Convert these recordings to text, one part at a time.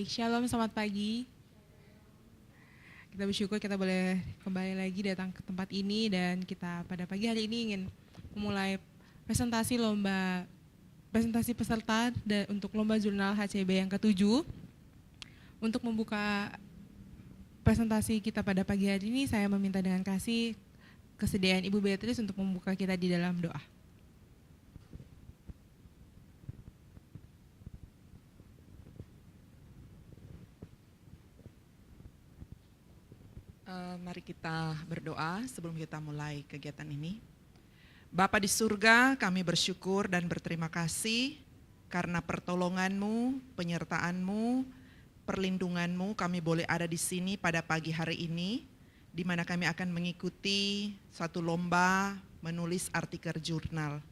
Baik, Shalom, selamat pagi. Kita bersyukur kita boleh kembali lagi datang ke tempat ini dan kita pada pagi hari ini ingin memulai presentasi peserta untuk lomba jurnal HCB yang ke-7. Untuk membuka presentasi kita pada pagi hari ini, saya meminta dengan kasih kesediaan Ibu Beatrice untuk membuka kita di dalam doa. Mari kita berdoa sebelum kita mulai kegiatan ini. Bapa di surga, kami bersyukur dan berterima kasih karena pertolongan-Mu, penyertaan-Mu, perlindungan-Mu, kami boleh ada di sini pada pagi hari ini, di mana kami akan mengikuti suatu lomba menulis artikel jurnal.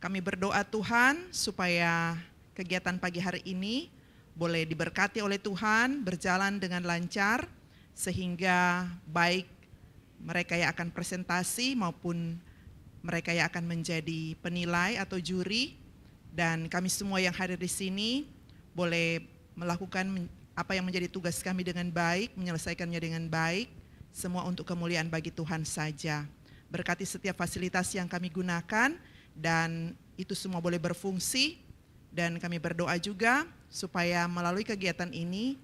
Kami berdoa Tuhan supaya kegiatan pagi hari ini boleh diberkati oleh Tuhan, berjalan dengan lancar, sehingga baik mereka yang akan presentasi maupun mereka yang akan menjadi penilai atau juri, dan kami semua yang hadir di sini boleh melakukan apa yang menjadi tugas kami dengan baik, menyelesaikannya dengan baik, semua untuk kemuliaan bagi Tuhan saja. Berkati setiap fasilitas yang kami gunakan dan itu semua boleh berfungsi, dan kami berdoa juga supaya melalui kegiatan ini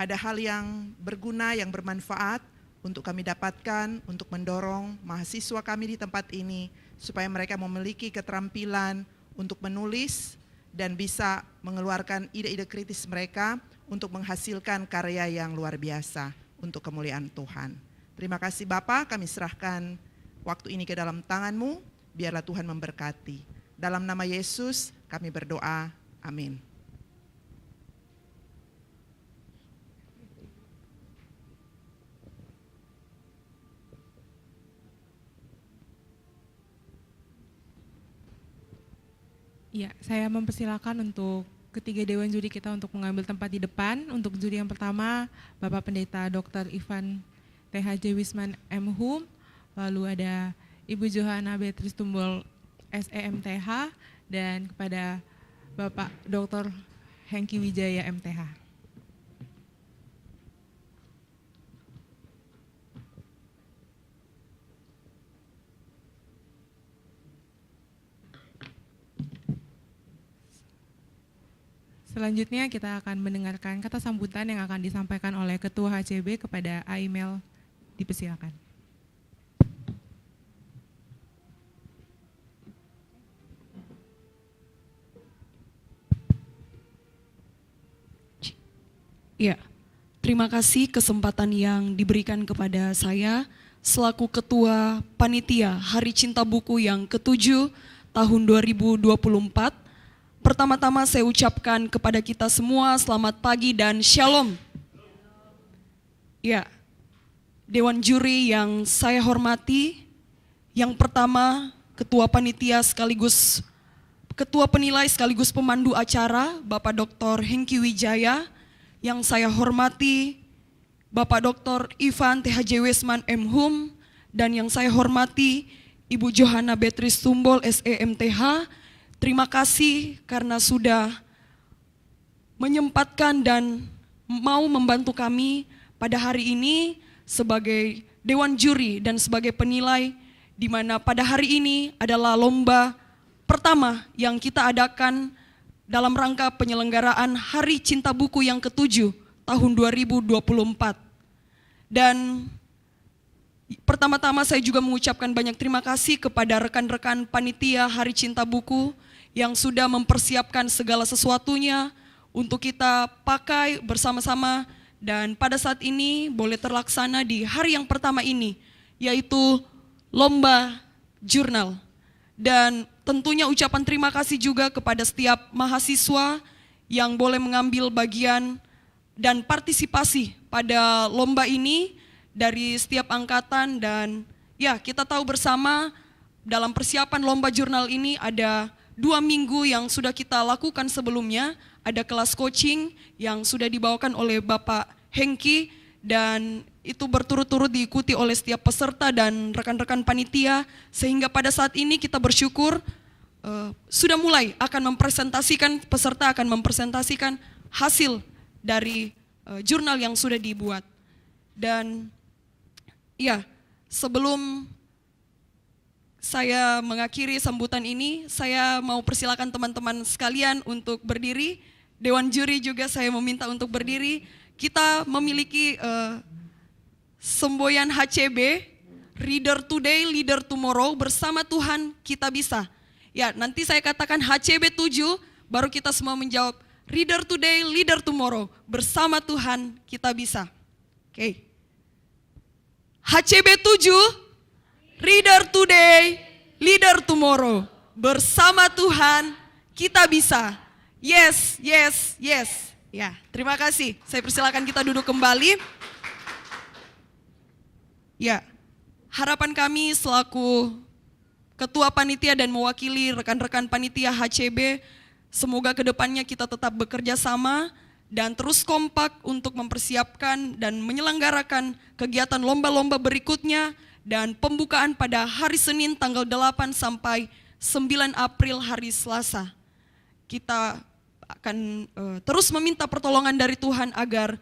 ada hal yang berguna, yang bermanfaat untuk kami dapatkan, untuk mendorong mahasiswa kami di tempat ini, supaya mereka memiliki keterampilan untuk menulis dan bisa mengeluarkan ide-ide kritis mereka untuk menghasilkan karya yang luar biasa untuk kemuliaan Tuhan. Terima kasih Bapa, kami serahkan waktu ini ke dalam tangan-Mu, biarlah Tuhan memberkati. Dalam nama Yesus kami berdoa, amin. Ya, saya mempersilakan untuk ketiga dewan juri kita untuk mengambil tempat di depan. Untuk juri yang pertama, Bapak Pendeta Dr. Ivan THJ Wisman MHum, lalu ada Ibu Johana Beatrice Tumbol SEMTH, dan kepada Bapak Dr. Hengki Wijaya MTH. Selanjutnya kita akan mendengarkan kata sambutan yang akan disampaikan oleh Ketua HCB kepada Aimel. Dipersilakan. Ya, terima kasih kesempatan yang diberikan kepada saya selaku Ketua Panitia Hari Cinta Buku yang ke-7 tahun 2024. Pertama-tama saya ucapkan kepada kita semua selamat pagi dan shalom. Ya, Dewan Juri yang saya hormati, yang pertama Ketua Panitia sekaligus Ketua Penilai sekaligus pemandu acara Bapak Dr. Hengki Wijaya, yang saya hormati Bapak Dr. Ivan THJ Wisman MHum, dan yang saya hormati Ibu Johana Beatrice Tumbol SEMTH. Terima kasih karena sudah menyempatkan dan mau membantu kami pada hari ini sebagai Dewan Juri dan sebagai penilai, di mana pada hari ini adalah lomba pertama yang kita adakan dalam rangka penyelenggaraan Hari Cinta Buku yang ke-7 tahun 2024. Dan pertama-tama saya juga mengucapkan banyak terima kasih kepada rekan-rekan panitia Hari Cinta Buku yang sudah mempersiapkan segala sesuatunya untuk kita pakai bersama-sama, dan pada saat ini boleh terlaksana di hari yang pertama ini, yaitu lomba jurnal. Dan tentunya ucapan terima kasih juga kepada setiap mahasiswa yang boleh mengambil bagian dan partisipasi pada lomba ini dari setiap angkatan. Dan ya, kita tahu bersama dalam persiapan lomba jurnal ini ada 2 minggu yang sudah kita lakukan sebelumnya. Ada kelas coaching yang sudah dibawakan oleh Bapak Hengki, dan itu berturut-turut diikuti oleh setiap peserta dan rekan-rekan panitia, sehingga pada saat ini kita bersyukur sudah mulai akan mempresentasikan, peserta akan mempresentasikan hasil dari jurnal yang sudah dibuat. Dan ya, sebelum saya mengakhiri sambutan ini, saya mau persilakan teman-teman sekalian untuk berdiri. Dewan juri juga saya meminta untuk berdiri. Kita memiliki semboyan HCB, Reader Today, Leader Tomorrow, bersama Tuhan kita bisa. Ya, nanti saya katakan HCB 7, baru kita semua menjawab Reader Today, Leader Tomorrow, bersama Tuhan kita bisa. Oke. HCB 7, Reader Today, Leader Tomorrow, bersama Tuhan kita bisa. Yes, yes, yes. Ya, terima kasih. Saya persilakan kita duduk kembali. Ya, harapan kami selaku ketua panitia dan mewakili rekan-rekan panitia HCB, semoga kedepannya kita tetap bekerja sama dan terus kompak untuk mempersiapkan dan menyelenggarakan kegiatan lomba-lomba berikutnya dan pembukaan pada hari Senin tanggal 8 sampai 9 April hari Selasa. Kita akan terus meminta pertolongan dari Tuhan agar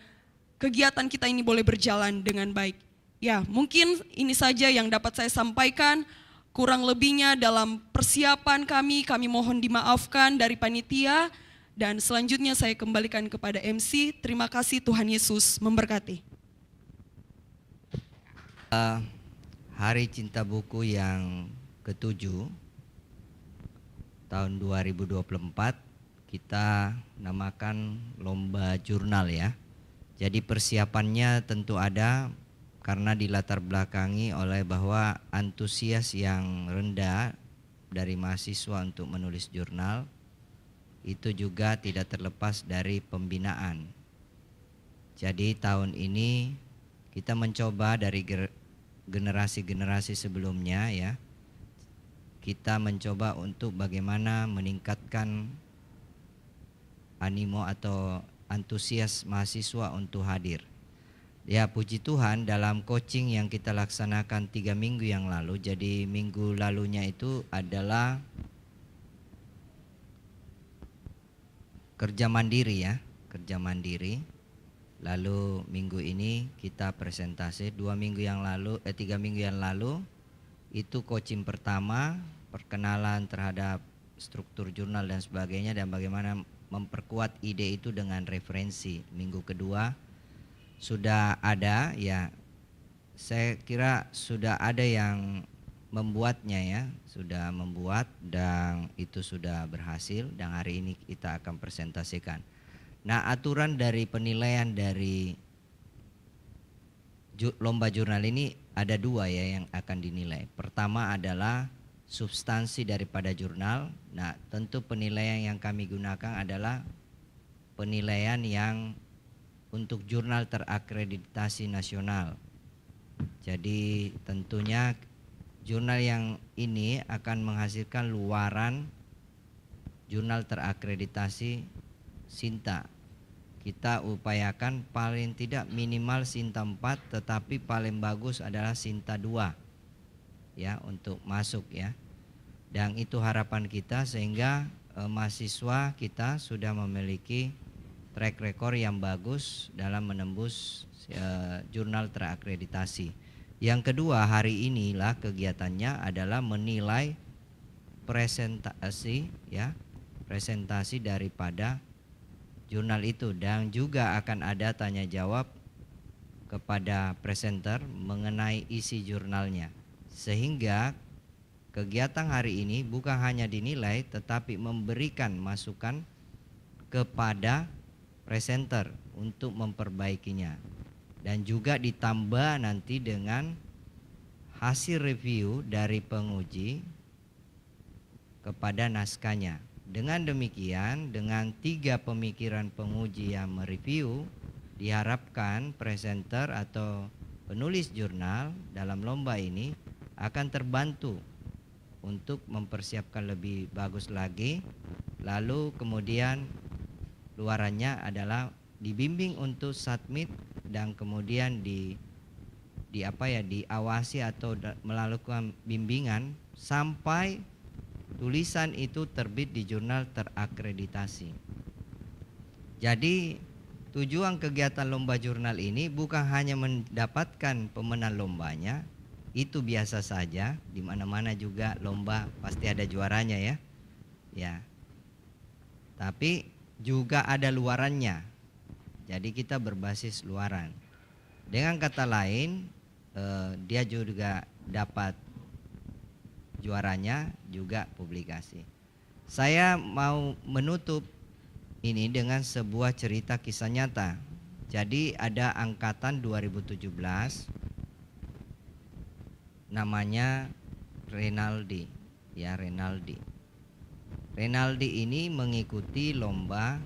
kegiatan kita ini boleh berjalan dengan baik. Ya, mungkin ini saja yang dapat saya sampaikan. Kurang lebihnya dalam persiapan kami mohon dimaafkan dari panitia. Dan selanjutnya saya kembalikan kepada MC. Terima kasih, Tuhan Yesus memberkati. Hari Cinta Buku yang ke-7 tahun 2024 kita namakan lomba jurnal ya. Jadi persiapannya tentu ada karena dilatar belakangi oleh bahwa antusias yang rendah dari mahasiswa untuk menulis jurnal itu juga tidak terlepas dari pembinaan. Jadi tahun ini kita mencoba dari generasi-generasi sebelumnya ya, kita mencoba untuk bagaimana meningkatkan animo atau antusias mahasiswa untuk hadir. Ya, puji Tuhan dalam coaching yang kita laksanakan 3 minggu yang lalu, jadi minggu lalunya itu adalah kerja mandiri ya, kerja mandiri. Lalu minggu ini kita presentasi 3 minggu yang lalu itu coaching pertama, perkenalan terhadap struktur jurnal dan sebagainya dan bagaimana memperkuat ide itu dengan referensi. Minggu kedua sudah ada ya, saya kira sudah ada yang membuatnya ya, sudah membuat dan itu sudah berhasil dan hari ini kita akan presentasikan. Nah, aturan dari penilaian dari lomba jurnal ini ada 2 ya yang akan dinilai. Pertama adalah substansi daripada jurnal. Nah, tentu penilaian yang kami gunakan adalah penilaian yang untuk jurnal terakreditasi nasional. Jadi tentunya jurnal yang ini akan menghasilkan luaran jurnal terakreditasi Sinta. Kita upayakan paling tidak minimal Sinta 4, tetapi paling bagus adalah Sinta 2 ya untuk masuk ya. Dan itu harapan kita sehingga mahasiswa kita sudah memiliki track record yang bagus dalam menembus jurnal terakreditasi. Yang kedua, hari inilah kegiatannya adalah menilai presentasi ya, presentasi daripada jurnal itu dan juga akan ada tanya jawab kepada presenter mengenai isi jurnalnya. Sehingga kegiatan hari ini bukan hanya dinilai tetapi memberikan masukan kepada presenter untuk memperbaikinya. Dan juga ditambah nanti dengan hasil review dari penguji kepada naskahnya. Dengan demikian, dengan 3 pemikiran penguji yang mereview, diharapkan presenter atau penulis jurnal dalam lomba ini akan terbantu untuk mempersiapkan lebih bagus lagi. Lalu kemudian luarannya adalah dibimbing untuk submit dan kemudian diawasi atau melakukan bimbingan sampai tulisan itu terbit di jurnal terakreditasi. Jadi tujuan kegiatan lomba jurnal ini bukan hanya mendapatkan pemenang lombanya, itu biasa saja, di mana-mana juga lomba pasti ada juaranya ya. Ya. Tapi juga ada luarannya. Jadi kita berbasis luaran. Dengan kata lain, dia juga dapat juaranya juga publikasi. Saya mau menutup ini dengan sebuah cerita kisah nyata. Jadi ada angkatan 2017 namanya Renaldi, ya Renaldi. Renaldi ini mengikuti lomba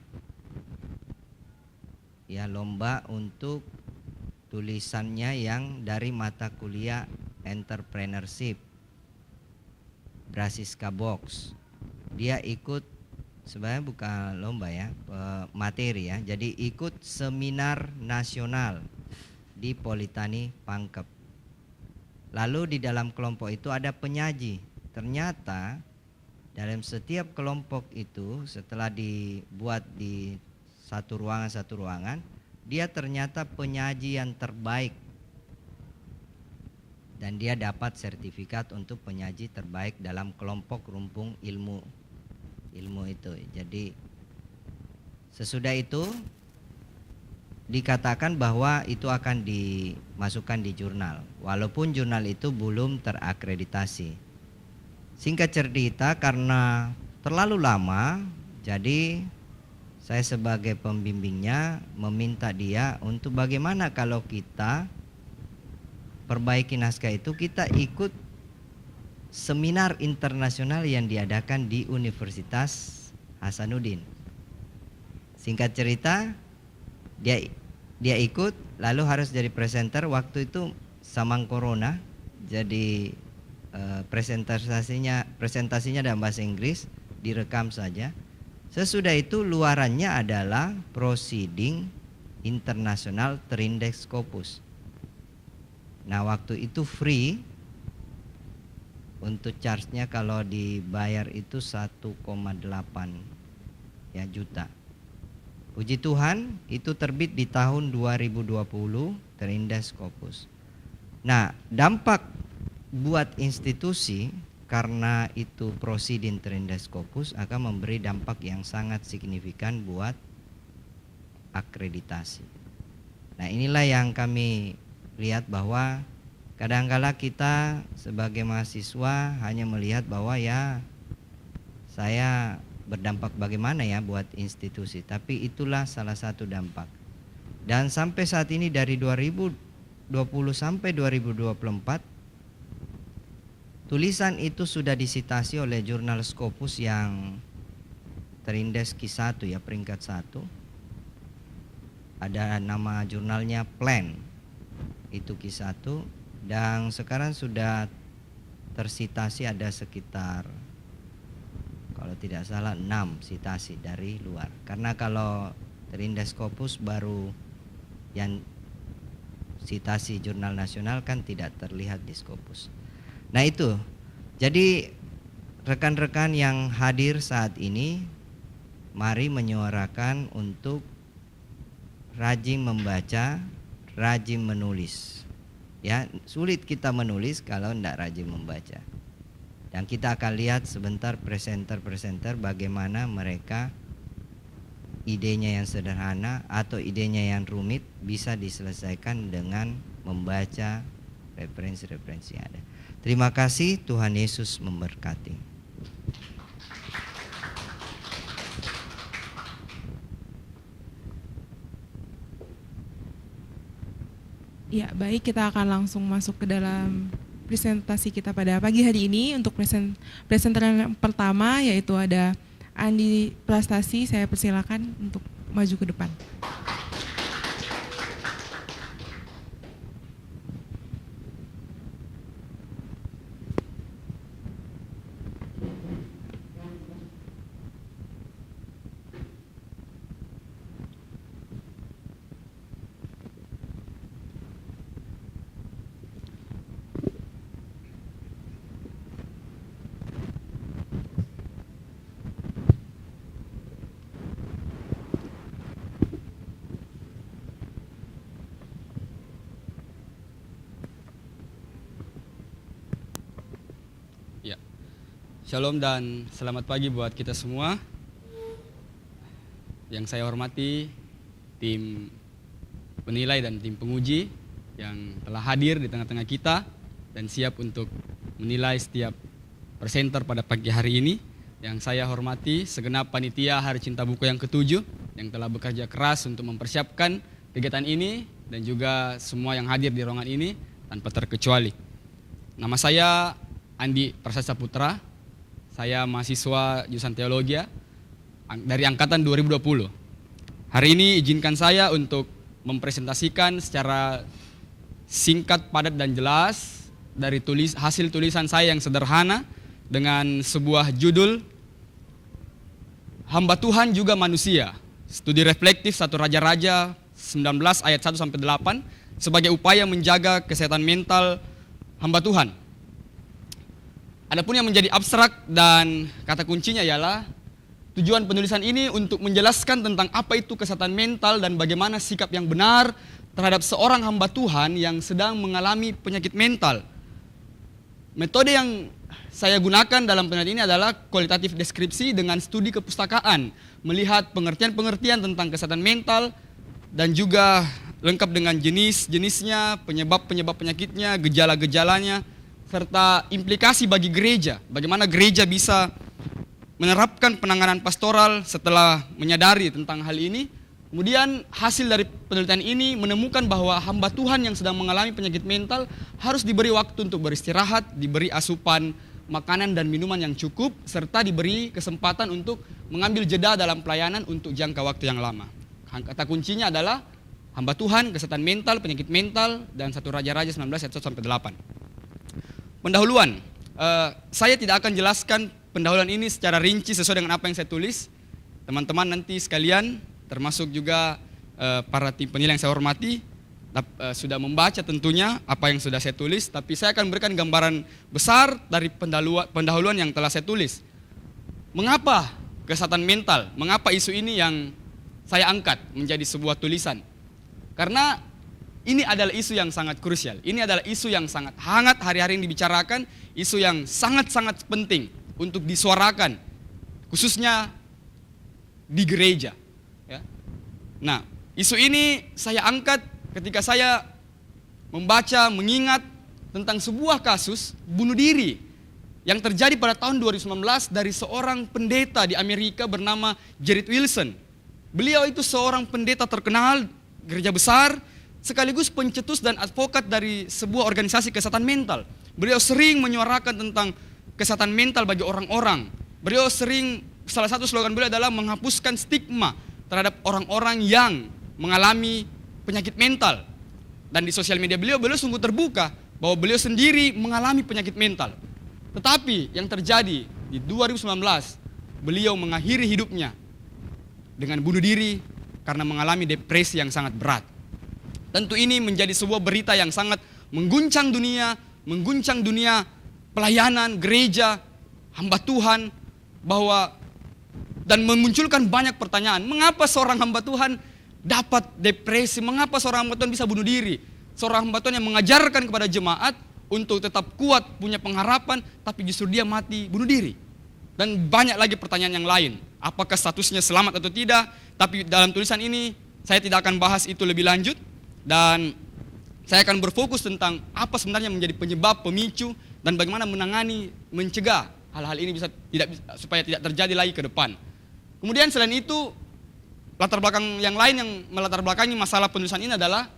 untuk tulisannya yang dari mata kuliah entrepreneurship Brasiska Box. Dia ikut, sebenarnya bukan lomba ya, materi ya. Jadi ikut seminar nasional di Politani Pangkep. Lalu di dalam kelompok itu ada penyaji. Ternyata dalam setiap kelompok itu setelah dibuat di satu ruangan, dia ternyata penyaji yang terbaik. Dan dia dapat sertifikat untuk penyaji terbaik dalam kelompok rumpun ilmu itu. Jadi sesudah itu dikatakan bahwa itu akan dimasukkan di jurnal, walaupun jurnal itu belum terakreditasi. Singkat cerita, karena terlalu lama, jadi saya sebagai pembimbingnya meminta dia untuk bagaimana kalau kita perbaiki naskah itu, kita ikut seminar internasional yang diadakan di Universitas Hasanuddin. Singkat cerita, dia ikut, lalu harus jadi presenter. Waktu itu samang corona, jadi presentasinya dalam bahasa Inggris, direkam saja. Sesudah itu luarannya adalah Proceeding Internasional Terindex Scopus. Nah, waktu itu free. Untuk charge-nya kalau dibayar itu 1,8 ya juta. Puji Tuhan, itu terbit di tahun 2020 Terindex Scopus. Nah, dampak buat institusi karena itu Proceeding Terindex Scopus akan memberi dampak yang sangat signifikan buat akreditasi. Nah, inilah yang kami lihat bahwa kadangkala kita sebagai mahasiswa hanya melihat bahwa ya saya berdampak bagaimana ya buat institusi, tapi itulah salah satu dampak. Dan sampai saat ini dari 2020 sampai 2024 tulisan itu sudah disitasi oleh jurnal Scopus yang terindeks Q1 ya, peringkat 1. Ada nama jurnalnya Plan, itu Q1. Dan sekarang sudah tersitasi ada sekitar, kalau tidak salah 6 sitasi dari luar. Karena kalau terindeks Scopus baru yang sitasi jurnal nasional kan tidak terlihat di Scopus. Nah itu, jadi rekan-rekan yang hadir saat ini, mari menyuarakan untuk rajin membaca, rajin menulis. Ya, sulit kita menulis kalau tidak rajin membaca. Dan kita akan lihat sebentar presenter-presenter bagaimana mereka idenya yang sederhana atau idenya yang rumit bisa diselesaikan dengan membaca referensi-referensi yang ada. Terima kasih, Tuhan Yesus memberkati. Ya, baik, kita akan langsung masuk ke dalam presentasi kita pada pagi hari ini. Untuk presenter yang pertama yaitu ada Andi Prastasi. Saya persilakan untuk maju ke depan. Shalom dan selamat pagi buat kita semua. Yang saya hormati tim penilai dan tim penguji yang telah hadir di tengah-tengah kita dan siap untuk menilai setiap presenter pada pagi hari ini. Yang saya hormati segenap panitia Hari Cinta Buku yang ke-7 yang telah bekerja keras untuk mempersiapkan kegiatan ini dan juga semua yang hadir di ruangan ini tanpa terkecuali. Nama saya Andi Prasasa Putra. Saya mahasiswa jurusan teologi dari angkatan 2020. Hari ini izinkan saya untuk mempresentasikan secara singkat, padat, dan jelas dari hasil tulisan saya yang sederhana dengan sebuah judul Hamba Tuhan Juga Manusia, Studi Reflektif 1 Raja-Raja 19 ayat 1-8 sebagai upaya menjaga kesehatan mental hamba Tuhan. Adapun yang menjadi abstrak dan kata kuncinya ialah tujuan penulisan ini untuk menjelaskan tentang apa itu kesehatan mental dan bagaimana sikap yang benar terhadap seorang hamba Tuhan yang sedang mengalami penyakit mental. Metode yang saya gunakan dalam penelitian ini adalah kualitatif deskripsi dengan studi kepustakaan, melihat pengertian-pengertian tentang kesehatan mental dan juga lengkap dengan jenis-jenisnya, penyebab-penyebab penyakitnya, gejala-gejalanya, serta implikasi bagi gereja, bagaimana gereja bisa menerapkan penanganan pastoral setelah menyadari tentang hal ini. Kemudian hasil dari penelitian ini menemukan bahwa hamba Tuhan yang sedang mengalami penyakit mental harus diberi waktu untuk beristirahat, diberi asupan makanan dan minuman yang cukup, serta diberi kesempatan untuk mengambil jeda dalam pelayanan untuk jangka waktu yang lama. Kata kuncinya adalah hamba Tuhan, kesehatan mental, penyakit mental, dan 1 Raja-Raja 19 ayat 1-8. Pendahuluan, saya tidak akan jelaskan pendahuluan ini secara rinci sesuai dengan apa yang saya tulis. Teman-teman nanti sekalian, termasuk juga para tim penilai yang saya hormati, sudah membaca tentunya apa yang sudah saya tulis, tapi saya akan berikan gambaran besar dari pendahuluan yang telah saya tulis. Mengapa kesehatan mental, mengapa isu ini yang saya angkat menjadi sebuah tulisan? Karena ini adalah isu yang sangat krusial, ini adalah isu yang sangat hangat hari-hari ini dibicarakan, isu yang sangat-sangat penting untuk disuarakan, khususnya di gereja. Ya. Nah, isu ini saya angkat ketika saya membaca, mengingat tentang sebuah kasus bunuh diri yang terjadi pada tahun 2019 dari seorang pendeta di Amerika bernama Jared Wilson. Beliau itu seorang pendeta terkenal, gereja besar, sekaligus pencetus dan advokat dari sebuah organisasi kesehatan mental. Beliau sering menyuarakan tentang kesehatan mental bagi orang-orang. Beliau sering, salah satu slogan beliau adalah menghapuskan stigma terhadap orang-orang yang mengalami penyakit mental. Dan di sosial media beliau sungguh terbuka bahwa beliau sendiri mengalami penyakit mental. Tetapi yang terjadi di 2019, beliau mengakhiri hidupnya dengan bunuh diri karena mengalami depresi yang sangat berat. Tentu ini menjadi sebuah berita yang sangat mengguncang dunia pelayanan, gereja, hamba Tuhan, dan memunculkan banyak pertanyaan. Mengapa seorang hamba Tuhan dapat depresi? Mengapa seorang hamba Tuhan bisa bunuh diri? Seorang hamba Tuhan yang mengajarkan kepada jemaat untuk tetap kuat, punya pengharapan, tapi justru dia mati bunuh diri. Dan banyak lagi pertanyaan yang lain. Apakah statusnya selamat atau tidak? Tapi dalam tulisan ini saya tidak akan bahas itu lebih lanjut. Dan saya akan berfokus tentang apa sebenarnya menjadi penyebab, pemicu, dan bagaimana menangani, mencegah hal-hal ini supaya tidak terjadi lagi ke depan. Kemudian selain itu, latar belakang yang lain yang melatar belakangi masalah penulisan ini adalah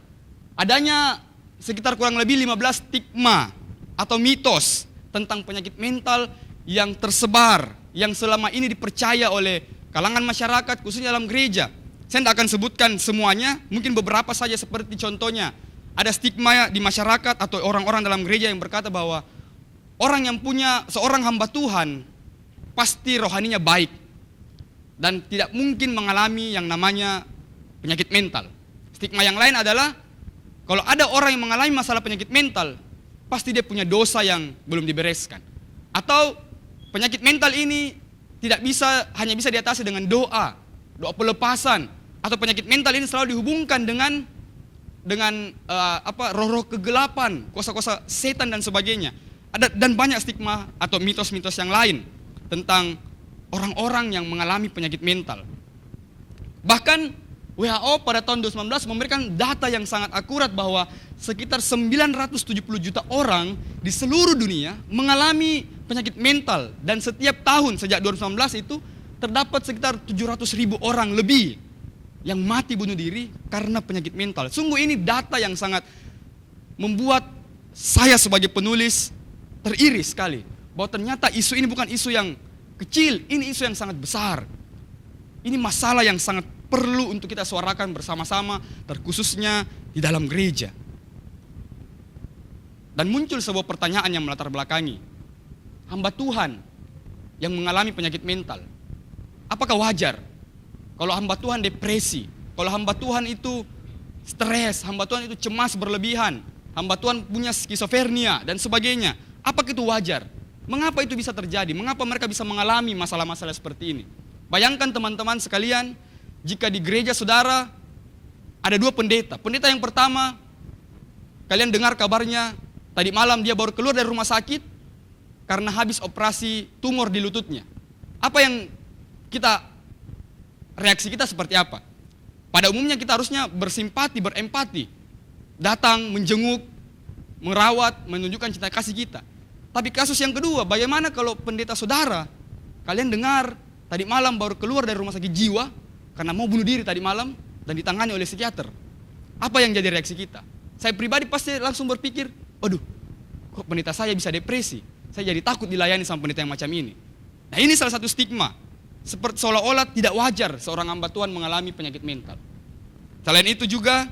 adanya sekitar kurang lebih 15 stigma atau mitos tentang penyakit mental yang tersebar, yang selama ini dipercaya oleh kalangan masyarakat, khususnya dalam gereja. Saya tidak akan sebutkan semuanya, mungkin beberapa saja seperti contohnya. Ada stigma di masyarakat atau orang-orang dalam gereja yang berkata bahwa orang yang punya seorang hamba Tuhan pasti rohaninya baik dan tidak mungkin mengalami yang namanya penyakit mental. Stigma yang lain adalah kalau ada orang yang mengalami masalah penyakit mental, pasti dia punya dosa yang belum dibereskan. Atau penyakit mental ini hanya bisa diatasi dengan doa pelepasan, atau penyakit mental ini selalu dihubungkan dengan roh-roh kegelapan, kuasa-kuasa setan dan sebagainya. Dan banyak stigma atau mitos-mitos yang lain. tentang orang-orang yang mengalami penyakit mental. Bahkan WHO pada tahun 2019 memberikan data yang sangat akurat bahwa sekitar 970 juta orang di seluruh dunia mengalami penyakit mental, dan setiap tahun sejak 2019 itu terdapat sekitar 700.000 orang lebih yang mati bunuh diri karena penyakit mental. Sungguh ini data yang sangat membuat saya sebagai penulis teriris sekali bahwa ternyata isu ini bukan isu yang kecil, ini isu yang sangat besar. Ini masalah yang sangat perlu untuk kita suarakan bersama-sama, terkhususnya di dalam gereja. Dan muncul sebuah pertanyaan yang melatar belakangi. Hamba Tuhan yang mengalami penyakit mental, apakah wajar kalau hamba Tuhan depresi, kalau hamba Tuhan itu stres, hamba Tuhan itu cemas berlebihan, hamba Tuhan punya skizofrenia dan sebagainya? Apakah itu wajar? Mengapa itu bisa terjadi? Mengapa mereka bisa mengalami masalah-masalah seperti ini? Bayangkan teman-teman sekalian, jika di gereja saudara ada dua pendeta. Pendeta yang pertama, kalian dengar kabarnya, tadi malam dia baru keluar dari rumah sakit karena habis operasi tumor di lututnya. Apa yang reaksi kita seperti apa? Pada umumnya kita harusnya bersimpati, berempati, datang, menjenguk, merawat, menunjukkan cinta kasih kita. Tapi kasus yang kedua, bagaimana kalau pendeta saudara, kalian dengar tadi malam baru keluar dari rumah sakit jiwa karena mau bunuh diri tadi malam dan ditangani oleh psikiater? Apa yang jadi reaksi kita? Saya pribadi pasti langsung berpikir, aduh, kok pendeta saya bisa depresi? Saya jadi takut dilayani sama pendeta yang macam ini. Nah, ini salah satu stigma. Seperti seolah-olah tidak wajar seorang hamba Tuhan mengalami penyakit mental. Selain itu juga,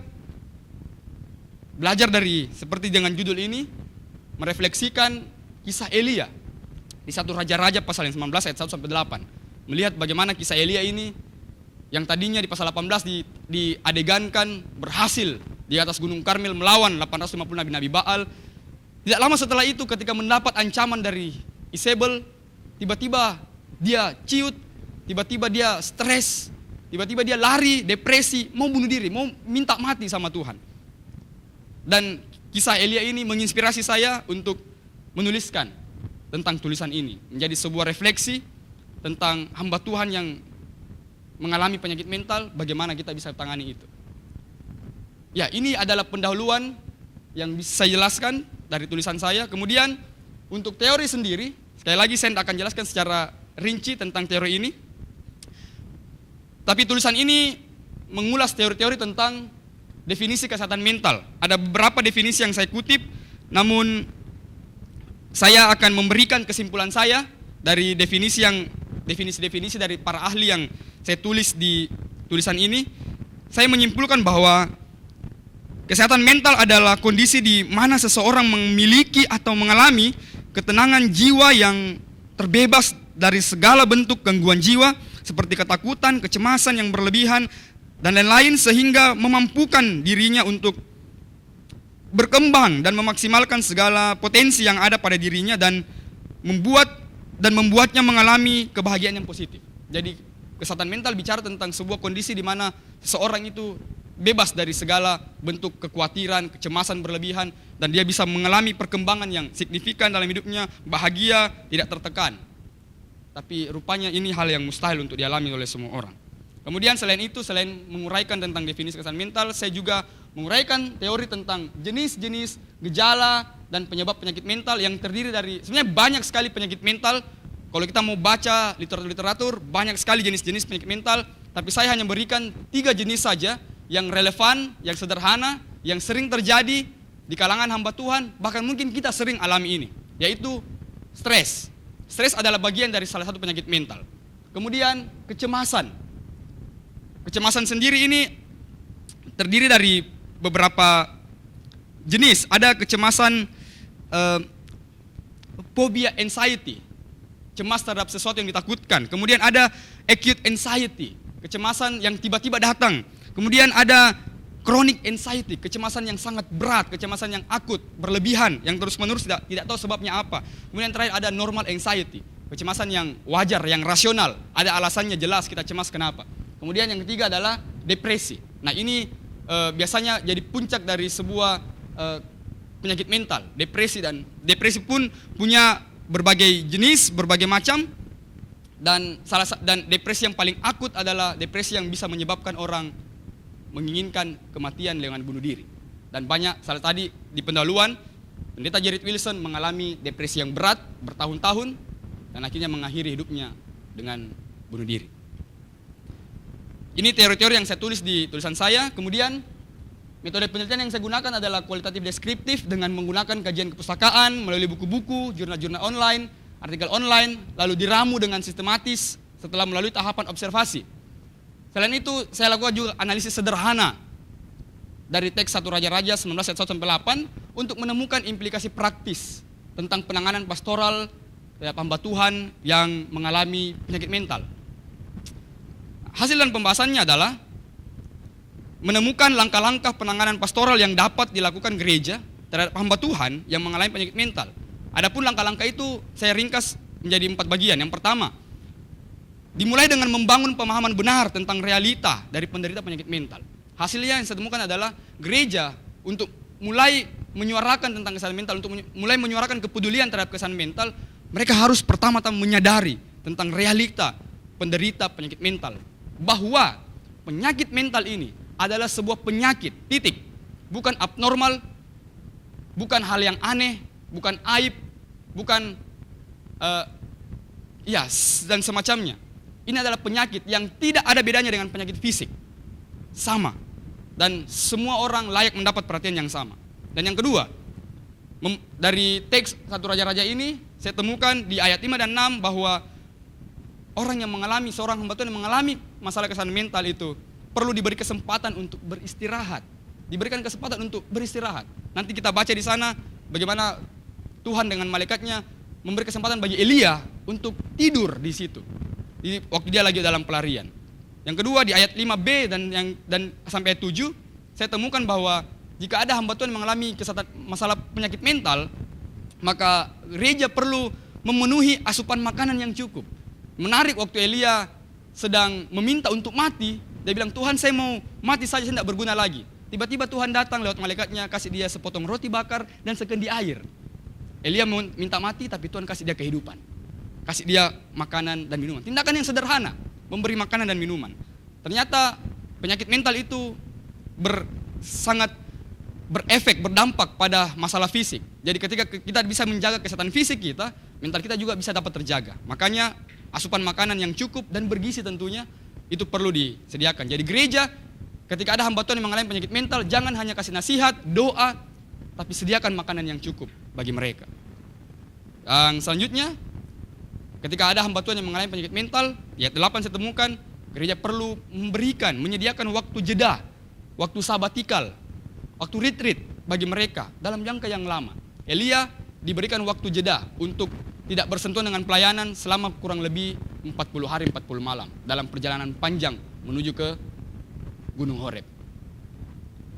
belajar dari seperti dengan judul ini, merefleksikan kisah Elia di 1 Raja-Raja pasal yang 19 ayat 1-8. Melihat bagaimana kisah Elia ini yang tadinya di pasal 18 diadegankan berhasil di atas Gunung Karmel melawan 850 nabi-nabi Baal. Tidak lama setelah itu ketika mendapat ancaman dari Isabel, tiba-tiba dia ciut, tiba-tiba dia stres, tiba-tiba dia lari, depresi, mau bunuh diri, mau minta mati sama Tuhan. Dan kisah Elia ini menginspirasi saya untuk menuliskan tentang tulisan ini, menjadi sebuah refleksi tentang hamba Tuhan yang mengalami penyakit mental, bagaimana kita bisa tangani itu. Ya, ini adalah pendahuluan yang bisa saya jelaskan dari tulisan saya. Kemudian untuk teori sendiri, sekali lagi saya tidak akan jelaskan secara rinci tentang teori ini. Tapi tulisan ini mengulas teori-teori tentang definisi kesehatan mental. Ada beberapa definisi yang saya kutip, namun saya akan memberikan kesimpulan saya dari definisi-definisi dari para ahli yang saya tulis di tulisan ini. Saya menyimpulkan bahwa kesehatan mental adalah kondisi di mana seseorang memiliki atau mengalami ketenangan jiwa yang terbebas dari segala bentuk gangguan jiwa seperti ketakutan, kecemasan yang berlebihan, dan lain-lain, sehingga memampukan dirinya untuk berkembang dan memaksimalkan segala potensi yang ada pada dirinya dan membuatnya mengalami kebahagiaan yang positif. Jadi kesehatan mental bicara tentang sebuah kondisi di mana seseorang itu bebas dari segala bentuk kekhawatiran, kecemasan berlebihan, dan dia bisa mengalami perkembangan yang signifikan dalam hidupnya, bahagia, tidak tertekan. Tapi rupanya ini hal yang mustahil untuk dialami oleh semua orang. Kemudian selain itu, selain menguraikan tentang definisi kesehatan mental, saya juga menguraikan teori tentang jenis-jenis gejala dan penyebab penyakit mental yang terdiri dari, sebenarnya banyak sekali penyakit mental. Kalau kita mau baca literatur, banyak sekali jenis-jenis penyakit mental, tapi saya hanya berikan 3 jenis saja yang relevan, yang sederhana, yang sering terjadi di kalangan hamba Tuhan, bahkan mungkin kita sering alami ini, yaitu stres. Stres adalah bagian dari salah satu penyakit mental. Kemudian kecemasan. Kecemasan sendiri ini terdiri dari beberapa jenis. Ada kecemasan phobia anxiety, cemas terhadap sesuatu yang ditakutkan. Kemudian ada acute anxiety, kecemasan yang tiba-tiba datang. Kemudian ada chronic anxiety, kecemasan yang sangat berat, kecemasan yang akut, berlebihan, yang terus-menerus tidak tahu sebabnya apa. Kemudian terakhir ada normal anxiety, kecemasan yang wajar, yang rasional, ada alasannya jelas kita cemas kenapa. Kemudian yang ketiga adalah depresi. Nah ini biasanya jadi puncak dari sebuah penyakit mental, depresi, dan depresi pun punya berbagai jenis, berbagai macam. Dan depresi yang paling akut adalah depresi yang bisa menyebabkan orang menginginkan kematian dengan bunuh diri. Dan banyak, salah tadi di pendahuluan, Pendeta Jared Wilson mengalami depresi yang berat bertahun-tahun dan akhirnya mengakhiri hidupnya dengan bunuh diri. Ini teori-teori yang saya tulis di tulisan saya. Kemudian metode penelitian yang saya gunakan adalah kualitatif deskriptif dengan menggunakan kajian kepustakaan melalui buku-buku, jurnal-jurnal online, artikel online, lalu diramu dengan sistematis setelah melalui tahapan observasi. Selain itu, saya lakukan juga analisis sederhana dari teks 1 Raja-Raja 19 ayat 1 sampai 8 untuk menemukan implikasi praktis tentang penanganan pastoral terhadap hamba Tuhan yang mengalami penyakit mental. Hasil dan pembahasannya adalah menemukan langkah-langkah penanganan pastoral yang dapat dilakukan gereja terhadap hamba Tuhan yang mengalami penyakit mental. Adapun langkah-langkah itu saya ringkas menjadi 4 bagian. Yang pertama, dimulai dengan membangun pemahaman benar tentang realita dari penderita penyakit mental. Hasilnya yang saya temukan adalah gereja untuk mulai menyuarakan tentang kesehatan mental, untuk mulai menyuarakan kepedulian terhadap kesehatan mental, mereka harus pertama-tama menyadari tentang realita penderita penyakit mental. Bahwa penyakit mental ini adalah sebuah penyakit, titik. Bukan abnormal, bukan hal yang aneh, bukan aib, bukan dan semacamnya. Ini adalah penyakit yang tidak ada bedanya dengan penyakit fisik. Sama. Dan semua orang layak mendapat perhatian yang sama. Dan yang kedua, dari teks 1 Raja-Raja ini, saya temukan di ayat 5 dan 6 bahwa seorang hamba Tuhan yang mengalami masalah kesehatan mental itu perlu diberi kesempatan untuk beristirahat. Diberikan kesempatan untuk beristirahat. Nanti kita baca di sana bagaimana Tuhan dengan malaikatnya memberi kesempatan bagi Elia untuk tidur di situ. Waktu dia lagi dalam pelarian. Yang kedua di ayat 5b dan sampai ayat 7, saya temukan bahwa jika ada hamba Tuhan yang mengalami masalah penyakit mental, maka gereja perlu memenuhi asupan makanan yang cukup. Menarik waktu Elia sedang meminta untuk mati, dia bilang, Tuhan saya mau mati saja, saya tidak berguna lagi. Tiba-tiba Tuhan datang lewat malaikatnya, kasih dia sepotong roti bakar dan sekendi air. Elia minta mati, tapi Tuhan kasih dia kehidupan. Kasih dia makanan dan minuman. Tindakan yang sederhana, memberi makanan dan minuman. Ternyata penyakit mental itu sangat berefek, berdampak pada masalah fisik. Jadi ketika kita bisa menjaga kesehatan fisik kita, mental kita juga bisa dapat terjaga. Makanya asupan makanan yang cukup dan bergizi tentunya itu perlu disediakan. Jadi gereja ketika ada hamba Tuhan yang mengalami penyakit mental, jangan hanya kasih nasihat, doa, tapi sediakan makanan yang cukup bagi mereka. Yang selanjutnya, ketika ada hamba Tuhan yang mengalami penyakit mental, di ayat 8 saya temukan, gereja perlu menyediakan waktu jeda, waktu sabatikal, waktu retreat bagi mereka dalam jangka yang lama. Elia diberikan waktu jeda untuk tidak bersentuhan dengan pelayanan selama kurang lebih 40 hari 40 malam dalam perjalanan panjang menuju ke Gunung Horeb.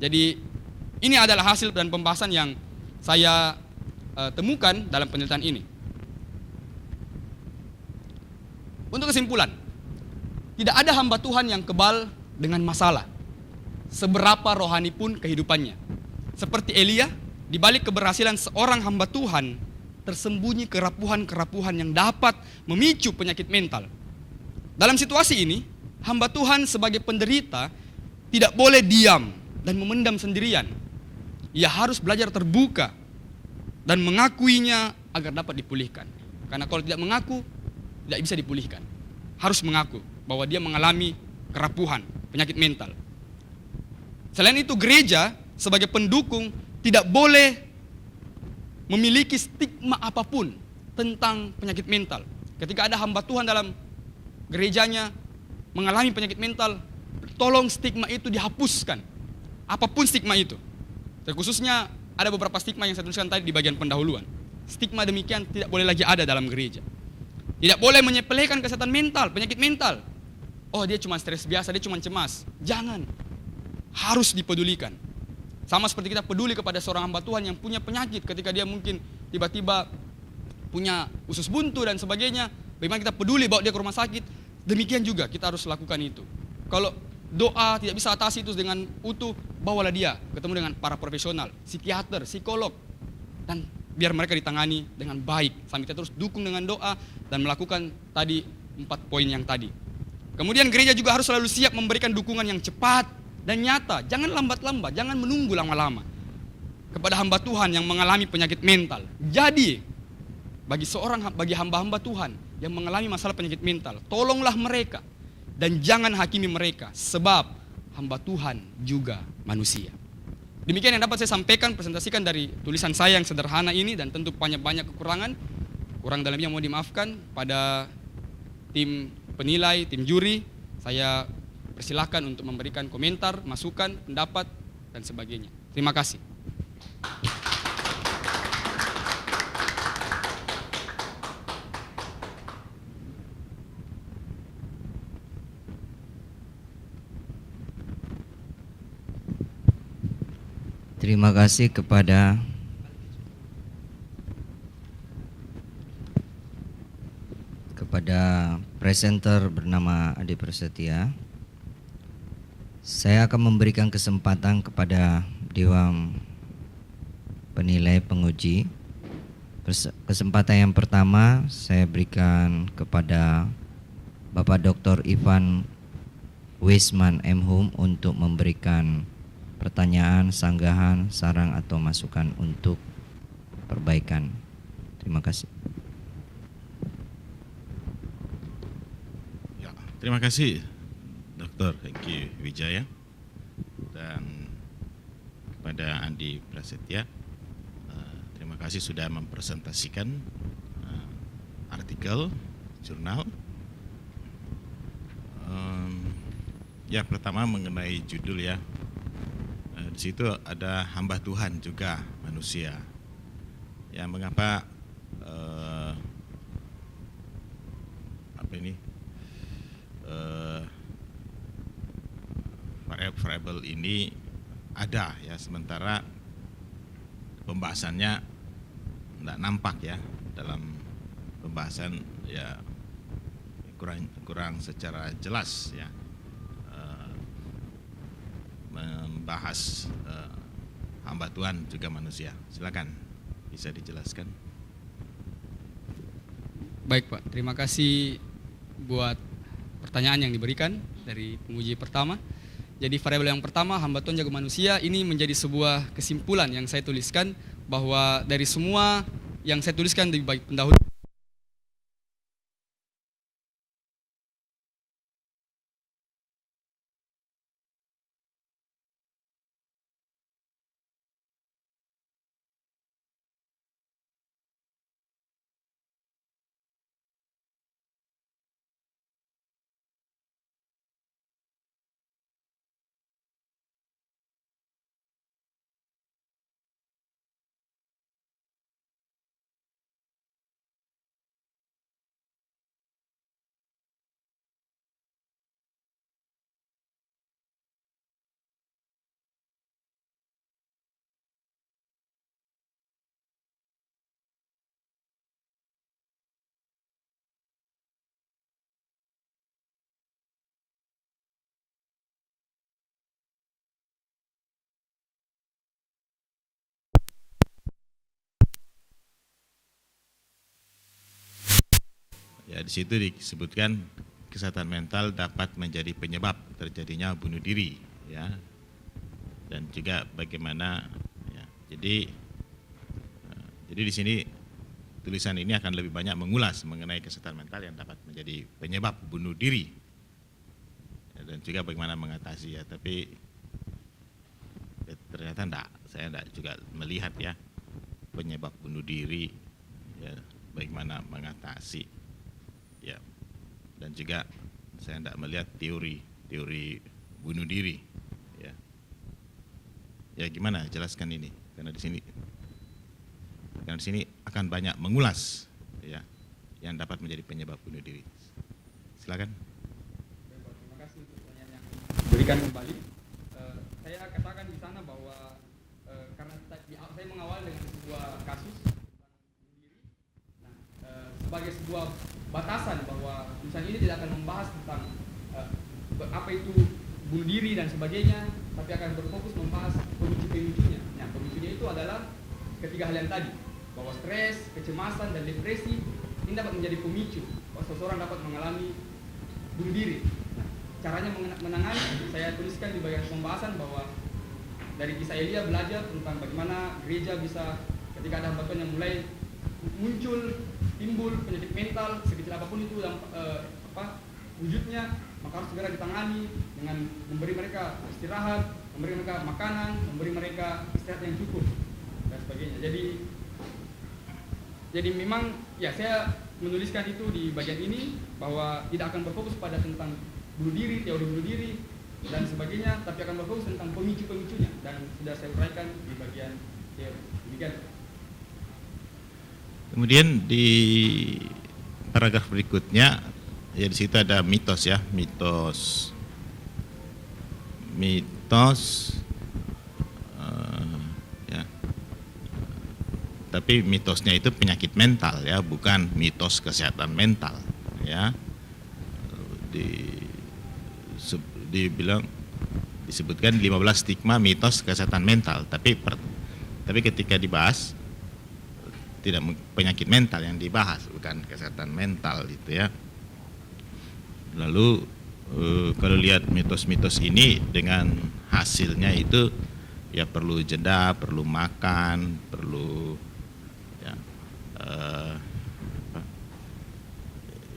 Jadi ini adalah hasil dan pembahasan yang saya temukan dalam penelitian ini. Untuk kesimpulan, tidak ada hamba Tuhan yang kebal dengan masalah, seberapa rohani pun kehidupannya. Seperti Elia, di balik keberhasilan seorang hamba Tuhan, tersembunyi kerapuhan-kerapuhan yang dapat memicu penyakit mental. Dalam situasi ini, hamba Tuhan sebagai penderita tidak boleh diam dan memendam sendirian. Ia harus belajar terbuka dan mengakuinya agar dapat dipulihkan. Karena kalau tidak mengaku, tidak bisa dipulihkan. Harus mengaku bahwa dia mengalami kerapuhan, penyakit mental. Selain itu, gereja sebagai pendukung tidak boleh memiliki stigma apapun tentang penyakit mental. Ketika ada hamba Tuhan dalam gerejanya mengalami penyakit mental, tolong stigma itu dihapuskan. Apapun stigma itu. Terkhususnya ada beberapa stigma yang saya tuliskan tadi di bagian pendahuluan. Stigma demikian tidak boleh lagi ada dalam gereja. Tidak boleh menyepelekan kesehatan mental, penyakit mental. Oh, dia cuma stres biasa, dia cuma cemas. Jangan. Harus dipedulikan. Sama seperti kita peduli kepada seorang hamba Tuhan yang punya penyakit ketika dia mungkin tiba-tiba punya usus buntu dan sebagainya. Bagaimana kita peduli bawa dia ke rumah sakit, demikian juga kita harus lakukan itu. Kalau doa tidak bisa atasi itu dengan utuh, bawalah dia ketemu dengan para profesional, psikiater, psikolog, dan biar mereka ditangani dengan baik. Sambil kita terus dukung dengan doa dan melakukan tadi 4 poin yang tadi. Kemudian gereja juga harus selalu siap memberikan dukungan yang cepat dan nyata. Jangan lambat-lambat, jangan menunggu lama-lama kepada hamba Tuhan yang mengalami penyakit mental. Jadi, bagi hamba-hamba Tuhan yang mengalami masalah penyakit mental, tolonglah mereka dan jangan hakimi mereka, sebab hamba Tuhan juga manusia. Demikian yang dapat saya sampaikan, presentasikan dari tulisan saya yang sederhana ini, dan tentu banyak kekurangan. Kurang dalamnya mau dimaafkan. Pada tim penilai, tim juri, saya persilahkan untuk memberikan komentar, masukan, pendapat, dan sebagainya. Terima kasih. Terima kasih kepada presenter bernama Adi Prasetya. Saya akan memberikan kesempatan kepada Dewan Penilai Penguji. Kesempatan yang pertama saya berikan kepada Bapak Dr. Ivan Wisman M.Hum untuk memberikan pertanyaan, sanggahan, saran atau masukan untuk perbaikan. Terima kasih. Ya, terima kasih Dr. Hengki Wijaya dan kepada Andi Prasetya. Terima kasih sudah mempresentasikan artikel jurnal. Ya, pertama mengenai judul ya. Di situ ada hamba Tuhan juga manusia. Ya, mengapa variabel ini ada ya, sementara pembahasannya tidak nampak ya dalam pembahasan ya, kurang secara jelas ya. Membahas hamba Tuhan juga manusia. Silakan bisa dijelaskan. Baik Pak, terima kasih buat pertanyaan yang diberikan dari penguji pertama. Jadi variabel yang pertama, hamba Tuhan juga manusia, ini menjadi sebuah kesimpulan yang saya tuliskan, bahwa dari semua yang saya tuliskan di bagi pendahuluan, Ya, di situ disebutkan kesehatan mental dapat menjadi penyebab terjadinya bunuh diri ya. Dan juga bagaimana ya. Jadi di sini tulisan ini akan lebih banyak mengulas mengenai kesehatan mental yang dapat menjadi penyebab bunuh diri. Ya, dan juga bagaimana mengatasi ya, tapi ternyata saya enggak juga melihat ya penyebab bunuh diri ya, bagaimana mengatasi ya, dan juga saya tidak melihat teori bunuh diri ya. Ya, gimana jelaskan ini, karena di sini akan banyak mengulas ya yang dapat menjadi penyebab bunuh diri. Silakan. Terima kasih untuk pertanyaan yang diberikan kembali. Saya katakan di sana bahwa karena saya mengawal dengan sebuah kasus bunuh diri, sebagai sebuah batasan bahwa tulisan ini tidak akan membahas tentang apa itu bunuh diri dan sebagainya, tapi akan berfokus membahas pemicu-pemicunya. Nah, pemicunya itu adalah ketiga hal yang tadi, bahwa stres, kecemasan, dan depresi ini dapat menjadi pemicu seseorang dapat mengalami bunuh diri. Nah, caranya menangani, saya tuliskan di bagian pembahasan bahwa dari kisah Elia belajar tentang bagaimana gereja bisa ketika ada hambatan yang mulai muncul, timbul penyakit mental sekecil apapun itu yang wujudnya, maka harus segera ditangani dengan memberi mereka istirahat, memberi mereka makanan, memberi mereka istirahat yang cukup dan sebagainya. Jadi memang ya saya menuliskan itu di bagian ini bahwa tidak akan berfokus pada tentang bunuh diri, teori bunuh diri dan sebagainya, tapi akan berfokus tentang pemicu-pemicunya dan sudah saya uraikan di bagian teori. Demikian. Kemudian di paragraf berikutnya, ya di situ ada mitos ya, mitos, ya. Tapi mitosnya itu penyakit mental ya, bukan mitos kesehatan mental ya. Disebutkan 15 stigma mitos kesehatan mental, tapi ketika dibahas tidak penyakit mental yang dibahas, bukan kesehatan mental gitu ya. Lalu kalau lihat mitos-mitos ini dengan hasilnya itu ya perlu jeda, perlu makan, perlu ya,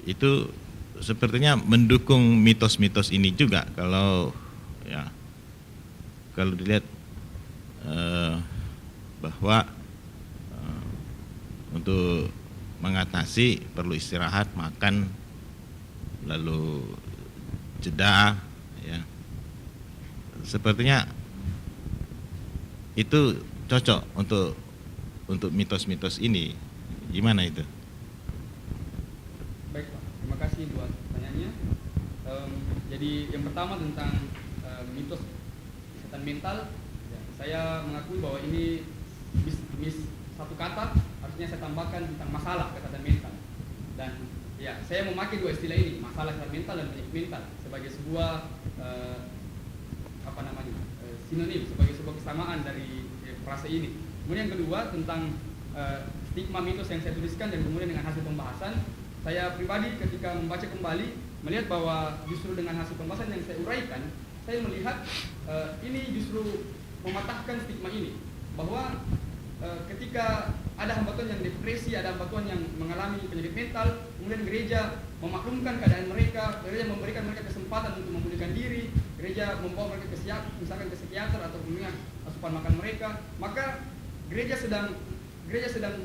itu sepertinya mendukung mitos-mitos ini juga kalau dilihat bahwa untuk mengatasi perlu istirahat, makan, lalu jeda ya. Sepertinya itu cocok untuk mitos-mitos ini. Gimana itu? Baik Pak, terima kasih buat pertanyaannya. Jadi yang pertama tentang mitos kesehatan mental, ya, saya mengakui bahwa ini satu kata harusnya saya tambahkan tentang masalah kesehatan mental. Dan ya, saya memakai dua istilah ini, masalah kesehatan mental dan penyakit mental sebagai sebuah sinonim, sebagai sebuah kesamaan dari frase ini. Kemudian yang kedua tentang stigma mitos yang saya tuliskan dan kemudian dengan hasil pembahasan, saya pribadi ketika membaca kembali melihat bahwa justru dengan hasil pembahasan yang saya uraikan, saya melihat ini justru mematahkan stigma ini, bahwa ketika ada hamba Tuhan yang depresi, ada hamba Tuhan yang mengalami penyakit mental, kemudian gereja memaklumkan keadaan mereka, gereja memberikan mereka kesempatan untuk memulihkan diri, gereja membawa mereka misalkan ke psikiater atau kemudian asupan makan mereka, maka gereja sedang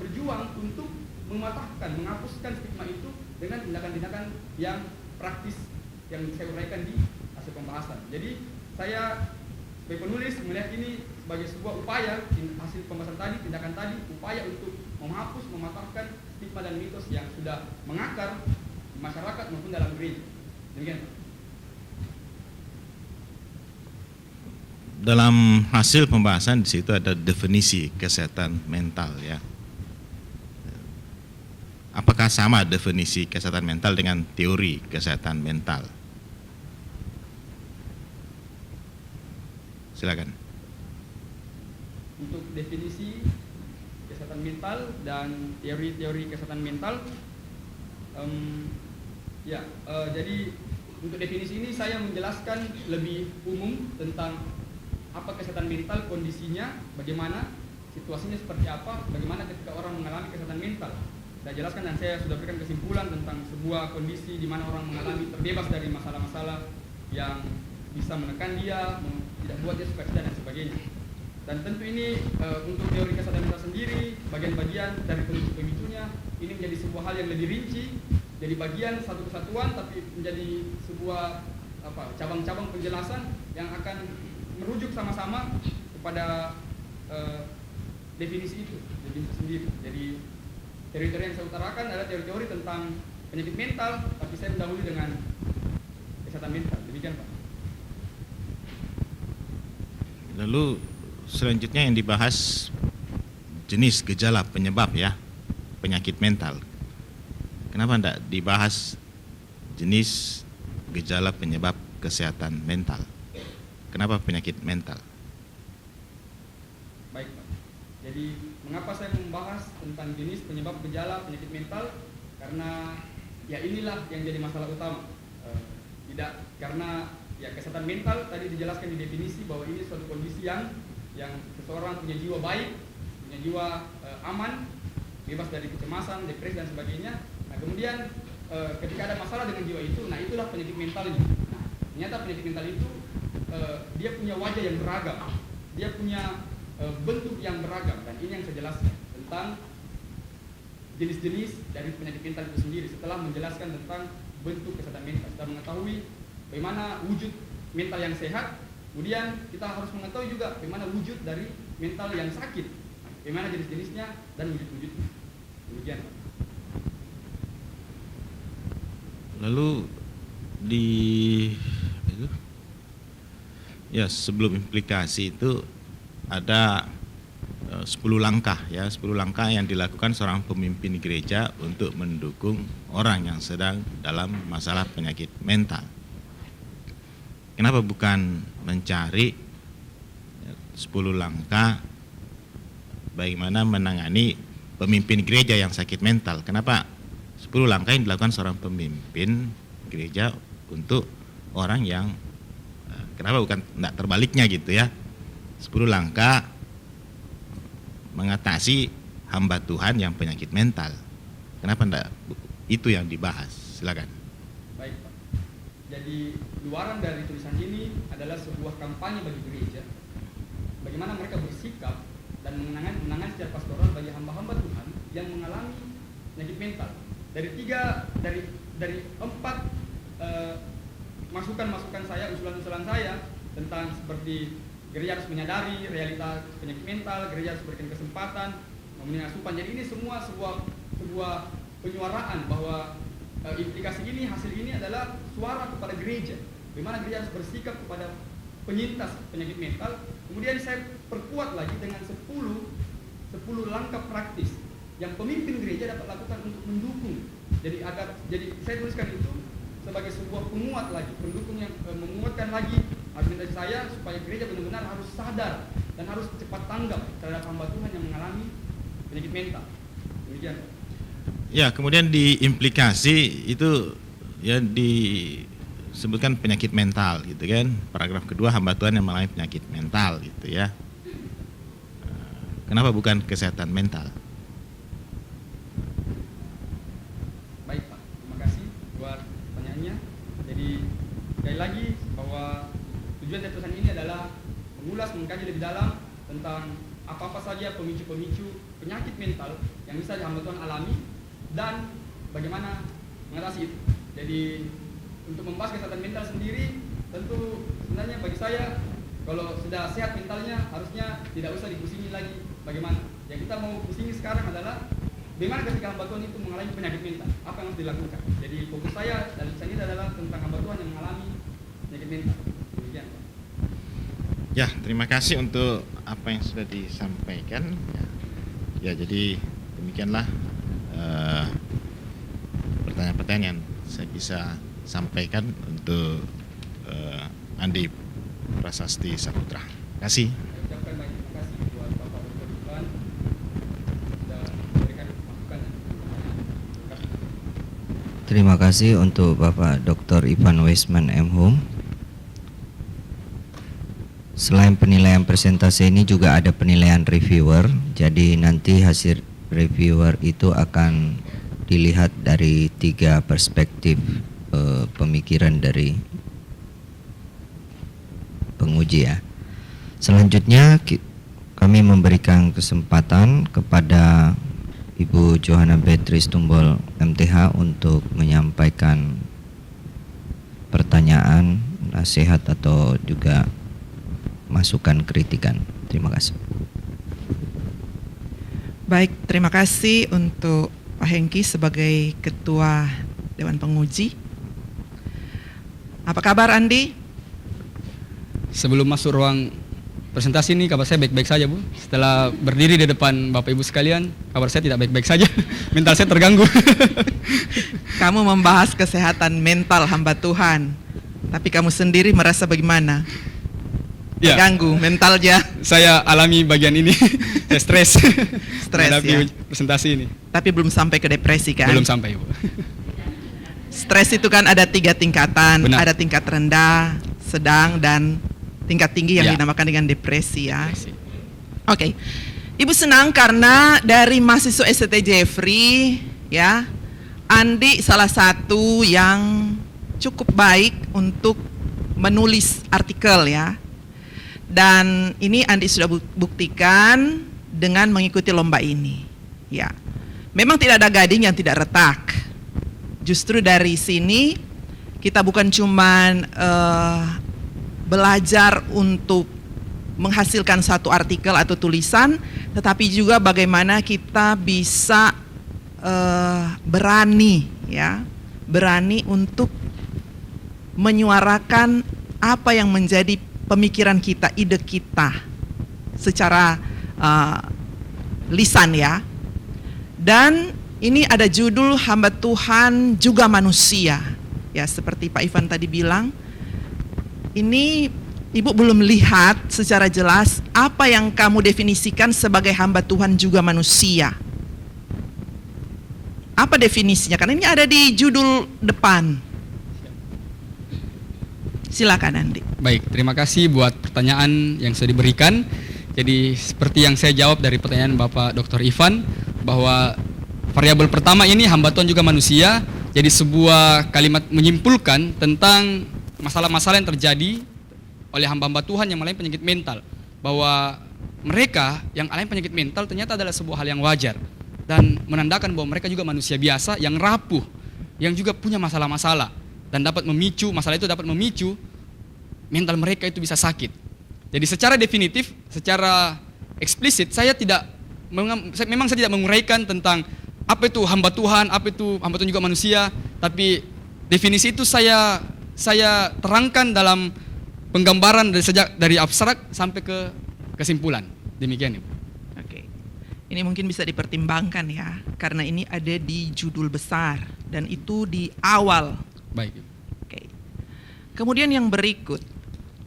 berjuang untuk mematahkan, menghapuskan stigma itu dengan tindakan-tindakan yang praktis yang saya uraikan di hasil pembahasan. Jadi saya sebagai penulis melihat ini sebagai sebuah upaya, hasil pembahasan tadi, tindakan tadi, upaya untuk menghapus, mematahkan stigma dan mitos yang sudah mengakar di masyarakat maupun dalam gereja. Demikian. Dalam hasil pembahasan di situ ada definisi kesehatan mental ya. Apakah sama definisi kesehatan mental dengan teori kesehatan mental? Silakan. Untuk definisi kesehatan mental dan teori-teori kesehatan mental, jadi untuk definisi ini saya menjelaskan lebih umum tentang apa kesehatan mental, kondisinya, bagaimana, situasinya seperti apa, bagaimana ketika orang mengalami kesehatan mental. Saya jelaskan dan saya sudah berikan kesimpulan tentang sebuah kondisi di mana orang mengalami terbebas dari masalah-masalah yang bisa menekan dia, tidak buat dia sukacita dan sebagainya. Dan tentu ini untuk teori kesehatan mental sendiri, bagian-bagian dari pemicu-pemicunya, ini menjadi sebuah hal yang lebih rinci, jadi bagian satu kesatuan, tapi menjadi sebuah cabang-cabang penjelasan yang akan merujuk sama-sama kepada definisi itu sendiri. Jadi teori-teori yang saya utarakan adalah teori-teori tentang penyakit mental, tapi saya mendahului dengan kesehatan mental. Demikian Pak. Lalu selanjutnya yang dibahas jenis gejala penyebab ya penyakit mental. Kenapa tidak dibahas jenis gejala penyebab kesehatan mental? Kenapa penyakit mental? Baik Pak. Jadi mengapa saya membahas tentang jenis penyebab gejala penyakit mental? Karena ya inilah yang jadi masalah utama. Tidak karena ya kesehatan mental tadi dijelaskan di definisi bahwa ini suatu kondisi yang seseorang punya jiwa baik, punya jiwa aman, bebas dari kecemasan, depresi dan sebagainya. Nah kemudian ketika ada masalah dengan jiwa itu, nah itulah penyakit mentalnya. Nah, ternyata penyakit mental itu dia punya wajah yang beragam, dia punya bentuk yang beragam, dan ini yang saya jelaskan tentang jenis-jenis dari penyakit mental itu sendiri. Setelah menjelaskan tentang bentuk kesehatan mental, kita mengetahui bagaimana wujud mental yang sehat, kemudian kita harus mengetahui juga bagaimana wujud dari mental yang sakit, bagaimana jenis-jenisnya dan wujud-wujudnya. Demikian. Lalu sebelum implikasi itu ada 10 langkah ya, 10 langkah yang dilakukan seorang pemimpin gereja untuk mendukung orang yang sedang dalam masalah penyakit mental. Kenapa bukan mencari 10 langkah bagaimana menangani pemimpin gereja yang sakit mental? Kenapa 10 langkah yang dilakukan seorang pemimpin gereja untuk orang yang kenapa bukan enggak terbaliknya gitu ya? 10 langkah mengatasi hamba Tuhan yang penyakit mental. Kenapa enggak itu yang dibahas? Silakan. Baik, Pak. Jadi luaran dari tulisan ini adalah sebuah kampanye bagi gereja. Bagaimana mereka bersikap dan menangani secara pastoral bagi hamba-hamba Tuhan yang mengalami penyakit mental. Dari 4 masukan-masukan saya, usulan-usulan saya tentang seperti gereja harus menyadari realita penyakit mental, gereja harus berikan kesempatan, memberikan asupan. Jadi ini semua sebuah penyuaraan bahwa implikasi ini, hasil ini adalah suara kepada gereja. Bagaimana gereja harus bersikap kepada penyintas penyakit mental. Kemudian saya perkuat lagi dengan 10 langkah praktis yang pemimpin gereja dapat lakukan untuk mendukung. Jadi saya tuliskan itu sebagai sebuah penguat lagi, pendukung yang menguatkan lagi argumentasi saya supaya gereja benar-benar harus sadar dan harus cepat tanggap terhadap hamba Tuhan yang mengalami penyakit mental. Demikian. Ya, kemudian di implikasi itu ya disebutkan penyakit mental gitu kan. Paragraf kedua, hamba Tuhan yang mengalami penyakit mental gitu ya. Kenapa bukan kesehatan mental? Baik Pak, terima kasih buat pertanyaannya. Jadi sekali lagi bahwa tujuan dari tulisan ini adalah mengulas, mengkaji lebih dalam tentang apa-apa saja pemicu-pemicu penyakit mental yang bisa hamba Tuhan alami dan bagaimana mengatasi itu. Jadi untuk membahas kesehatan mental sendiri, tentu sebenarnya bagi saya kalau sudah sehat mentalnya harusnya tidak usah dipusingi lagi bagaimana. Yang kita mau pusingi sekarang adalah bagaimana ketika hamba Tuhan itu mengalami penyakit mental, apa yang harus dilakukan. Jadi fokus saya dan tulisan ini adalah tentang hamba Tuhan yang mengalami penyakit mental. Demikian. Ya, terima kasih untuk apa yang sudah disampaikan. Ya, jadi demikianlah pertanyaan-pertanyaan yang saya bisa sampaikan untuk Andi Prasasti Saputra. Terima kasih. Saya ucapkan banyak terima kasih buat Bapak Dr. Ivan sudah memberikan masukan. Terima kasih untuk Bapak Dr. Ivan Weisman M.Hum. Selain penilaian presentasi ini juga ada penilaian reviewer. Jadi nanti hasil reviewer itu akan dilihat dari 3 perspektif pemikiran dari penguji ya. Selanjutnya kami memberikan kesempatan kepada Ibu Johanna Beatrice Tumbol MTH untuk menyampaikan pertanyaan, nasihat atau juga masukan kritikan. Terima kasih. Baik, terima kasih untuk Pak Hengki sebagai Ketua Dewan Penguji. Apa kabar Andi? Sebelum masuk ruang presentasi ini kabar saya baik-baik saja Bu. Setelah berdiri di depan Bapak Ibu sekalian, kabar saya tidak baik-baik saja. Mental saya terganggu. Kamu membahas kesehatan mental hamba Tuhan, tapi kamu sendiri merasa bagaimana? Ya, Terganggu mentalnya. saya alami bagian ini. Saya stres. Stres, menghadapi ya. presentasi ini. Tapi belum sampai ke depresi kan? Belum sampai Bu. Stres itu kan ada 3 tingkatan, Benar. ada tingkat rendah, sedang, dan tingkat tinggi yang Ya. dinamakan dengan depresi ya. Depresi. Oke, Ibu senang karena dari mahasiswa ST Jeffrey ya, Andi salah satu yang cukup baik untuk menulis artikel ya. Dan ini Andi sudah buktikan dengan mengikuti lomba ini. Ya, memang tidak ada gading yang tidak retak. Justru dari sini kita bukan cuman belajar untuk menghasilkan satu artikel atau tulisan, tetapi juga bagaimana kita bisa berani untuk menyuarakan apa yang menjadi pemikiran kita, ide kita secara lisan ya. Dan ini ada judul hamba Tuhan juga manusia. Ya, seperti Pak Ivan tadi bilang, ini Ibu belum lihat secara jelas apa yang kamu definisikan sebagai hamba Tuhan juga manusia. Apa definisinya? Karena ini ada di judul depan. Silakan Andi. Baik, terima kasih buat pertanyaan yang sudah diberikan. Jadi seperti yang saya jawab dari pertanyaan Bapak Dr. Ivan, bahwa variabel pertama ini hamba Tuhan juga manusia, jadi sebuah kalimat menyimpulkan tentang masalah-masalah yang terjadi oleh hamba-hamba Tuhan yang mengalami penyakit mental, bahwa mereka yang alami penyakit mental ternyata adalah sebuah hal yang wajar dan menandakan bahwa mereka juga manusia biasa yang rapuh, yang juga punya masalah-masalah dan dapat memicu, masalah itu dapat memicu mental mereka itu bisa sakit. Jadi secara definitif, secara eksplisit saya memang saya tidak menguraikan tentang apa itu hamba Tuhan, apa itu hamba Tuhan juga manusia, tapi definisi itu saya terangkan dalam penggambaran dari abstrak sampai ke kesimpulan. Demikian, Ibu. Oke. Ini mungkin bisa dipertimbangkan ya, karena ini ada di judul besar dan itu di awal. Baik, Ibu. Oke. Kemudian yang berikut,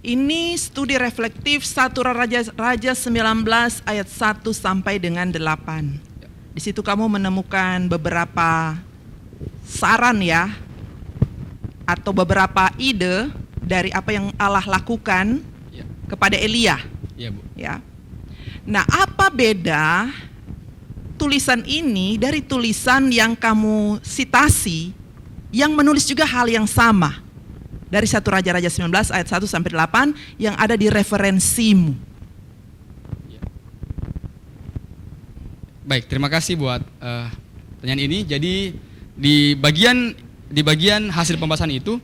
ini studi reflektif 1 Raja 19 ayat 1 sampai dengan 8. Di situ kamu menemukan beberapa saran ya, atau beberapa ide dari apa yang Allah lakukan Ya. kepada Elia. Iya, Bu. Ya. Nah, apa beda tulisan ini dari tulisan yang kamu sitasi yang menulis juga hal yang sama dari 1 Raja-Raja 19 ayat 1 sampai 8 yang ada di referensimu? Baik, terima kasih buat pertanyaan ini. Jadi di bagian hasil pembahasan itu,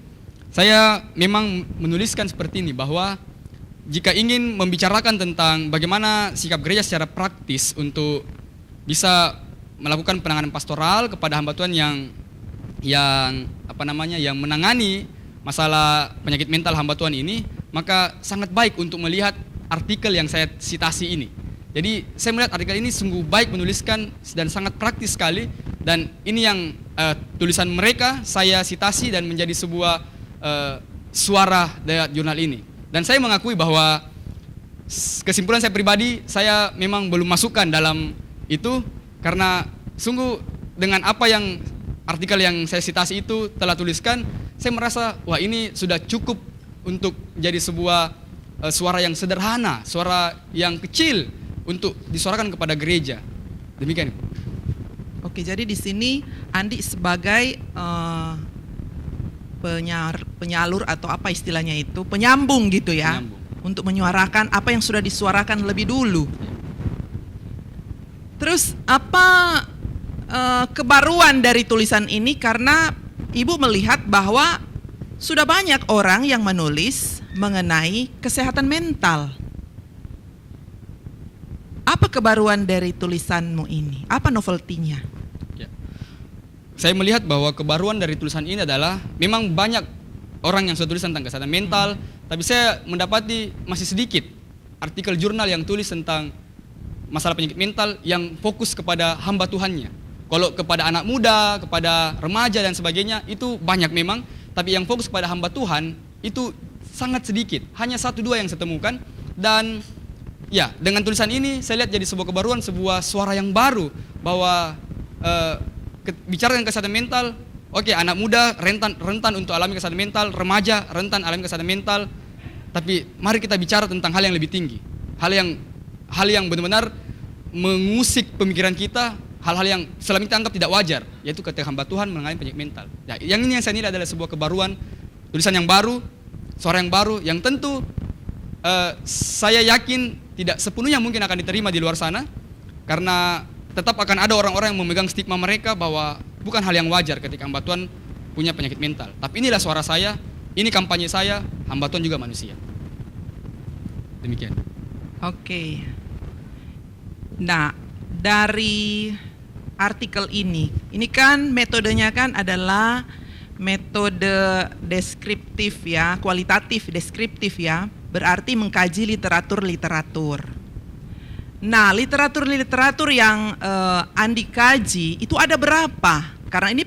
saya memang menuliskan seperti ini, bahwa jika ingin membicarakan tentang bagaimana sikap gereja secara praktis untuk bisa melakukan penanganan pastoral kepada hamba Tuhan yang menangani masalah penyakit mental hamba Tuhan ini, maka sangat baik untuk melihat artikel yang saya sitasi ini. Jadi saya melihat artikel ini sungguh baik menuliskan dan sangat praktis sekali, dan ini yang tulisan mereka saya sitasi dan menjadi sebuah suara dari jurnal ini. Dan saya mengakui bahwa kesimpulan saya pribadi, saya memang belum masukkan dalam itu, karena sungguh dengan apa yang artikel yang saya sitasi itu telah tuliskan, saya merasa wah ini sudah cukup untuk jadi sebuah suara yang sederhana, suara yang kecil untuk disuarakan kepada gereja. Demikian. Oke, jadi di sini Andi sebagai penyalur atau apa istilahnya itu, penyambung gitu ya, Penyambung. untuk menyuarakan apa yang sudah disuarakan lebih dulu. Terus apa kebaruan dari tulisan ini, karena Ibu melihat bahwa sudah banyak orang yang menulis mengenai kesehatan mental. Apa kebaruan dari tulisanmu ini? Apa novelty-nya? Ya. Saya melihat bahwa kebaruan dari tulisan ini adalah memang banyak orang yang sudah tulis tentang kesehatan mental, tapi saya mendapati masih sedikit artikel jurnal yang tulis tentang masalah penyakit mental yang fokus kepada hamba Tuhannya. Kalau kepada anak muda, kepada remaja dan sebagainya itu banyak memang, tapi yang fokus kepada hamba Tuhan itu sangat sedikit. Hanya 1-2 yang saya temukan, dan ya dengan tulisan ini saya lihat jadi sebuah kebaruan, sebuah suara yang baru, bahwa bicara tentang kesehatan mental Oke, anak muda rentan untuk alami kesadaran mental, remaja rentan alami kesadaran mental. Tapi mari kita bicara tentang hal yang lebih tinggi. Hal yang benar-benar mengusik pemikiran kita, hal-hal yang selama ini kita anggap tidak wajar, yaitu ketika hamba Tuhan mengalami penyakit mental. Ya, yang ini yang saya nilai adalah sebuah kebaruan, tulisan yang baru, suara yang baru, yang tentu saya yakin tidak sepenuhnya mungkin akan diterima di luar sana, karena tetap akan ada orang-orang yang memegang stigma mereka bahwa bukan hal yang wajar ketika hamba Tuhan punya penyakit mental. Tapi inilah suara saya, ini kampanye saya, hamba Tuhan juga manusia. Demikian. Oke. Nah, dari artikel ini kan metodenya kan adalah metode deskriptif ya, kualitatif deskriptif ya, berarti mengkaji literatur-literatur. Nah, literatur-literatur yang Andi kaji itu ada berapa? Karena ini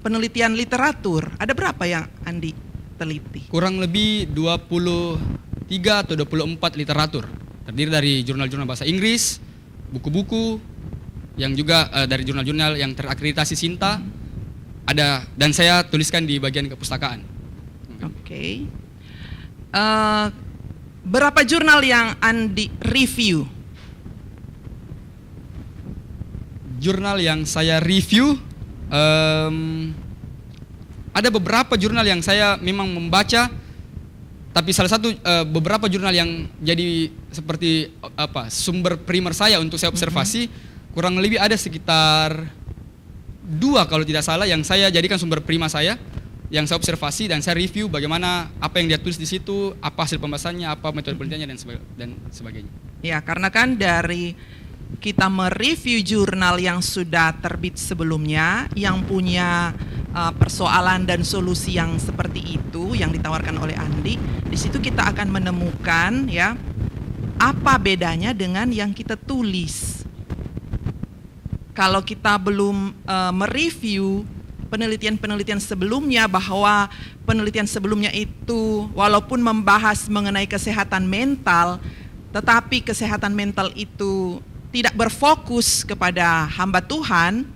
penelitian literatur, ada berapa yang Andi teliti? Kurang lebih 23 atau 24 literatur. Terdiri dari jurnal-jurnal bahasa Inggris, buku-buku, yang juga dari jurnal-jurnal yang terakreditasi Sinta, ada, dan saya tuliskan di bagian kepustakaan. Oke. Berapa jurnal yang Andi review? Jurnal yang saya review, ada beberapa jurnal yang saya memang membaca, tapi salah satu beberapa jurnal yang jadi seperti sumber primer saya untuk saya observasi, kurang lebih ada sekitar 2 kalau tidak salah yang saya jadikan sumber prima saya, yang saya observasi dan saya review bagaimana apa yang dia tulis di situ, apa hasil pembahasannya, apa metode penelitiannya dan sebagainya. Ya, karena kan dari kita mereview jurnal yang sudah terbit sebelumnya, yang punya persoalan dan solusi yang seperti itu yang ditawarkan oleh Andi, di situ kita akan menemukan ya apa bedanya dengan yang kita tulis. Kalau kita belum mereview penelitian-penelitian sebelumnya, bahwa penelitian sebelumnya itu walaupun membahas mengenai kesehatan mental, tetapi kesehatan mental itu tidak berfokus kepada hamba Tuhan,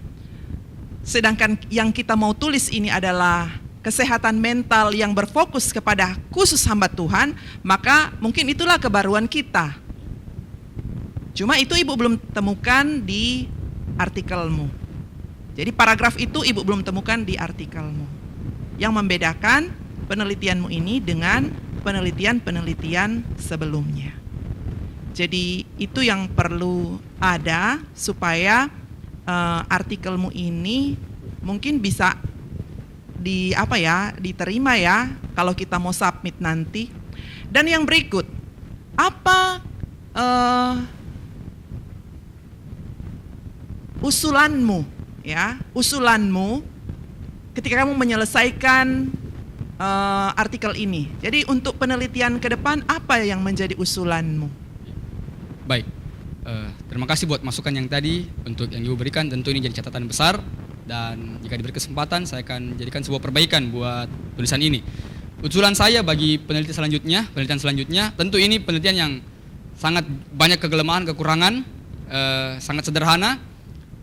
sedangkan yang kita mau tulis ini adalah kesehatan mental yang berfokus kepada khusus hamba Tuhan, maka mungkin itulah kebaruan kita. Cuma itu Ibu belum temukan di artikelmu. Jadi paragraf itu Ibu belum temukan di artikelmu. Yang membedakan penelitianmu ini dengan penelitian-penelitian sebelumnya. Jadi itu yang perlu ada supaya artikelmu ini mungkin bisa diterima ya kalau kita mau submit nanti. Dan yang berikut, apa usulanmu ya, usulanmu ketika kamu menyelesaikan artikel ini. Jadi untuk penelitian ke depan apa yang menjadi usulanmu? Baik, terima kasih buat masukan yang tadi untuk yang Ibu berikan, tentu ini jadi catatan besar, dan jika diberi kesempatan saya akan jadikan sebuah perbaikan buat tulisan ini. Usulan saya bagi penelitian selanjutnya, tentu ini penelitian yang sangat banyak kegelemahan, kekurangan, sangat sederhana.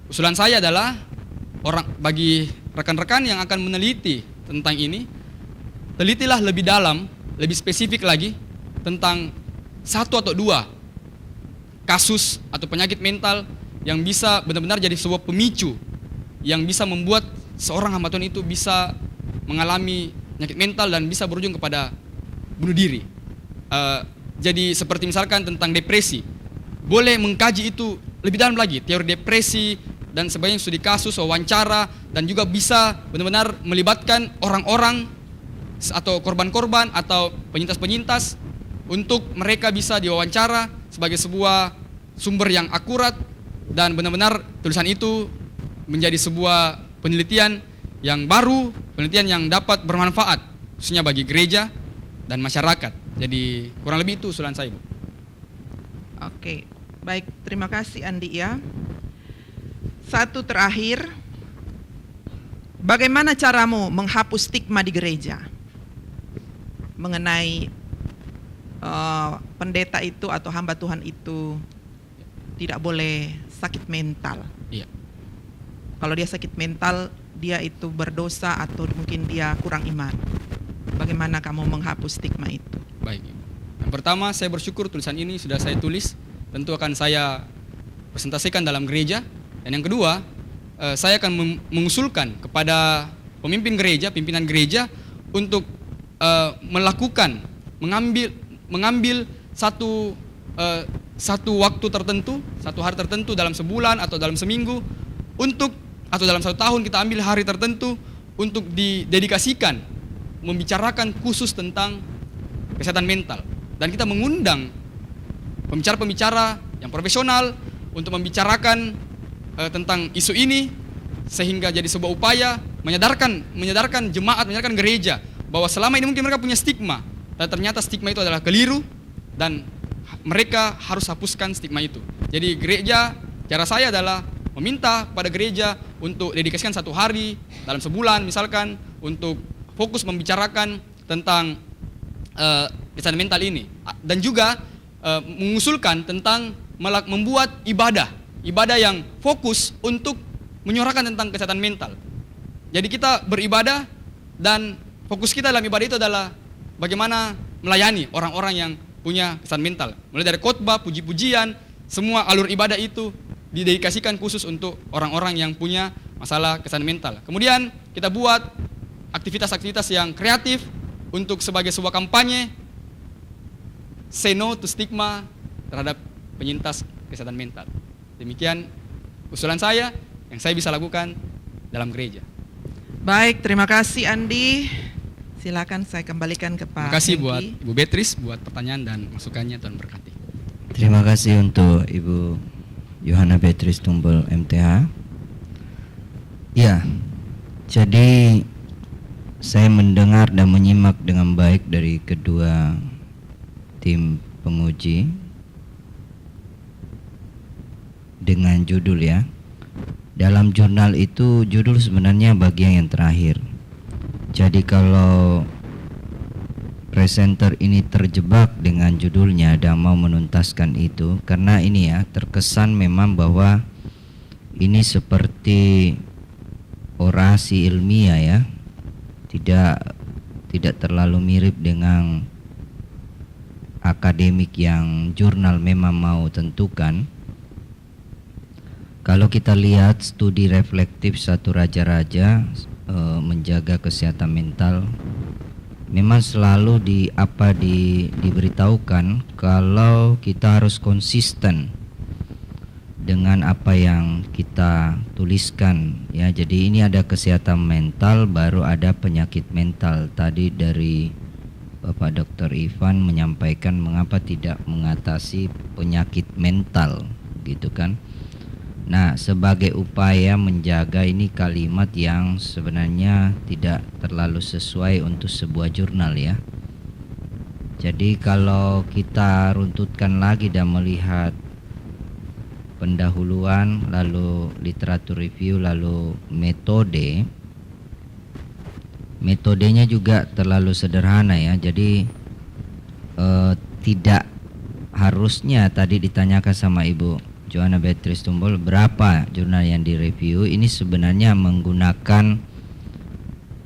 Usulan saya adalah bagi rekan-rekan yang akan meneliti tentang ini, telitilah lebih dalam, lebih spesifik lagi tentang 1 atau 2 kasus atau penyakit mental yang bisa benar-benar jadi sebuah pemicu yang bisa membuat seorang hamba Tuhan itu bisa mengalami penyakit mental dan bisa berujung kepada bunuh diri. Jadi seperti misalkan tentang depresi, boleh mengkaji itu lebih dalam lagi, teori depresi dan sebagainya, studi kasus, wawancara, dan juga bisa benar-benar melibatkan orang-orang atau korban-korban atau penyintas-penyintas untuk mereka bisa diwawancara sebagai sebuah sumber yang akurat, dan benar-benar tulisan itu menjadi sebuah penelitian yang baru, penelitian yang dapat bermanfaat khususnya bagi gereja dan masyarakat. Jadi kurang lebih itu usulan saya, Bu. Oke, baik, terima kasih Andi ya. Satu terakhir, bagaimana caramu menghapus stigma di gereja mengenai pendeta itu atau hamba Tuhan itu tidak boleh sakit mental? Iya. Kalau dia sakit mental, dia itu berdosa atau mungkin dia kurang iman. Bagaimana kamu menghapus stigma itu? Baik, Ibu. Yang pertama, saya bersyukur tulisan ini sudah saya tulis, tentu akan saya presentasikan dalam gereja. Dan yang kedua, saya akan mengusulkan kepada pemimpin gereja, pimpinan gereja untuk melakukan, mengambil satu waktu tertentu, satu hari tertentu dalam sebulan atau dalam seminggu atau dalam 1 tahun kita ambil hari tertentu untuk didedikasikan membicarakan khusus tentang kesehatan mental, dan kita mengundang pembicara-pembicara yang profesional untuk membicarakan tentang isu ini, sehingga jadi sebuah upaya menyadarkan jemaat, menyadarkan gereja bahwa selama ini mungkin mereka punya stigma, dan ternyata stigma itu adalah keliru dan mereka harus hapuskan stigma itu. Jadi gereja, cara saya adalah meminta pada gereja untuk dedikasikan 1 hari dalam sebulan misalkan untuk fokus membicarakan tentang kesehatan mental ini, dan juga mengusulkan tentang membuat ibadah yang fokus untuk menyuarakan tentang kesehatan mental. Jadi kita beribadah dan fokus kita dalam ibadah itu adalah bagaimana melayani orang-orang yang punya kesehatan mental. Mulai dari khotbah, puji-pujian, semua alur ibadah itu didedikasikan khusus untuk orang-orang yang punya masalah kesehatan mental. Kemudian kita buat aktivitas-aktivitas yang kreatif untuk sebagai sebuah kampanye say no to stigma terhadap penyintas kesehatan mental. Demikian usulan saya yang saya bisa lakukan dalam gereja. Baik, terima kasih Andi. Silakan saya kembalikan ke Pak Terima kasih Hengki. buat Ibu Beatrice buat pertanyaan dan masukannya, Tuhan berkati. Terima kasih untuk Ibu Yohana Beatrice Tumbul MTH. Ya, jadi saya mendengar dan menyimak dengan baik dari kedua tim penguji dengan judul ya. Dalam jurnal itu judul sebenarnya bagian yang terakhir. Jadi kalau presenter ini terjebak dengan judulnya dan mau menuntaskan itu, karena ini ya terkesan memang bahwa ini seperti orasi ilmiah ya, tidak terlalu mirip dengan akademik yang jurnal memang mau tentukan. Kalau kita lihat studi reflektif satu raja-raja menjaga kesehatan mental, memang selalu diberitahukan kalau kita harus konsisten dengan apa yang kita tuliskan ya. Jadi ini ada kesehatan mental, baru ada penyakit mental. Tadi dari Bapak Dr. Ivan menyampaikan mengapa tidak mengatasi penyakit mental gitu kan. Nah, sebagai upaya menjaga ini kalimat yang sebenarnya tidak terlalu sesuai untuk sebuah jurnal ya. Jadi kalau kita runtutkan lagi dan melihat pendahuluan, lalu literatur review, lalu metodenya juga terlalu sederhana ya. Jadi tidak harusnya tadi ditanyakan sama Ibu Yohana Beatrice Tumbul berapa jurnal yang direview. Ini sebenarnya menggunakan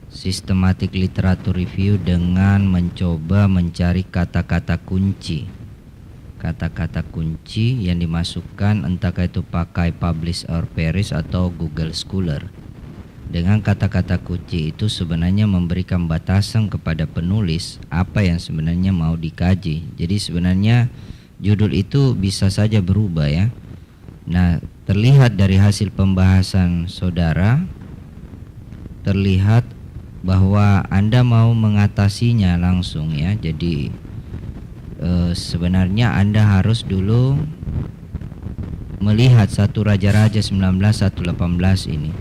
sistematik literatur review dengan mencoba mencari kata-kata kunci. Kata-kata kunci yang dimasukkan entahkah itu pakai Publish or Perish atau Google Scholar. Dengan kata-kata kunci itu sebenarnya memberikan batasan kepada penulis apa yang sebenarnya mau dikaji. Jadi sebenarnya judul itu bisa saja berubah ya. Nah, terlihat dari hasil pembahasan saudara, terlihat bahwa Anda mau mengatasinya langsung ya. Jadi sebenarnya Anda harus dulu melihat satu Raja-Raja 19:1-18 ini.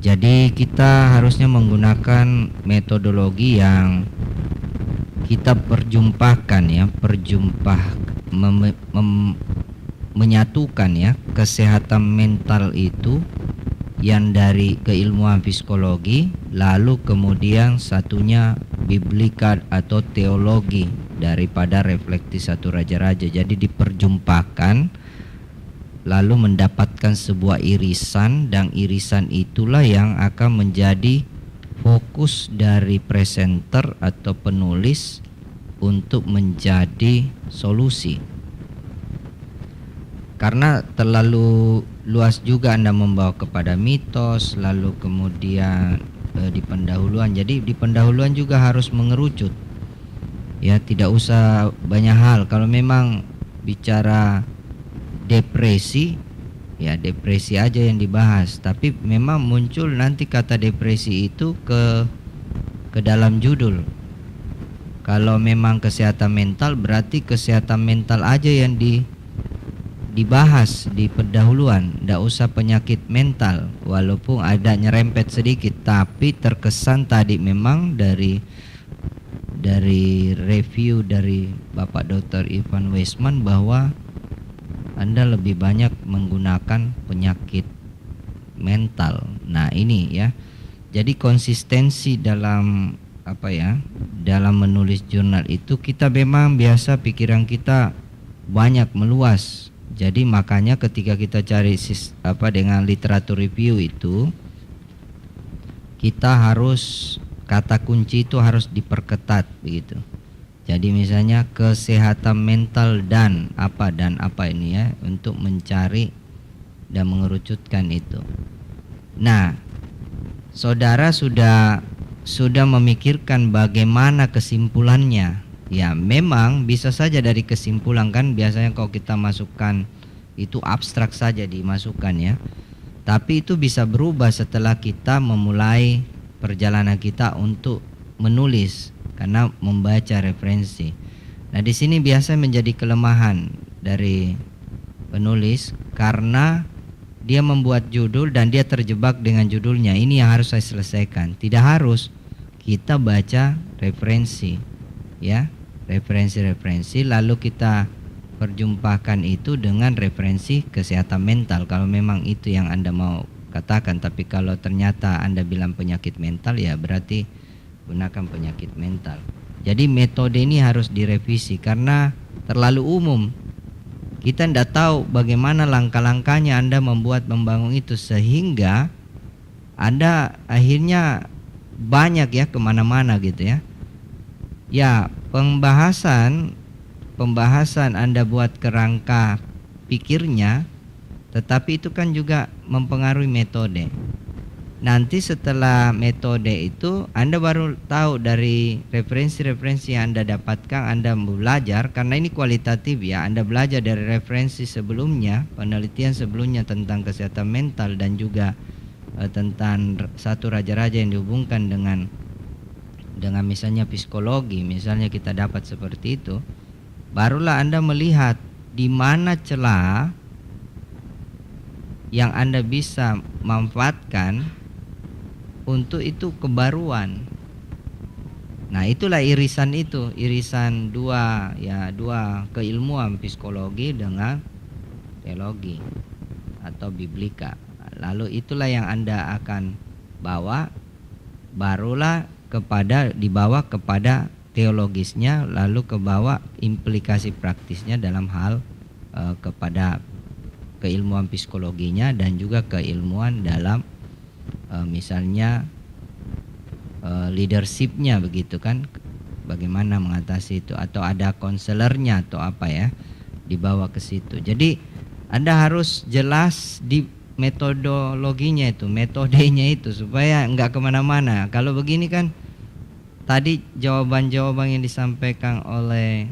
Jadi kita harusnya menggunakan metodologi yang kita perjumpakan ya, menyatukan ya kesehatan mental itu yang dari keilmuan psikologi, lalu kemudian satunya biblika atau teologi daripada refleksi satu Raja-Raja. Jadi diperjumpakan lalu mendapatkan sebuah irisan, dan irisan itulah yang akan menjadi fokus dari presenter atau penulis untuk menjadi solusi. Karena terlalu luas juga Anda membawa kepada mitos, lalu kemudian di pendahuluan. Jadi di pendahuluan juga harus mengerucut. Ya, tidak usah banyak hal. Kalau memang bicara depresi, ya depresi aja yang dibahas. Tapi memang muncul nanti kata depresi itu ke dalam judul. Kalau memang kesehatan mental, berarti kesehatan mental aja yang dibahas di pendahuluan. Tidak usah penyakit mental, walaupun ada nyerempet sedikit. Tapi terkesan tadi memang dari review dari Bapak Dr. Ivan Weisman bahwa Anda lebih banyak menggunakan penyakit mental. Nah, ini ya. Jadi konsistensi dalam dalam menulis jurnal itu, kita memang biasa pikiran kita banyak meluas. Jadi makanya ketika kita cari dengan literatur review itu, kita harus kata kunci itu harus diperketat begitu. Jadi misalnya kesehatan mental dan apa ini ya, untuk mencari dan mengerucutkan itu. Nah, saudara sudah memikirkan bagaimana kesimpulannya. Ya, memang bisa saja dari kesimpulan, kan biasanya kalau kita masukkan itu abstrak saja dimasukkan ya. Tapi itu bisa berubah setelah kita memulai perjalanan kita untuk menulis, karena membaca referensi. Nah, di sini biasa menjadi kelemahan dari penulis karena dia membuat judul dan dia terjebak dengan judulnya. Ini yang harus saya selesaikan. Tidak harus, kita baca referensi, ya, referensi lalu kita perjumpakan itu dengan referensi kesehatan mental kalau memang itu yang Anda mau katakan. Tapi kalau ternyata Anda bilang penyakit mental, ya berarti gunakan penyakit mental. Jadi metode ini harus direvisi karena terlalu umum. Kita tidak tahu bagaimana langkah-langkahnya Anda membangun itu, sehingga Anda akhirnya banyak ya kemana-mana gitu ya. Ya, pembahasan Anda buat kerangka pikirnya, tetapi itu kan juga mempengaruhi metode. Nanti setelah metode itu Anda baru tahu dari referensi-referensi yang Anda dapatkan, Anda belajar, karena ini kualitatif ya. Anda belajar dari referensi sebelumnya, penelitian sebelumnya tentang kesehatan mental dan juga tentang satu raja-raja yang dihubungkan dengan misalnya psikologi, misalnya kita dapat seperti itu. Barulah Anda melihat di mana celah yang Anda bisa manfaatkan untuk itu kebaruan. Nah, itulah irisan itu, irisan dua keilmuan, psikologi dengan teologi atau biblika. Lalu itulah yang Anda akan bawa, barulah dibawa kepada teologisnya, lalu kebawa implikasi praktisnya dalam hal kepada keilmuan psikologinya dan juga keilmuan dalam misalnya leadershipnya begitu kan, bagaimana mengatasi itu, atau ada konselornya atau apa ya, dibawa ke situ. Jadi Anda harus jelas di metodologinya itu, metodenya itu, supaya enggak kemana-mana. Kalau begini kan tadi jawaban-jawaban yang disampaikan oleh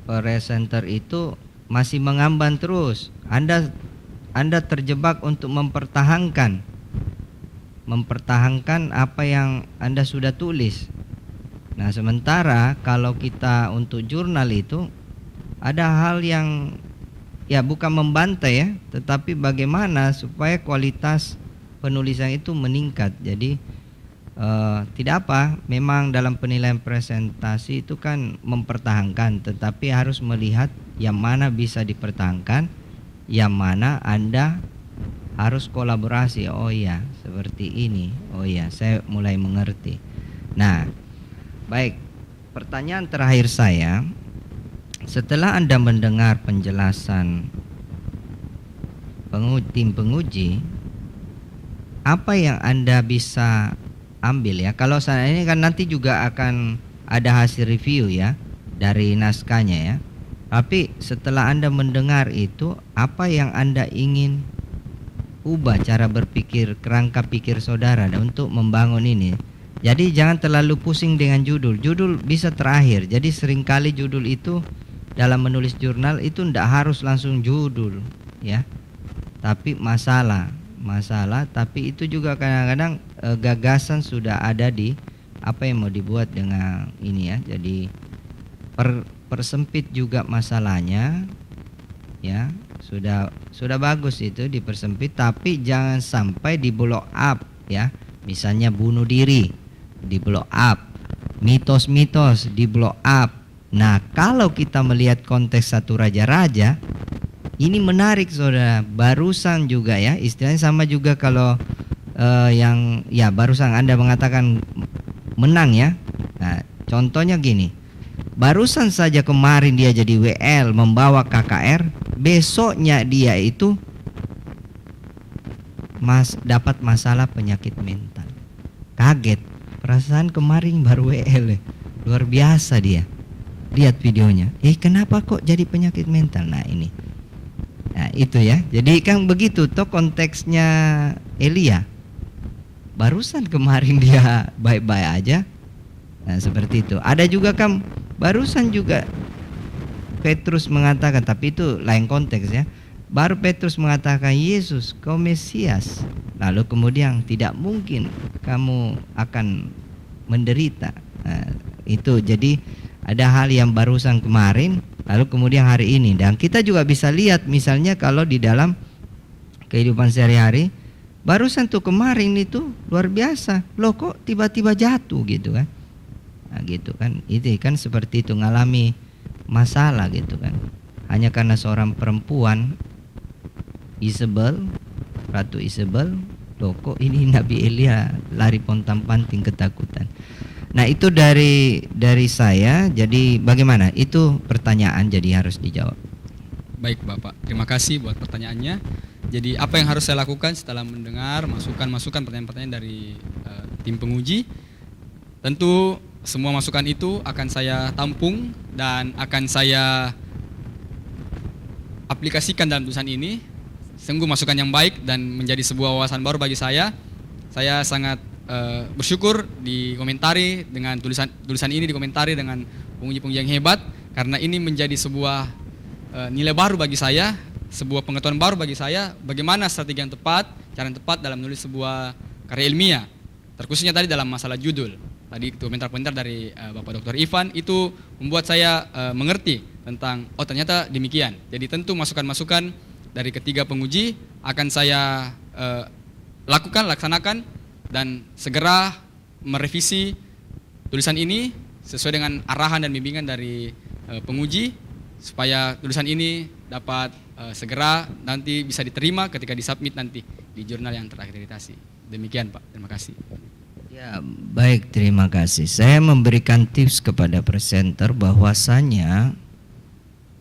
presenter itu masih mengamban terus. Anda terjebak untuk mempertahankan apa yang Anda sudah tulis. Nah, sementara kalau kita untuk jurnal itu ada hal yang ya bukan membantai ya, tetapi bagaimana supaya kualitas penulisan itu meningkat. Jadi tidak apa, memang dalam penilaian presentasi itu kan mempertahankan, tetapi harus melihat yang mana bisa dipertahankan, yang mana Anda harus kolaborasi. Oh iya, seperti ini. Oh iya, saya mulai mengerti. Nah, baik. Pertanyaan terakhir saya setelah Anda mendengar penjelasan tim penguji, apa yang Anda bisa ambil ya? Kalau saya ini kan nanti juga akan ada hasil review ya dari naskahnya ya. Tapi setelah Anda mendengar itu, apa yang Anda ingin ubah cara berpikir, kerangka pikir saudara untuk membangun ini? Jadi jangan terlalu pusing dengan judul. Judul bisa terakhir. Jadi seringkali judul itu dalam menulis jurnal itu tidak harus langsung judul ya. Tapi masalah, tapi itu juga kadang-kadang gagasan sudah ada di apa yang mau dibuat dengan ini ya. Jadi persempit juga masalahnya ya. Sudah bagus itu dipersempit, tapi jangan sampai di blow up ya. Misalnya bunuh diri di blow up, mitos-mitos di blow up. Nah, kalau kita melihat konteks satu raja-raja, ini menarik saudara. Barusan juga ya, istilahnya sama juga kalau yang ya barusan Anda mengatakan menang ya. Nah, contohnya gini, barusan saja kemarin dia jadi WL membawa KKR, besoknya dia itu dapat masalah penyakit mental. Kaget, perasaan kemarin baru WL, luar biasa dia. Lihat videonya, kenapa kok jadi penyakit mental? Nah ini. Nah itu ya, jadi kan begitu toh konteksnya Elia. Barusan kemarin dia baik-baik aja. Nah seperti itu. Ada juga kan barusan juga Petrus mengatakan, tapi itu lain konteks ya. Baru Petrus mengatakan, Yesus kau Mesias. Lalu kemudian tidak mungkin kamu akan menderita. Nah, itu jadi ada hal yang barusan kemarin, lalu kemudian hari ini. Dan kita juga bisa lihat misalnya kalau di dalam kehidupan sehari-hari, barusan tuh kemarin itu luar biasa. Loh kok tiba-tiba jatuh gitu kan. Nah gitu kan, itu kan seperti itu, ngalami masalah gitu kan. Hanya karena seorang perempuan, Ratu Isabel, loh kok ini Nabi Elia lari pontang-panting ketakutan. Nah itu dari saya. Jadi bagaimana? Itu pertanyaan, jadi harus dijawab. Baik Bapak, terima kasih buat pertanyaannya. Jadi apa yang harus saya lakukan setelah mendengar masukan pertanyaan-pertanyaan dari tim penguji? Tentu semua masukan itu akan saya tampung dan akan saya aplikasikan dalam tulisan ini. Sungguh masukan yang baik dan menjadi sebuah wawasan baru bagi saya. Saya sangat bersyukur dikomentari dengan tulisan ini, dikomentari dengan penguji-penguji yang hebat, karena ini menjadi sebuah nilai baru bagi saya, sebuah pengetahuan baru bagi saya, bagaimana strategi yang tepat, cara yang tepat dalam menulis sebuah karya ilmiah, terkhususnya tadi dalam masalah judul. Tadi komentar-komentar dari Bapak Dr. Ivan itu membuat saya mengerti tentang, oh ternyata demikian. Jadi tentu masukan-masukan dari ketiga penguji akan saya laksanakan dan segera merevisi tulisan ini sesuai dengan arahan dan bimbingan dari penguji, supaya tulisan ini dapat segera nanti bisa diterima ketika disubmit nanti di jurnal yang terakreditasi. Demikian Pak, terima kasih. Ya baik, terima kasih. Saya memberikan tips kepada presenter bahwasanya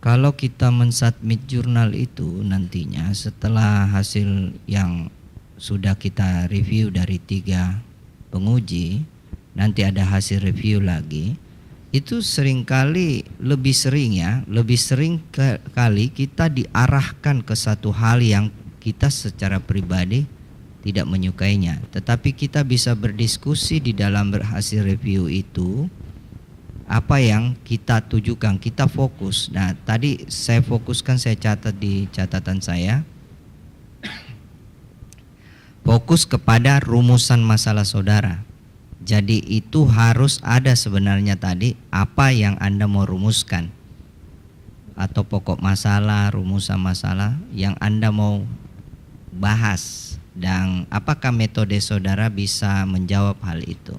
kalau kita mensubmit jurnal itu nantinya setelah hasil yang sudah kita review dari 3 penguji, nanti ada hasil review lagi, itu seringkali lebih sering kali kita diarahkan ke satu hal yang kita secara pribadi tidak menyukainya, tetapi kita bisa berdiskusi di dalam hasil review itu apa yang kita tujukan, kita fokus. Nah tadi saya fokuskan, saya catat di catatan saya, fokus kepada rumusan masalah saudara. Jadi itu harus ada sebenarnya tadi apa yang Anda mau rumuskan, atau pokok masalah, rumusan masalah yang Anda mau bahas, dan apakah metode saudara bisa menjawab hal itu.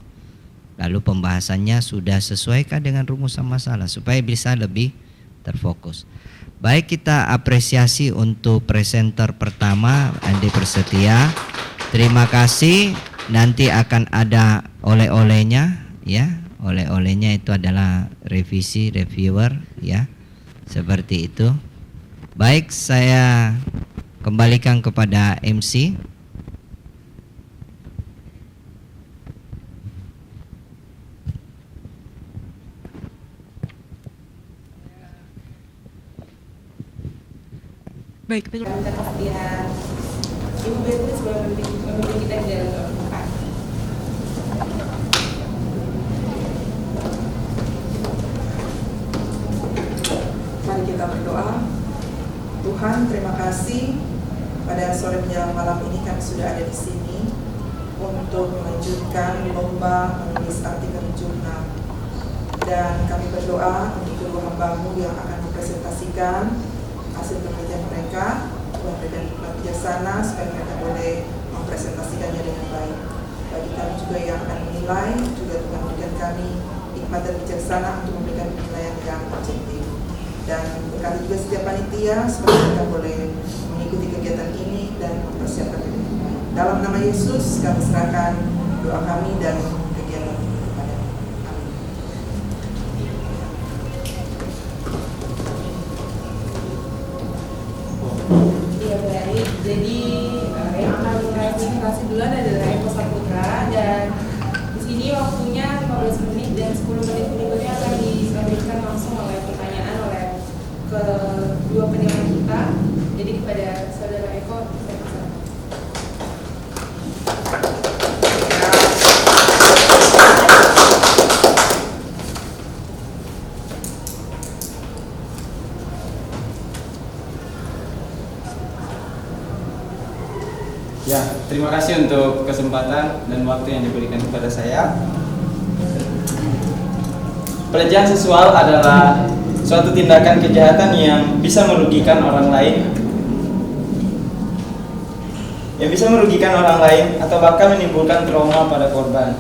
Lalu pembahasannya sudah sesuaikah dengan rumusan masalah supaya bisa lebih terfokus. Baik, kita apresiasi untuk presenter pertama Andi Persetia. Terima kasih. Nanti akan ada oleh-olehnya ya. Oleh-olehnya itu adalah revisi reviewer ya. Seperti itu. Baik, saya kembalikan kepada MC. Baik, terima Minta kehadiran Ibu Beatrice sebagai pemimpin kita di dalam doa. Mari kita berdoa. Tuhan, terima kasih pada sore menjelang malam ini kami sudah ada di sini untuk melanjutkan lomba menulis artikel jurnal. Dan kami berdoa untuk kedua hamba-Mu yang akan mempresentasikan hasil penelitian mereka. Tuhan berikan hikmat bijaksana supaya mereka boleh mempresentasikannya dengan baik. Bagi kami juga yang akan menilai, juga Tuhan berikan kami hikmat dan bijaksana untuk memberikan penilaian yang objektif. Dan berkati juga setiap panitia supaya mereka boleh mengikuti kegiatan ini dan mempersiapkan diri dengan baik. Dalam nama Yesus kami serahkan doa kami dan kegiatan kepada Amin. Iya baik, jadi yang akan memulai presentasi duluan adalah Eko Saputra, dan di sini waktunya 15 menit dan 10 menit berikutnya akan diberikan langsung oleh pertanyaan oleh kedua penilai kita. Jadi kepada saudara Eko, saya persilakan. Ya, terima kasih untuk kesempatan dan waktu yang diberikan kepada saya. Pelecehan seksual adalah suatu tindakan kejahatan yang bisa merugikan orang lain, atau bahkan menimbulkan trauma pada korban.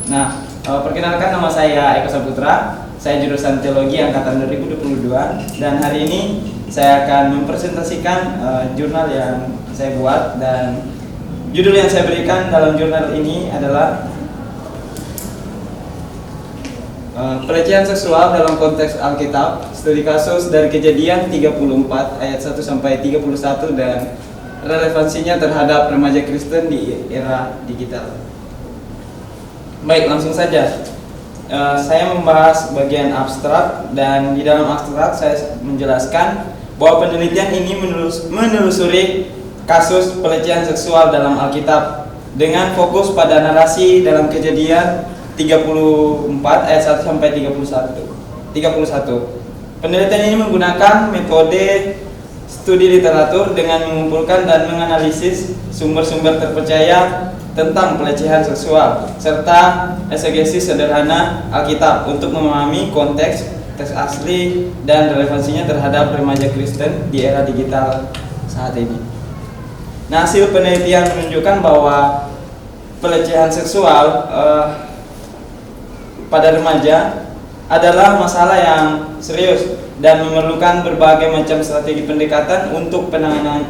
Nah, perkenalkan, nama saya Eko Saputra. Saya jurusan Teologi angkatan 2022 dan hari ini saya akan mempresentasikan jurnal yang saya buat, dan judul yang saya berikan dalam jurnal ini adalah pelecehan seksual dalam konteks Alkitab, studi kasus dari Kejadian 34 ayat 1 sampai 31 dan relevansinya terhadap remaja Kristen di era digital. Baik, langsung saja. Saya membahas bagian abstrak, dan di dalam abstrak saya menjelaskan bahwa penelitian ini menelusuri kasus pelecehan seksual dalam Alkitab dengan fokus pada narasi dalam Kejadian 34 ayat 1 sampai 31. Penelitian ini menggunakan metode studi literatur dengan mengumpulkan dan menganalisis sumber-sumber terpercaya tentang pelecehan seksual serta eksegesis sederhana Alkitab untuk memahami konteks, teks asli, dan relevansinya terhadap remaja Kristen di era digital saat ini. Nah, hasil penelitian menunjukkan bahwa pelecehan seksual pada remaja adalah masalah yang serius dan memerlukan berbagai macam strategi pendekatan untuk penanganannya.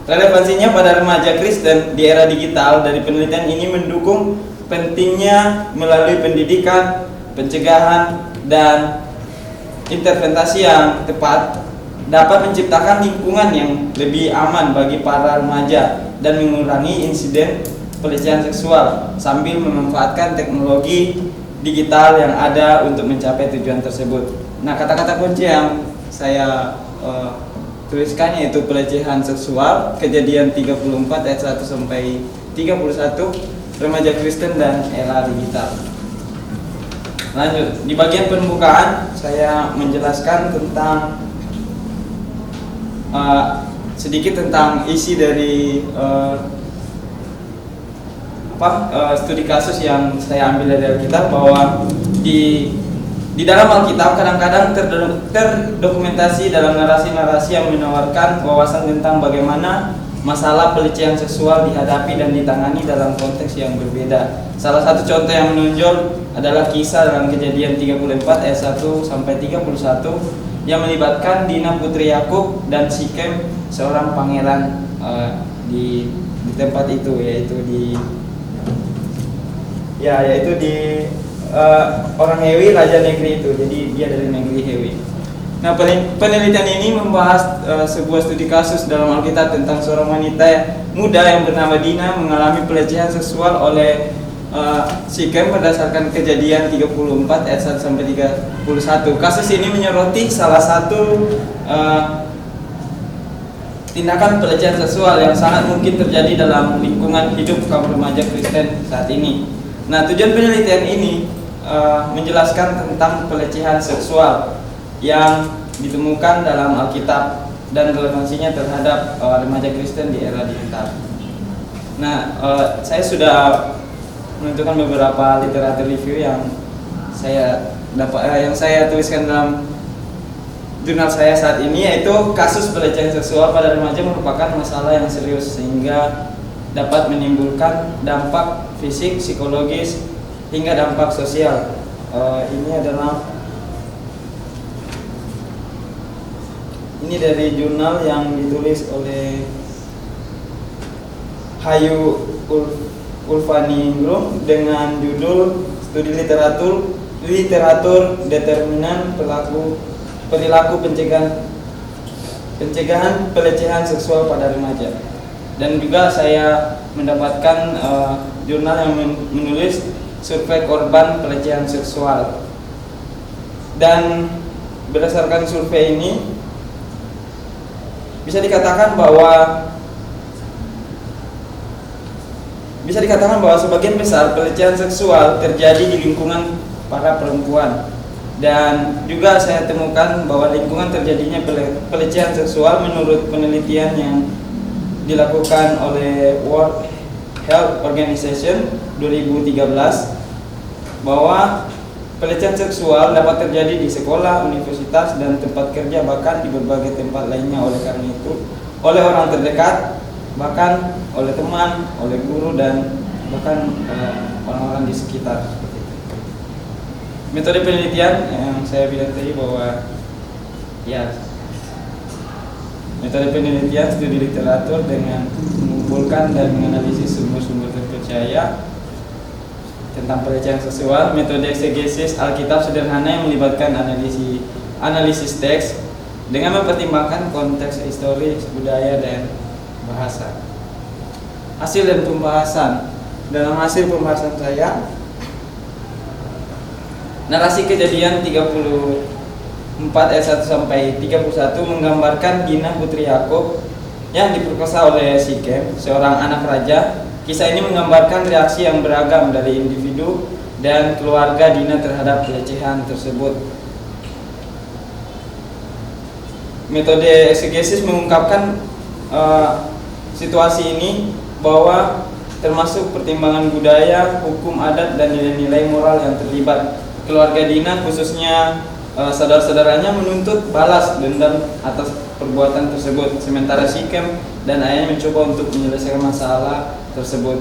Relevansinya pada remaja Kristen di era digital dari penelitian ini mendukung pentingnya melalui pendidikan, pencegahan, dan intervensi yang tepat dapat menciptakan lingkungan yang lebih aman bagi para remaja dan mengurangi insiden pelecehan seksual sambil memanfaatkan teknologi digital yang ada untuk mencapai tujuan tersebut. Nah, kata-kata kunci yang saya tuliskan yaitu pelecehan seksual, Kejadian 34 ayat 1 sampai 31, remaja Kristen dan era digital. Lanjut, di bagian pembukaan saya menjelaskan tentang sedikit tentang isi dari studi kasus yang saya ambil dari Alkitab, bahwa di dalam Alkitab kadang-kadang terdokumentasi dalam narasi-narasi yang menawarkan wawasan tentang bagaimana masalah pelecehan seksual dihadapi dan ditangani dalam konteks yang berbeda. Salah satu contoh yang menonjol adalah kisah dalam Kejadian 34 ayat 1 sampai 31 yang melibatkan Dina putri Yakub dan Sikem, seorang pangeran di tempat itu, yaitu di orang Hewi, raja negeri itu. Jadi dia dari negeri Hewi. Nah, penelitian ini membahas sebuah studi kasus dalam Alkitab tentang seorang wanita muda yang bernama Dina mengalami pelecehan seksual oleh Sikem berdasarkan Kejadian 34 ayat 1 sampai 31. Kasus ini menyoroti salah satu tindakan pelecehan seksual yang sangat mungkin terjadi dalam lingkungan hidup kaum remaja Kristen saat ini. Nah, tujuan penelitian ini menjelaskan tentang pelecehan seksual yang ditemukan dalam Alkitab dan relevansinya terhadap remaja Kristen di era digital. Nah, saya sudah menentukan beberapa literatur review yang saya tuliskan dalam jurnal saya saat ini, yaitu kasus pelecehan seksual pada remaja merupakan masalah yang serius sehingga dapat menimbulkan dampak fisik, psikologis, hingga dampak sosial. Ini dari jurnal yang ditulis oleh Hayu Ulfaningrum dengan judul Studi Literatur Determinan Perilaku Pencegahan Pelecehan Seksual pada Remaja. Dan juga saya mendapatkan jurnal yang menulis survei korban pelecehan seksual. Dan berdasarkan survei ini bisa dikatakan bahwa sebagian besar pelecehan seksual terjadi di lingkungan para perempuan. Dan juga saya temukan bahwa lingkungan terjadinya pelecehan seksual menurut penelitian yang dilakukan oleh World Health Organization 2013 bahwa pelecehan seksual dapat terjadi di sekolah, universitas, dan tempat kerja, bahkan di berbagai tempat lainnya. Oleh karena itu, oleh orang terdekat, bahkan oleh teman, oleh guru, dan bahkan orang-orang di sekitar. Metode penelitian yang saya bilang tadi bahwa metode penelitian studi literatur dengan mengumpulkan dan menganalisis sumber-sumber terpercaya tentang pelecehan seksual, metode eksegesis Alkitab sederhana yang melibatkan analisis teks dengan mempertimbangkan konteks historis, budaya, dan bahasa. Hasil dan pembahasan. Dalam hasil pembahasan saya, narasi Kejadian 34 ayat 1 sampai 31 menggambarkan Dina putri Yakub yang diperkosa oleh Sikem, seorang anak raja. Kisah ini menggambarkan reaksi yang beragam dari individu dan keluarga Dina terhadap pelecehan tersebut. Metode eksegesis mengungkapkan situasi ini bahwa termasuk pertimbangan budaya, hukum adat, dan nilai-nilai moral yang terlibat. Keluarga Dina khususnya saudara-saudaranya menuntut balas dendam atas perbuatan tersebut, sementara Sikem dan ayahnya mencoba untuk menyelesaikan masalah tersebut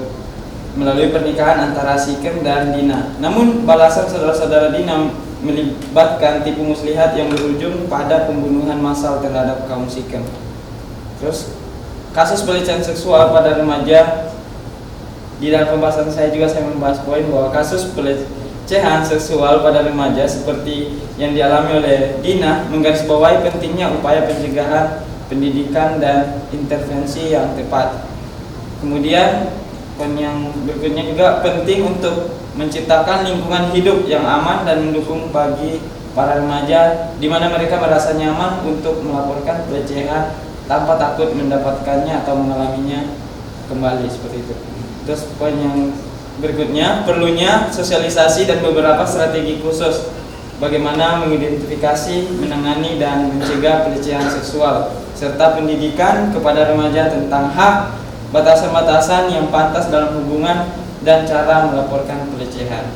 melalui pernikahan antara Sikem dan Dina. Namun balasan saudara-saudara Dina melibatkan tipu muslihat yang berujung pada pembunuhan massal terhadap kaum Sikem. Terus kasus pelecehan seksual pada remaja. Di dalam pembahasan saya juga saya membahas poin bahwa kasus pelecehan seksual pada remaja seperti yang dialami oleh Dina menggarisbawahi pentingnya upaya pencegahan, pendidikan, dan intervensi yang tepat. Kemudian poin yang berikutnya juga penting untuk menciptakan lingkungan hidup yang aman dan mendukung bagi para remaja di mana mereka merasa nyaman untuk melaporkan pelecehan tanpa takut mendapatkannya atau mengalaminya kembali, seperti itu. Terus poin yang berikutnya, perlunya sosialisasi dan beberapa strategi khusus bagaimana mengidentifikasi, menangani, dan mencegah pelecehan seksual, serta pendidikan kepada remaja tentang hak, batasan-batasan yang pantas dalam hubungan, dan cara melaporkan pelecehan.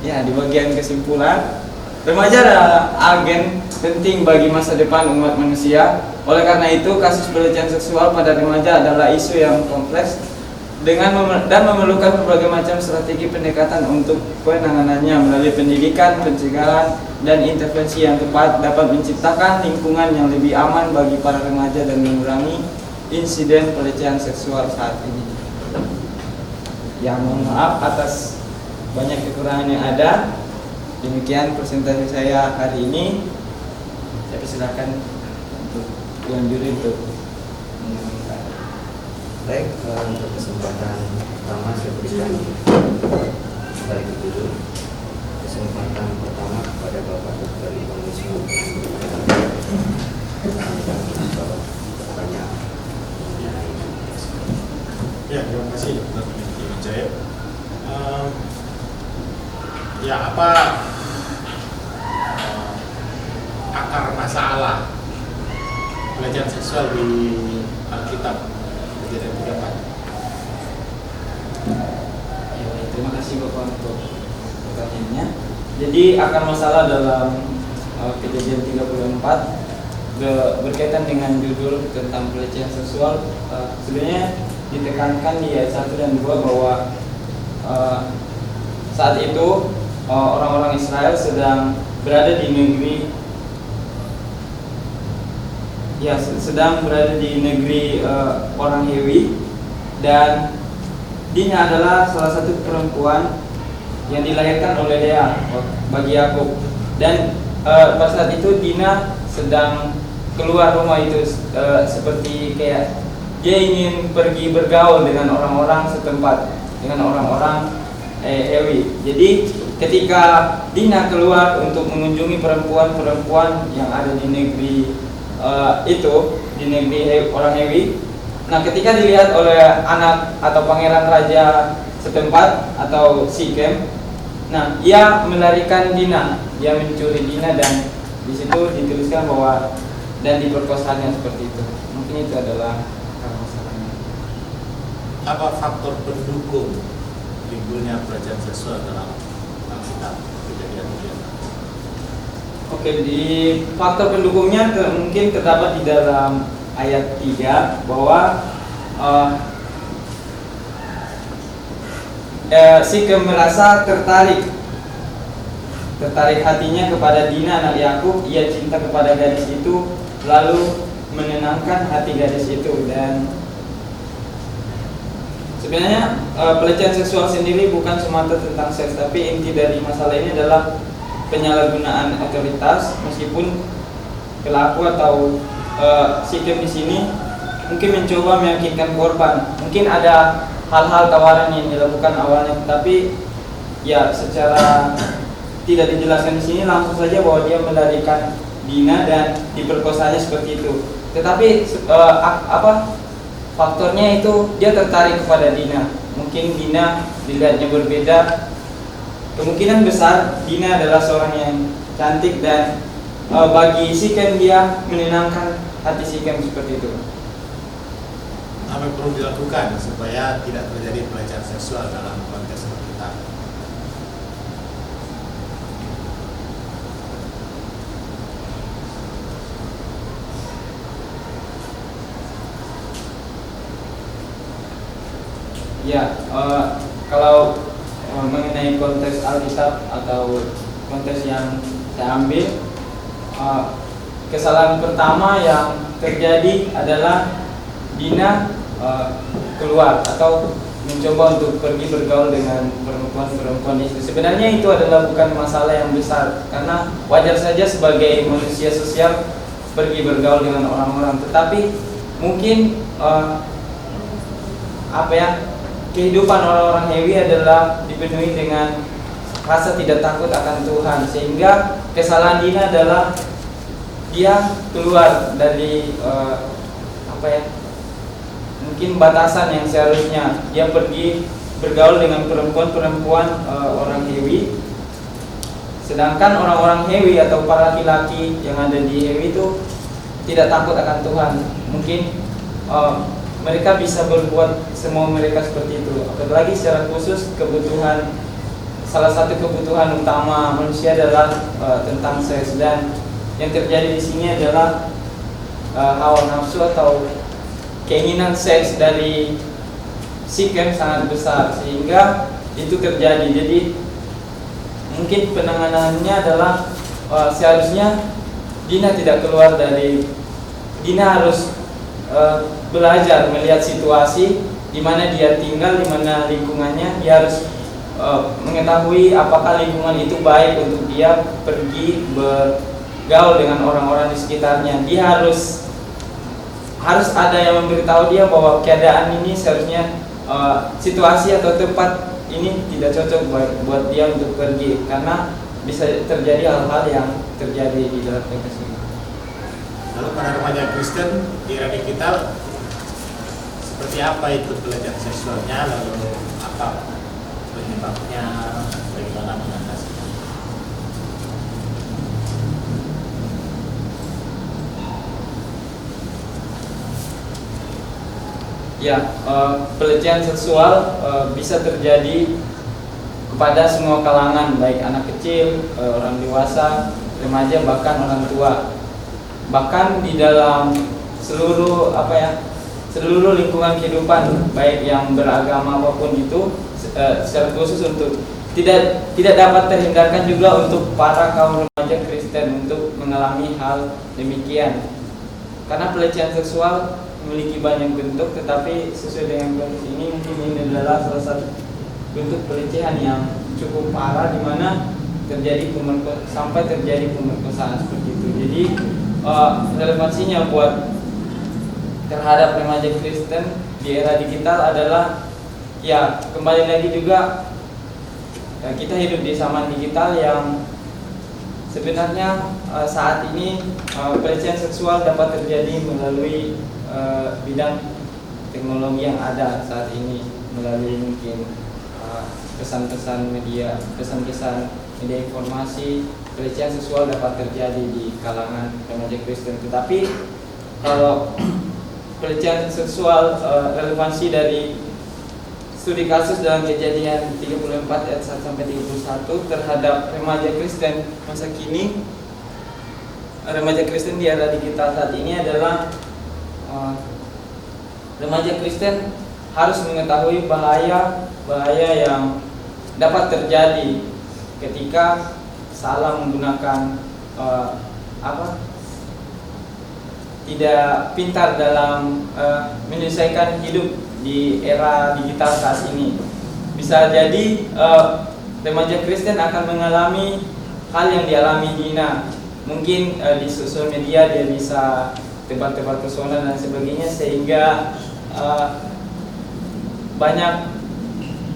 Ya, di bagian kesimpulan, remaja adalah agen penting bagi masa depan umat manusia. Oleh karena itu, kasus pelecehan seksual pada remaja adalah isu yang kompleks dan memerlukan berbagai macam strategi pendekatan untuk penanganannya melalui pendidikan, pencegahan, dan intervensi yang tepat dapat menciptakan lingkungan yang lebih aman bagi para remaja dan mengurangi insiden pelecehan seksual saat ini. Ya, mohon maaf atas banyak kekurangan yang ada. Demikian presentasi saya hari ini. Saya persilakan untuk Dewan Juri untuk menyampaikan. Baik, untuk kesempatan pertama saya berikan balik dulu kesempatan pertama kepada Bapak Dr. Ivan Wisnu pertanyaan. Ya, terima kasih Dr. Wijaya. Ya, apa akar masalah pelecehan seksual di Alkitab Kejadian 34? Ya, terima kasih Bapak untuk pertanyaannya. Jadi akar masalah dalam Kejadian 34 berkaitan dengan judul tentang pelecehan seksual, sebenarnya ditekankan di ayat 1 dan 2 bahwa saat itu orang-orang Israel sedang berada di negeri orang Hewi, dan Dina adalah salah satu perempuan yang dilahirkan oleh Lea bagi Yakub, dan pada saat itu Dina sedang keluar rumah itu seperti kayak dia ingin pergi bergaul dengan orang-orang setempat, dengan orang-orang Hewi. Jadi ketika Dina keluar untuk mengunjungi perempuan-perempuan yang ada di negeri di negeri orang Hewi, nah ketika dilihat oleh anak atau pangeran raja setempat atau Sikem, nah ia melarikan Dina, dia mencuri Dina, dan di situ dituliskan bahwa dan diperkosanya seperti itu. Mungkin itu adalah masalahnya. Apa faktor pendukung timbulnya pelecehan seksual dalam Alkitab Kejadian 34? Oke, di faktor pendukungnya mungkin terdapat di dalam ayat 3 bahwa Sikem merasa tertarik hatinya kepada Dina anak Yakub. Ia cinta kepada gadis itu, lalu menenangkan hati gadis itu. Dan sebenarnya pelecehan seksual sendiri bukan semata tentang seks, tapi inti dari masalah ini adalah penyalahgunaan otoritas. Meskipun pelaku atau Sikem di sini mungkin mencoba meyakinkan korban, mungkin ada hal-hal tawaran yang dilakukan awalnya, tapi ya secara tidak dijelaskan di sini, langsung saja bahwa dia melarikan Dina dan diperkosanya seperti itu. Tetapi faktornya itu dia tertarik kepada Dina. Mungkin Dina dilihatnya berbeda. Kemungkinan besar Dina adalah seorang yang cantik, dan bagi Sikem dia menenangkan hati Sikem seperti itu. Apa yang perlu dilakukan supaya tidak terjadi pelecehan seksual dalam konteks Alkitab? Ya, kalau mengenai konteks Alkitab atau konteks yang saya ambil, kesalahan pertama yang terjadi adalah Dina keluar atau mencoba untuk pergi bergaul dengan perempuan-perempuan itu. Sebenarnya itu adalah bukan masalah yang besar, karena wajar saja sebagai manusia sosial pergi bergaul dengan orang-orang. Tetapi mungkin kehidupan orang-orang Hewi adalah dipenuhi dengan rasa tidak takut akan Tuhan, sehingga kesalahan Dina adalah dia keluar dari mungkin batasan yang seharusnya dia pergi bergaul dengan perempuan-perempuan orang Hewi, sedangkan orang-orang Hewi atau para laki-laki yang ada di Hewi itu tidak takut akan Tuhan. Mungkin mereka bisa berbuat semua mereka seperti itu. Apalagi secara khusus salah satu kebutuhan utama manusia adalah tentang seks, dan yang terjadi di sini adalah hawa nafsu atau keinginan seks dari Sikem sangat besar, sehingga itu terjadi. Jadi mungkin penanganannya adalah seharusnya Dina tidak keluar Dina harus belajar melihat situasi di mana dia tinggal, di mana lingkungannya. Dia harus mengetahui apakah lingkungan itu baik untuk dia pergi bergaul dengan orang-orang di sekitarnya. Dia harus ada yang memberitahu dia bahwa keadaan ini seharusnya situasi atau tempat ini tidak cocok buat dia untuk pergi, karena bisa terjadi hal-hal yang terjadi di dalam konteks ini. Lalu pada remaja Kristen di era digital seperti apa itu pelecehan seksualnya, lalu apa penyebabnya, bagaimana mengatasinya? Ya, pelecehan seksual bisa terjadi kepada semua kalangan, baik anak kecil, orang dewasa, remaja, bahkan orang tua. Bahkan di dalam seluruh seluruh lingkungan kehidupan, baik yang beragama apapun itu, secara khusus untuk tidak dapat terhindarkan juga untuk para kaum remaja Kristen untuk mengalami hal demikian. Karena pelecehan seksual memiliki banyak bentuk, tetapi sesuai dengan konteks ini mungkin ini adalah salah satu bentuk pelecehan yang cukup parah, di mana sampai terjadi pemerkosaan seperti itu. Jadi relevansinya buat terhadap remaja Kristen di era digital adalah, ya kembali lagi juga, kita hidup di zaman digital yang sebenarnya saat ini pelecehan seksual dapat terjadi melalui bidang teknologi yang ada saat ini, melalui mungkin pesan-pesan media informasi. Pelecehan seksual dapat terjadi di kalangan remaja Kristen. Tetapi kalau pelecehan seksual, relevansi dari studi kasus dalam Kejadian 34 ayat 1 sampai 31 terhadap remaja Kristen masa kini, remaja Kristen di era digital saat ini adalah remaja Kristen harus mengetahui bahaya yang dapat terjadi ketika salah menggunakan tidak pintar dalam menyelesaikan hidup di era digital saat ini. Bisa jadi remaja Kristen akan mengalami hal yang dialami Dina. Mungkin di sosial media dia bisa tebar-tebar pesona dan sebagainya, sehingga banyak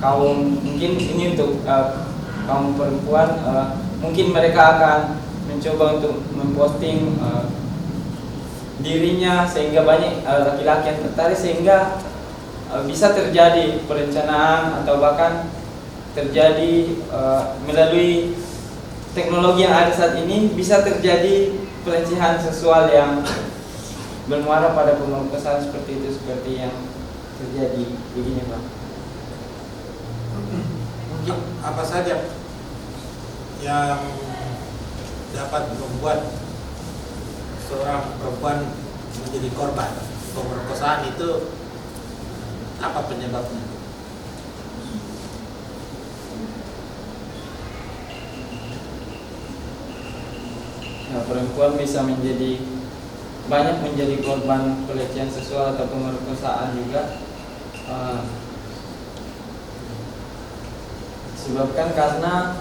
kaum, mungkin ini untuk kaum perempuan, mungkin mereka akan mencoba untuk memposting dirinya, sehingga banyak laki-laki yang tertarik, sehingga bisa terjadi perencanaan atau bahkan terjadi melalui teknologi yang ada saat ini, bisa terjadi pelecehan seksual yang bermuara pada pemerkosaan seperti itu, seperti yang terjadi begini, Pak. Mungkin apa saja yang dapat membuat seorang perempuan menjadi korban pemerkosaan itu, apa penyebabnya? Nah, perempuan bisa banyak menjadi korban pelecehan seksual atau pemerkosaan juga, disebabkan karena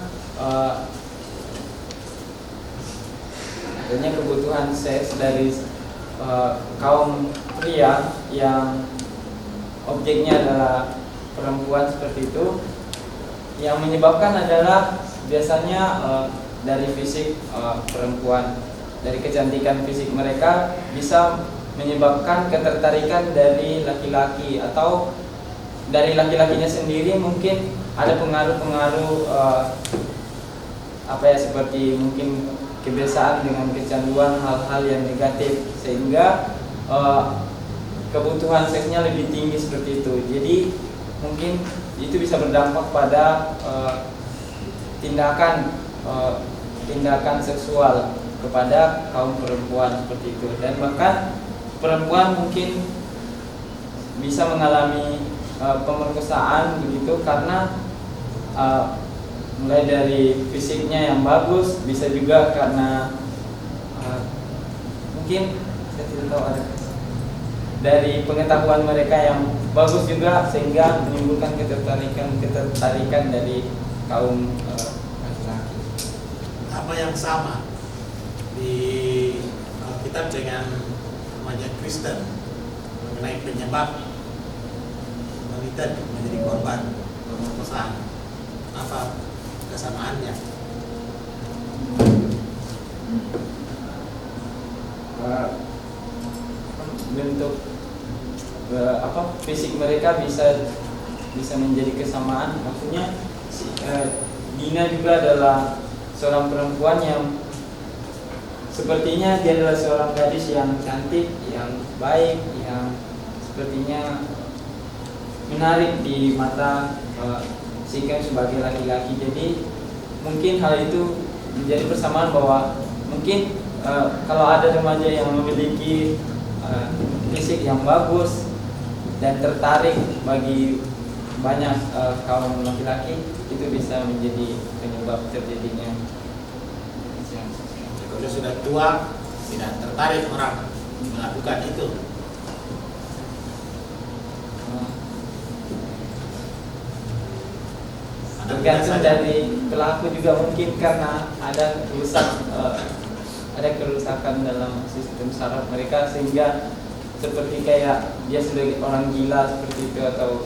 adanya kebutuhan seks dari kaum pria yang objeknya adalah perempuan seperti itu. Yang menyebabkan adalah biasanya dari fisik perempuan, dari kecantikan fisik mereka bisa menyebabkan ketertarikan dari laki-laki, atau dari laki-lakinya sendiri mungkin ada pengaruh-pengaruh seperti mungkin kebiasaan dengan kecanduan hal-hal yang negatif, sehingga kebutuhan seksnya lebih tinggi seperti itu. Jadi mungkin itu bisa berdampak pada tindakan seksual kepada kaum perempuan seperti itu. Dan bahkan perempuan mungkin bisa mengalami pemerkosaan begitu karena mulai dari fisiknya yang bagus, bisa juga karena mungkin saya tidak tahu ada, dari pengetahuan mereka yang bagus juga, sehingga menimbulkan ketertarikan dari kaum laki-laki. Apa yang sama di Alkitab dengan remaja Kristen mengenai penyebab wanita menjadi korban pemerkosaan? Apa kesamaannya? Bentuk fisik mereka bisa menjadi kesamaan. Maksudnya Dina juga adalah seorang perempuan yang sepertinya dia adalah seorang gadis yang cantik, yang baik, yang sepertinya menarik di mata Sikem sebagai laki-laki. Jadi mungkin hal itu menjadi persamaan bahwa mungkin kalau ada remaja yang memiliki fisik yang bagus dan tertarik bagi banyak kaum laki-laki, itu bisa menjadi penyebab terjadinya. Kalau sudah tua, tidak tertarik orang melakukan itu. Tergantung dari pelaku juga, mungkin karena ada kerusakan dalam sistem saraf mereka, sehingga seperti kayak dia sebagai orang gila seperti itu, atau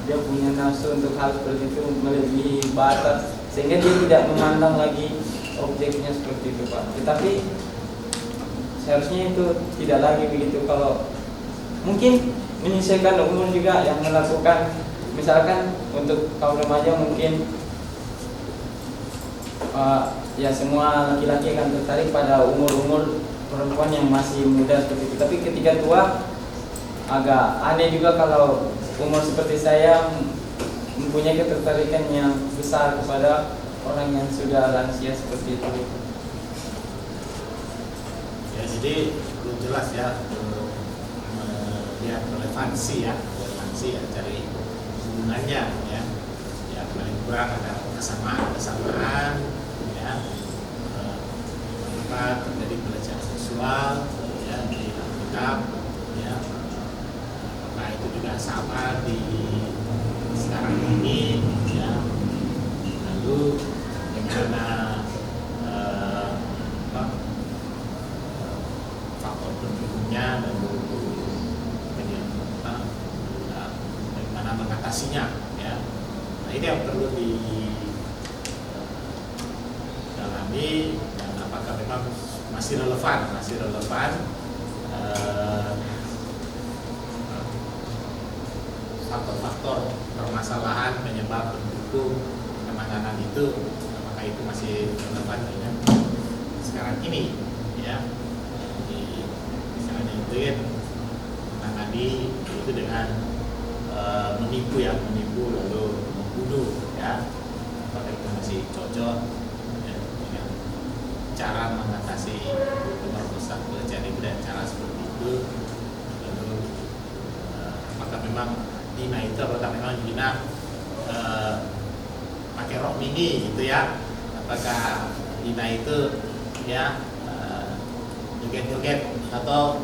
dia punya nafsu untuk hal seperti itu melebihi batas, sehingga dia tidak memandang lagi objeknya seperti itu, Pak. Tetapi seharusnya itu tidak lagi begitu. Kalau mungkin menyesuaikan umur juga yang melakukan, misalkan untuk kaum remaja mungkin ya semua laki-laki akan tertarik pada umur-umur perempuan yang masih muda seperti itu. Tapi ketika tua agak aneh juga kalau umur seperti saya mempunyai ketertarikan yang besar kepada orang yang sudah lansia seperti itu. Ya, jadi belum jelas ya melihat relevansi ya cari hubungannya ya. Ya paling kurang ada kesamaan ya. Maka terjadi pelecehan seksual ya di Alkitab ya. Apakah itu juga sama di sekarang ini ya. Lalu bagaimana faktor pendukungnya dan bagaimana mengatasinya ya. Nah ini yang perlu didalami, dan apakah memang masih relevan faktor-faktor permasalahan penyebab pendukung penanganan itu, apakah itu masih relevan dengan sekarang ini ya. Jadi misalnya itu kan menangani itu dengan menipu lalu membunuh ya, apakah itu masih cocok ya, dengan cara mengatasi pemerkosaan, pelecehan itu dan cara seperti itu. Lalu apakah memang Dina itu, apakah memang Dina pakai rok mini gitu ya, apakah Dina itu ya joget-joget atau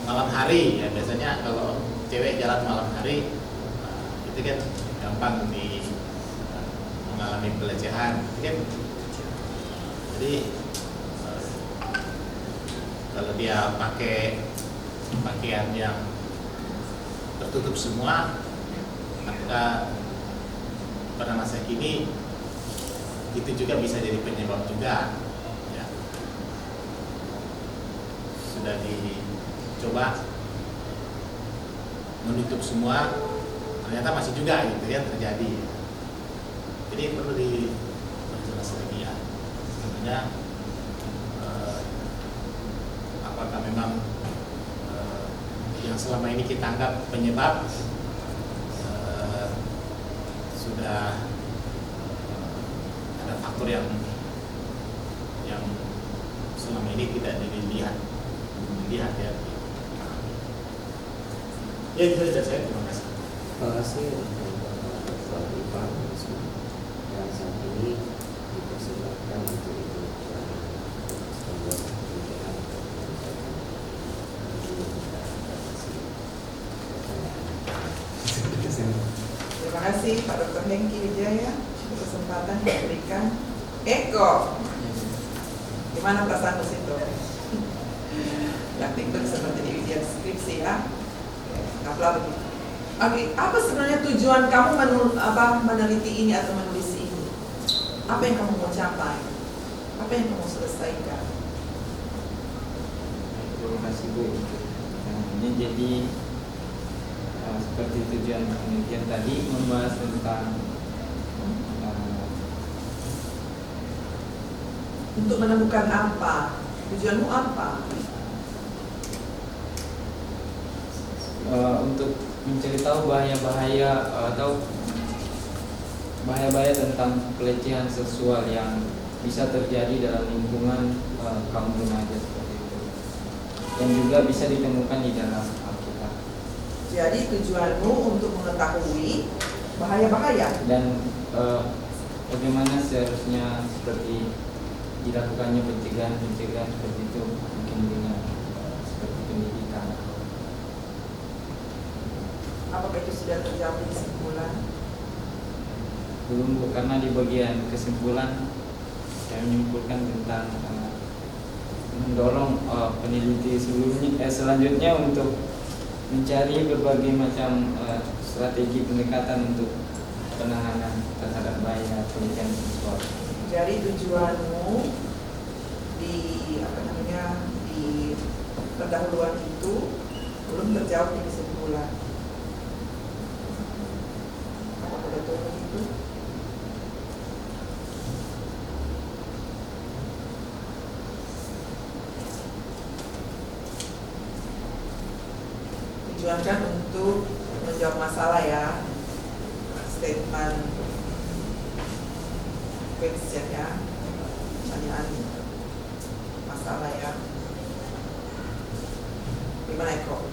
malam hari ya. Biasanya kalau cewek jalan malam hari itu kan gampang mengalami pelecehan kan. Jadi kalau dia pakai pakaian yang tertutup semua, maka pada masa kini itu juga bisa jadi penyebab juga ya. Sudah dicoba menutup semua, ternyata masih juga gitu ya terjadi. Jadi perlu diperjelas lagi ya sebenarnya apakah memang yang selama ini kita anggap penyebab sudah ada faktor yang selama ini tidak dilihat ya. Ya itu saja saya, terima kasih. Terima kasih untuk Pak Ivan yang saat ini dipersilakan untuk ikut sebuah pembicaraan. kasih Pak Dr. Hengki Wijaya untuk kesempatan yang diberikan. Eko, gimana perasaan situ? Praktik itu seperti di ujian skripsi ya. Apalah begitu. Oke, apa sebenarnya tujuan kamu meneliti ini atau menulis ini? Apa yang kamu mau capai? Apa yang kamu selesaikan? Terima kasih Bu. Ini jadi seperti tujuan penelitian tadi membahas tentang Untuk menemukan apa? Tujuanmu apa? untuk mencari tahu bahaya-bahaya atau bahaya-bahaya tentang pelecehan seksual yang bisa terjadi dalam lingkungan kaum remaja seperti itu, dan juga bisa ditemukan di dalam Alkitab. Jadi tujuanmu untuk mengetahui bahaya-bahaya Dan bagaimana seharusnya seperti dilakukannya pencegahan seperti itu, mungkin dengan seperti pendidikan. Apakah itu sudah terjawab di kesimpulan? Belum Bu, karena di bagian kesimpulan saya menyimpulkan tentang mendorong peneliti selanjutnya untuk mencari berbagai macam strategi pendekatan untuk penanganan terhadap bahaya pelecehan seksual. Jadi tujuanmu di di pendahuluan itu belum terjawab di kesimpulan. Apakah betul begitu? Tujuan kan untuk menjawab masalah ya, statement question ya, pertanyaan masalah ya. Gimana Eko?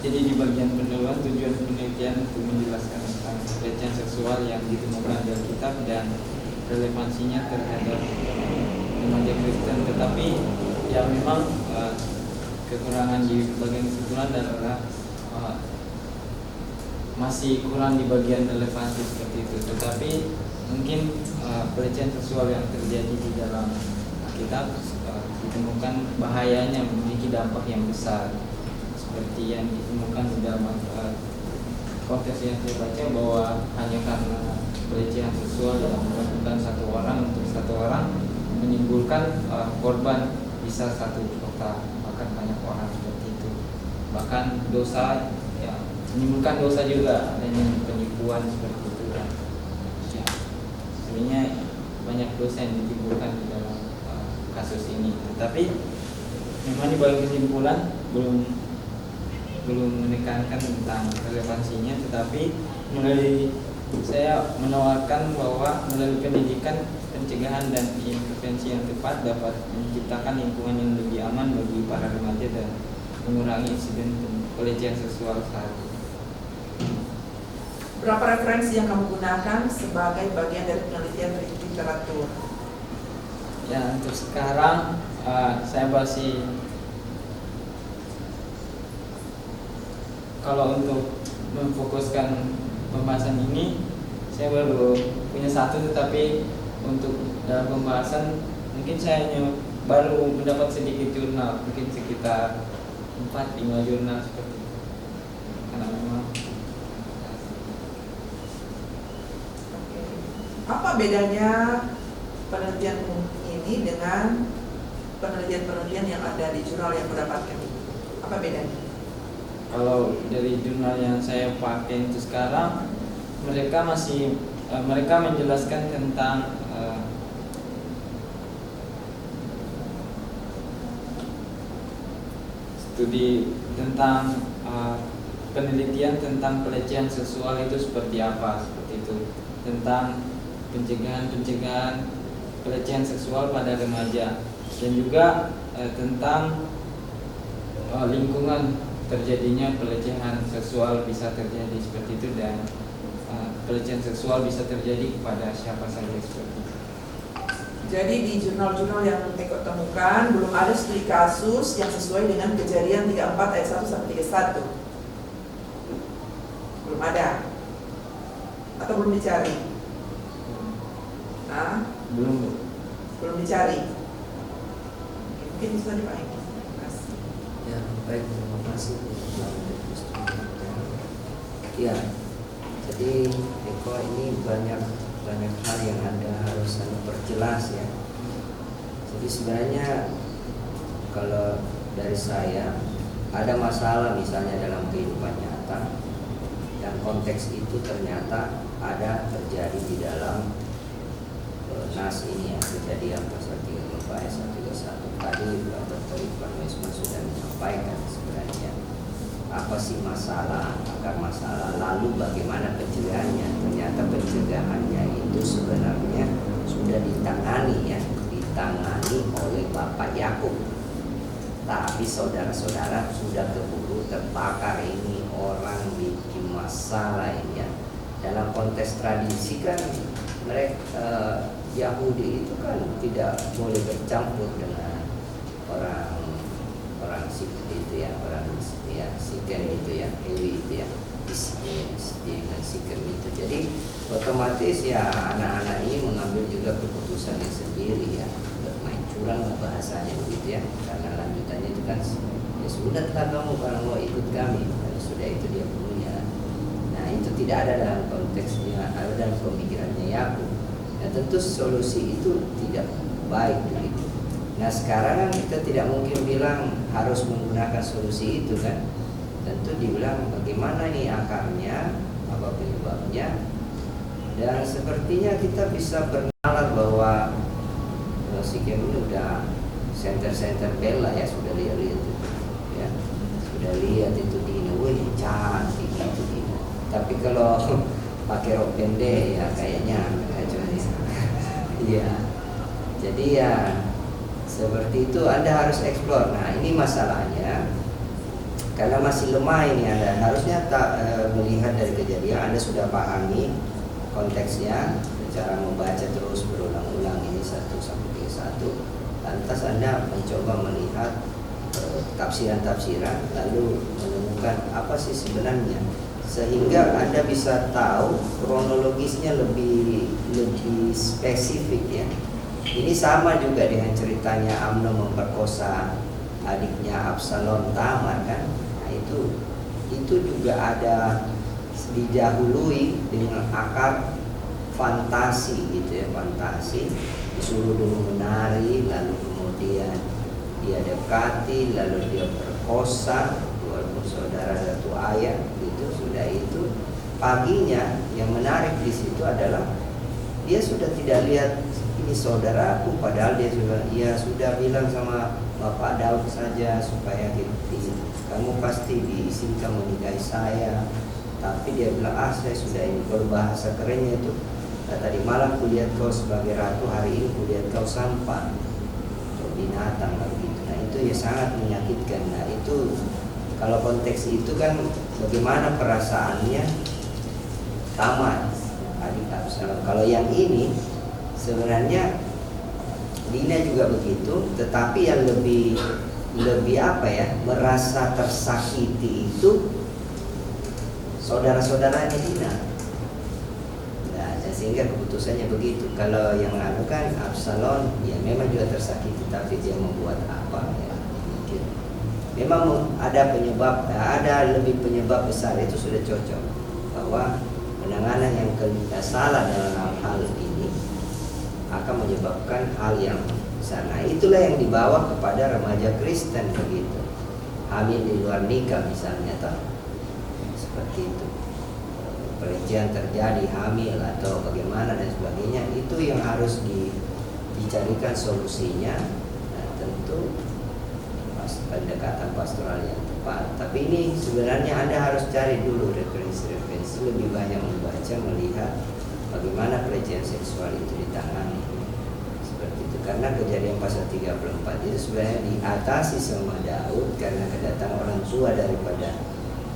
Jadi di bagian pendahuluan tujuan penelitian untuk menjelaskan tentang pelecehan seksual yang ditemukan dalam kitab dan relevansinya terhadap remaja Kristen, tetapi ya memang kekurangan di bagian kesimpulan adalah masih kurang di bagian relevansi seperti itu. Tetapi mungkin pelecehan seksual yang terjadi di dalam kitab ditemukan bahayanya, memiliki dampak yang besar, seperti yang ditemukan di dalam konteks yang saya baca, bahwa hanya karena pelecehan seksual yang dilakukan satu orang untuk satu orang menimbulkan korban bisa satu kota, bahkan banyak orang seperti itu. Bahkan dosa ya, menimbulkan dosa juga, adanya penipuan seperti itu kan. Ya, sebenarnya banyak dosa yang ditimbulkan di dalam kasus ini. Tetapi memang di bagian kesimpulan belum menekankan tentang relevansinya, tetapi melalui saya menawarkan bahwa melalui pendidikan, pencegahan dan intervensi yang tepat dapat menciptakan lingkungan yang lebih aman bagi para remaja dan mengurangi insiden pelecehan seksual saat ini. Berapa referensi yang kamu gunakan sebagai bagian dari penelitian literatur? Ya, untuk sekarang saya masih, kalau untuk memfokuskan pembahasan ini saya baru punya satu, tetapi untuk dalam pembahasan mungkin saya hanya baru mendapat sedikit jurnal, mungkin sekitar 4-5 jurnal seperti itu. Karena memang apa bedanya penelitian ini dengan penelitian-penelitian yang ada di jurnal yang mendapatkan itu? Apa bedanya? kalau dari jurnal yang saya pakai itu sekarang, mereka menjelaskan tentang studi tentang penelitian tentang pelecehan seksual itu seperti apa, seperti itu, tentang pencegahan pelecehan seksual pada remaja, dan juga tentang lingkungan terjadinya pelecehan seksual bisa terjadi seperti itu, dan pelecehan seksual bisa terjadi kepada siapa saja seperti itu. Jadi di jurnal-jurnal yang Eko temukan belum ada studi kasus yang sesuai dengan Kejadian 34 ayat 1 sampai 31. Belum ada. Atau belum dicari? Nah, belum dicari. Mungkin bisa dipakai. Ya, baik, terima kasih. Ya, jadi Eko ini banyak hal yang Anda harus perjelas ya. Jadi sebenarnya kalau dari saya ada masalah misalnya dalam kehidupan nyata dan konteks itu ternyata ada terjadi di dalam nas ini ya, kejadian pasal 34 ayat 131 tadi Dr. Ivan Wisman sudah menyampaikan sebenarnya apa sih masalah, akar masalah, lalu bagaimana pencegahannya. Ternyata pencegahannya itu sebenarnya sudah ditangani oleh Bapak Yakub. Tapi saudara-saudara sudah keburu terbakar, ini orang bikin masalah ini ya. Dalam konteks tradisi kan mereka Yahudi itu kan tidak boleh bercampur dengan orang itu ya, orang ya Sikem itu ya, Lewi itu ya, dengan Sikem itu. Jadi otomatis ya anak-anak ini mengambil juga keputusannya sendiri ya, bermain curang lah bahasanya begitu ya. Karena lanjutannya itu kan ya sudah kamu kalau mau ikut kami, kalau sudah itu dia punya. Nah itu tidak ada dalam konteksnya, ada dalam pemikirannya Yakub. Nah tentu solusi itu tidak baik begitu. Nah sekarang kan kita tidak mungkin bilang harus menggunakan solusi itu kan. Tentu dibilang bagaimana nih akarnya, apa penyebabnya. Dan sepertinya kita bisa bernalar bahwa Sikem ini udah center bela ya, sudah lihat itu ya. Sudah lihat itu Dina, wih cantik itu Dina. Tapi kalau pakai rok pendek ya kayaknya iya. Jadi ya seperti itu Anda harus eksplor. Nah ini masalahnya karena masih lemah ini Anda harusnya melihat dari kejadian. Anda sudah pahami konteksnya, cara membaca terus berulang-ulang ini 1-31. Lantas Anda mencoba melihat tafsiran-tafsiran lalu menemukan apa sih sebenarnya, sehingga Anda bisa tahu kronologisnya lebih spesifik ya. Ini sama juga dengan ceritanya Amnon memperkosa adiknya Absalom Tamar kan. Nah, itu juga ada didahului dengan akar fantasi gitu ya, fantasi. Disuruh dulu menari, lalu kemudian dia dekati, lalu dia perkosa, walaupun saudara satu ayat gitu. Sudah itu paginya yang menarik di situ adalah dia sudah tidak lihat ini saudaraku, padahal dia sudah bilang sama Bapak Daud saja supaya kamu pasti diizinkan menikahi saya. Tapi dia bilang saya sudah ini. Berbahasa kerennya itu tadi malam kulihat kau sebagai ratu, hari ini kulihat kau sampan atau binatang begitu. Nah itu ya sangat menyakitkan. Nah itu kalau konteks itu kan bagaimana perasaannya Tamar adik Absalom. Kalau yang ini sebenarnya Dina juga begitu, tetapi yang lebih apa ya, merasa tersakiti itu saudara-saudaranya Dina. Nah, sehingga keputusannya begitu. Kalau yang melakukan Absalom ya memang juga tersakiti, tapi dia membuat apa ya, mikir. Memang ada penyebab, ada lebih penyebab besar, itu sudah cocok bahwa penanganan yang salah dalam hal ini akan menyebabkan hal yang sana. Itulah yang dibawa kepada remaja Kristen begitu. Hamil di luar nikah misalnya, seperti itu. Pelecehan terjadi, hamil atau bagaimana dan sebagainya, itu yang harus dicarikan solusinya. Nah, tentu pendekatan pastoral yang tepat. Tapi ini sebenarnya Anda harus cari dulu referensi-referensi, lebih banyak membaca, melihat bagaimana pelecehan seksual itu ditangani. Seperti itu. Karena kejadian pasal 34 itu sebenarnya diatasi sama Daud karena kedatangan orang tua daripada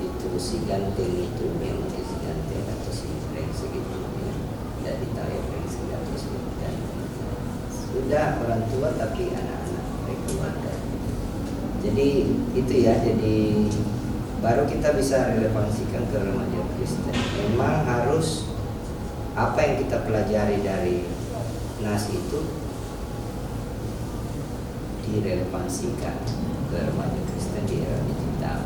itu si ganteng itu, yang mungkin si ganteng atau si brengsek gitu ya. Tidak ditarik brengsek atau si ganteng. Sudah orang tua tapi anak-anak keluarga. Jadi itu ya, jadi baru kita bisa relevansikan ke remaja Kristen. Memang harus apa yang kita pelajari dari NAS itu direlevansikan ke remaja Kristen di era digital.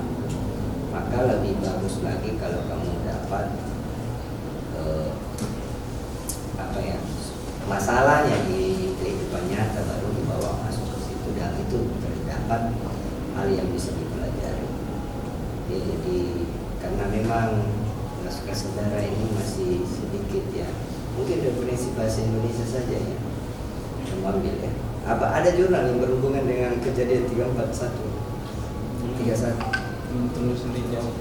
Maka lebih bagus lagi kalau kamu dapat masalahnya di kehidupan nyata baru dibawa masuk ke situ, dan itu terdapat hal yang bisa dipelajari. Ya, jadi karena memang masukan saudara ini masih sedikit ya, mungkin dari prinsip bahasa Indonesia saja ya mengambil ya. Apa ada jurnal yang berhubungan dengan kejadian 341 31 Belum jauh.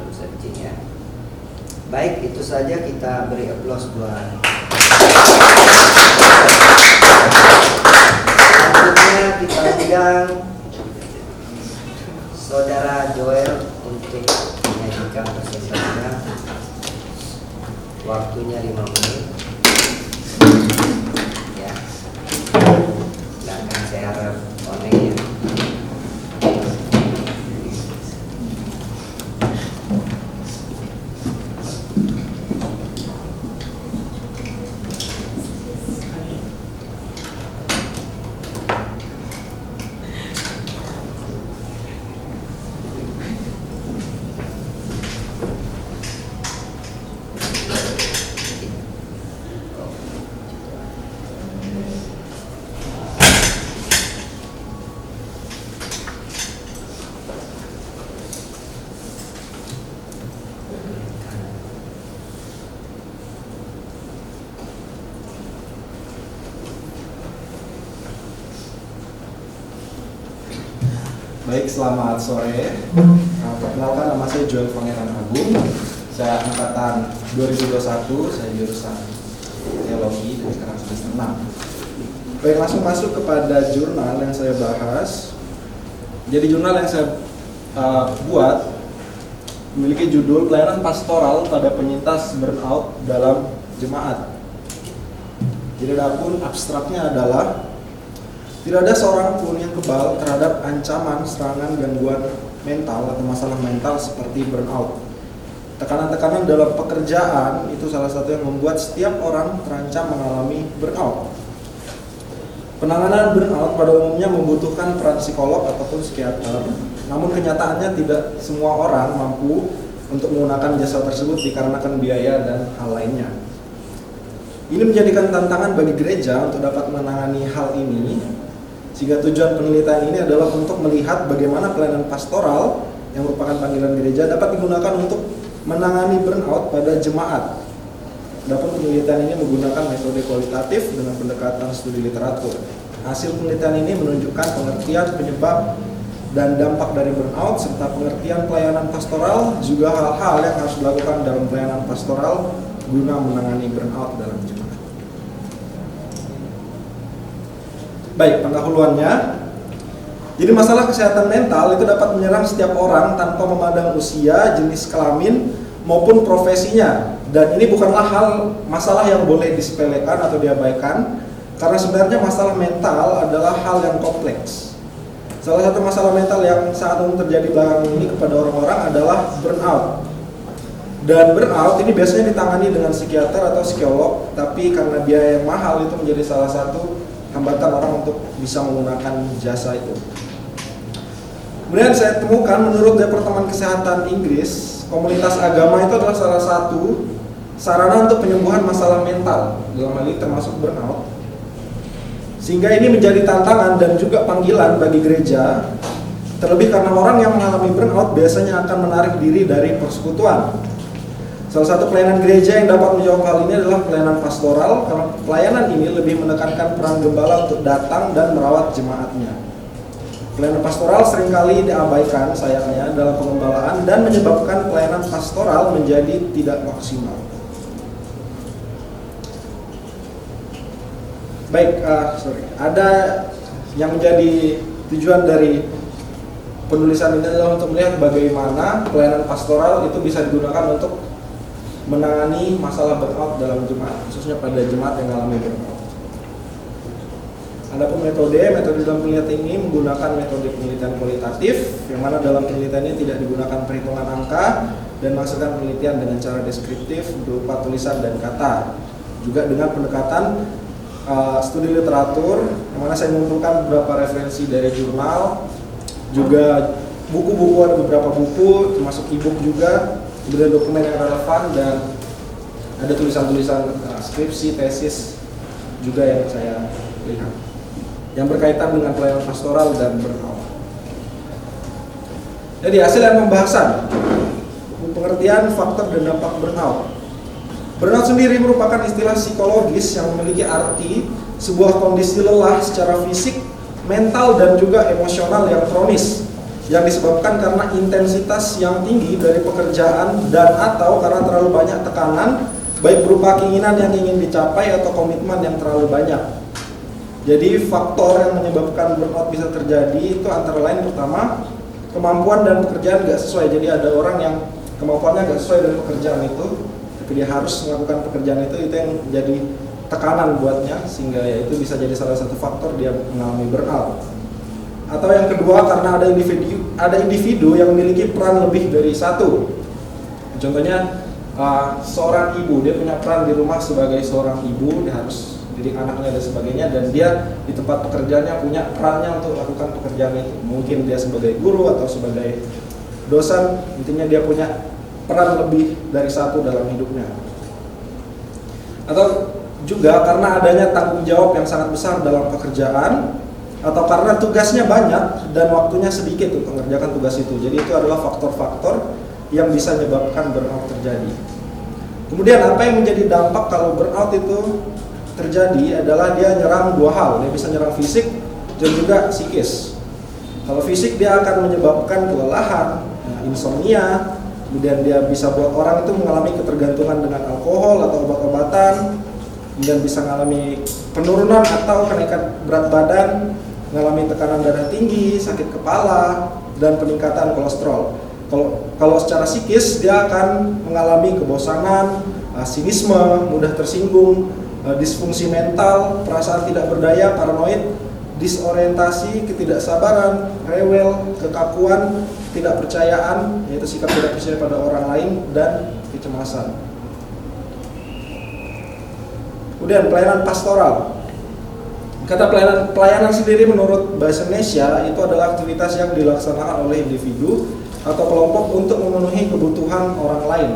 belum searching ya. Baik, itu saja, kita beri aplaus buat. Selanjutnya kita undang Saudara Joel untuk menyajikan presentasinya. Waktunya 5 menit. Ya. Dan saya harap oneng ya. Baik, selamat sore. Perkenalkan, nama saya Joel Pangeran Agung. Saya angkatan 2021, saya jurusan teologi dan sekarang semester 6. Baik, langsung masuk kepada jurnal yang saya bahas. Jadi jurnal yang saya buat memiliki judul Pelayanan Pastoral pada Penyintas Burnout dalam Jemaat. Jadi adapun abstraknya adalah tidak ada seorang pun yang kebal terhadap ancaman, serangan, gangguan mental atau masalah mental seperti burnout. Tekanan-tekanan dalam pekerjaan itu salah satu yang membuat setiap orang terancam mengalami burnout. Penanganan burnout pada umumnya membutuhkan peran psikolog ataupun psikiater, namun kenyataannya tidak semua orang mampu untuk menggunakan jasa tersebut dikarenakan biaya dan hal lainnya. Ini menjadikan tantangan bagi gereja untuk dapat menangani hal ini, sehingga tujuan penelitian ini adalah untuk melihat bagaimana pelayanan pastoral yang merupakan panggilan gereja dapat digunakan untuk menangani burnout pada jemaat. Adapun penelitian ini menggunakan metode kualitatif dengan pendekatan studi literatur. Hasil penelitian ini menunjukkan pengertian penyebab dan dampak dari burnout serta pengertian pelayanan pastoral, juga hal-hal yang harus dilakukan dalam pelayanan pastoral guna menangani burnout dalam jemaat. Baik, pendahuluannya. Jadi masalah kesehatan mental itu dapat menyerang setiap orang tanpa memandang usia, jenis kelamin, maupun profesinya. Dan ini bukanlah masalah yang boleh disepelekan atau diabaikan, karena sebenarnya masalah mental adalah hal yang kompleks. Salah satu masalah mental yang sangat umum terjadi belakangan ini kepada orang-orang adalah burnout. Dan burnout ini biasanya ditangani dengan psikiater atau psikolog, tapi karena biaya yang mahal itu menjadi salah satu hambatan orang untuk bisa menggunakan jasa itu. Kemudian saya temukan menurut Departemen Kesehatan Inggris, komunitas agama itu adalah salah satu sarana untuk penyembuhan masalah mental, dalam hal ini termasuk burnout. Sehingga ini menjadi tantangan dan juga panggilan bagi gereja, terlebih karena orang yang mengalami burnout biasanya akan menarik diri dari persekutuan. Salah satu pelayanan gereja yang dapat menjawab hal ini adalah pelayanan pastoral, karena pelayanan ini lebih menekankan peran gembala untuk datang dan merawat jemaatnya. Pelayanan pastoral seringkali diabaikan sayangnya dalam pengembalaan dan menyebabkan pelayanan pastoral menjadi tidak maksimal. Baik, ada yang menjadi tujuan dari penulisan ini adalah untuk melihat bagaimana pelayanan pastoral itu bisa digunakan untuk menangani masalah burnout dalam jemaat, khususnya pada jemaat yang mengalami burnout. Adapun metode dalam penelitian ini menggunakan metode penelitian kualitatif, yang mana dalam penelitian ini tidak digunakan perhitungan angka dan menghasilkan penelitian dengan cara deskriptif berupa tulisan dan kata. juga dengan pendekatan studi literatur, yang mana saya mengumpulkan beberapa referensi dari jurnal, juga buku-buku, ada beberapa buku, termasuk e-book juga, kemudian dokumen yang relevan, dan ada tulisan-tulisan skripsi, tesis juga yang saya lihat, yang berkaitan dengan pelayanan pastoral dan burnout. Jadi hasil dan pembahasan, pengertian faktor dan dampak burnout. Burnout sendiri merupakan istilah psikologis yang memiliki arti sebuah kondisi lelah secara fisik, mental, dan juga emosional yang kronis, yang disebabkan karena intensitas yang tinggi dari pekerjaan dan atau karena terlalu banyak tekanan, baik berupa keinginan yang ingin dicapai atau komitmen yang terlalu banyak. Jadi faktor yang menyebabkan burnout bisa terjadi itu antara lain, pertama, kemampuan dan pekerjaan gak sesuai. Jadi ada orang yang kemampuannya gak sesuai dengan pekerjaan itu, dia harus melakukan pekerjaan itu yang jadi tekanan buatnya, sehingga ya itu bisa jadi salah satu faktor dia mengalami burnout. Atau yang kedua, karena ada individu yang memiliki peran lebih dari satu. Contohnya seorang ibu, dia punya peran di rumah sebagai seorang ibu, dia harus didik anaknya dan sebagainya, dan dia di tempat pekerjaannya punya perannya untuk melakukan pekerjaan itu. Mungkin dia sebagai guru atau sebagai dosen, intinya dia punya peran lebih dari satu dalam hidupnya. Atau juga karena adanya tanggung jawab yang sangat besar dalam pekerjaan, atau karena tugasnya banyak dan waktunya sedikit untuk mengerjakan tugas itu. Jadi itu adalah faktor-faktor yang bisa menyebabkan burnout terjadi. Kemudian apa yang menjadi dampak kalau burnout itu terjadi adalah dia nyerang dua hal. Dia bisa nyerang fisik dan juga psikis. Kalau fisik dia akan menyebabkan kelelahan, insomnia, kemudian dia bisa buat orang itu mengalami ketergantungan dengan alkohol atau obat-obatan, kemudian bisa mengalami penurunan atau kenaikan berat badan, mengalami tekanan darah tinggi, sakit kepala, dan peningkatan kolesterol. Kalau secara psikis dia akan mengalami kebosanan, sinisme, mudah tersinggung, disfungsi mental, perasaan tidak berdaya, paranoid, disorientasi, ketidaksabaran, rewel, kekakuan, ketidakpercayaan, yaitu sikap tidak percaya pada orang lain, dan kecemasan. Kemudian pelayanan pastoral. Kata pelayanan sendiri menurut bahasa Indonesia itu adalah aktivitas yang dilaksanakan oleh individu atau kelompok untuk memenuhi kebutuhan orang lain.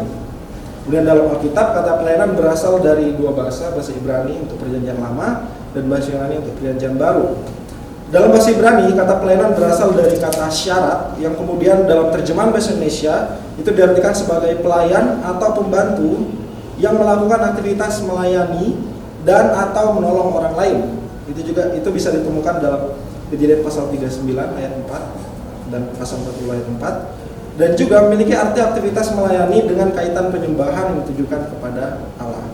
Kemudian dalam Alkitab kata pelayanan berasal dari dua bahasa Ibrani untuk Perjanjian Lama dan bahasa Yunani untuk Perjanjian Baru. Dalam bahasa Ibrani kata pelayanan berasal dari kata syarat yang kemudian dalam terjemahan bahasa Indonesia itu diartikan sebagai pelayan atau pembantu yang melakukan aktivitas melayani dan atau menolong orang lain. Itu bisa ditemukan dalam Kejadian pasal 39 ayat 4 dan pasal 40 ayat 4, dan juga memiliki arti aktivitas melayani dengan kaitan penyembahan yang ditujukan kepada Allah.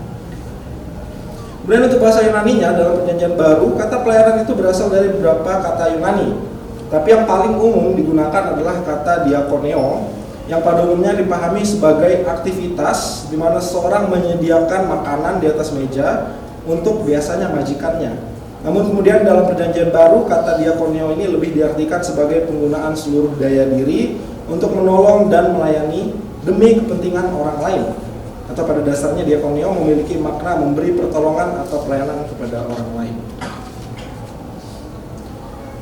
Kemudian untuk bahasa Yunaninya dalam Perjanjian Baru kata pelayanan itu berasal dari beberapa kata Yunani, tapi yang paling umum digunakan adalah kata diakoneo yang pada umumnya dipahami sebagai aktivitas di mana seorang menyediakan makanan di atas meja untuk biasanya majikannya. Namun kemudian dalam Perjanjian Baru kata diakoneo ini lebih diartikan sebagai penggunaan seluruh daya diri untuk menolong dan melayani demi kepentingan orang lain. Atau pada dasarnya diakoneo memiliki makna memberi pertolongan atau pelayanan kepada orang lain.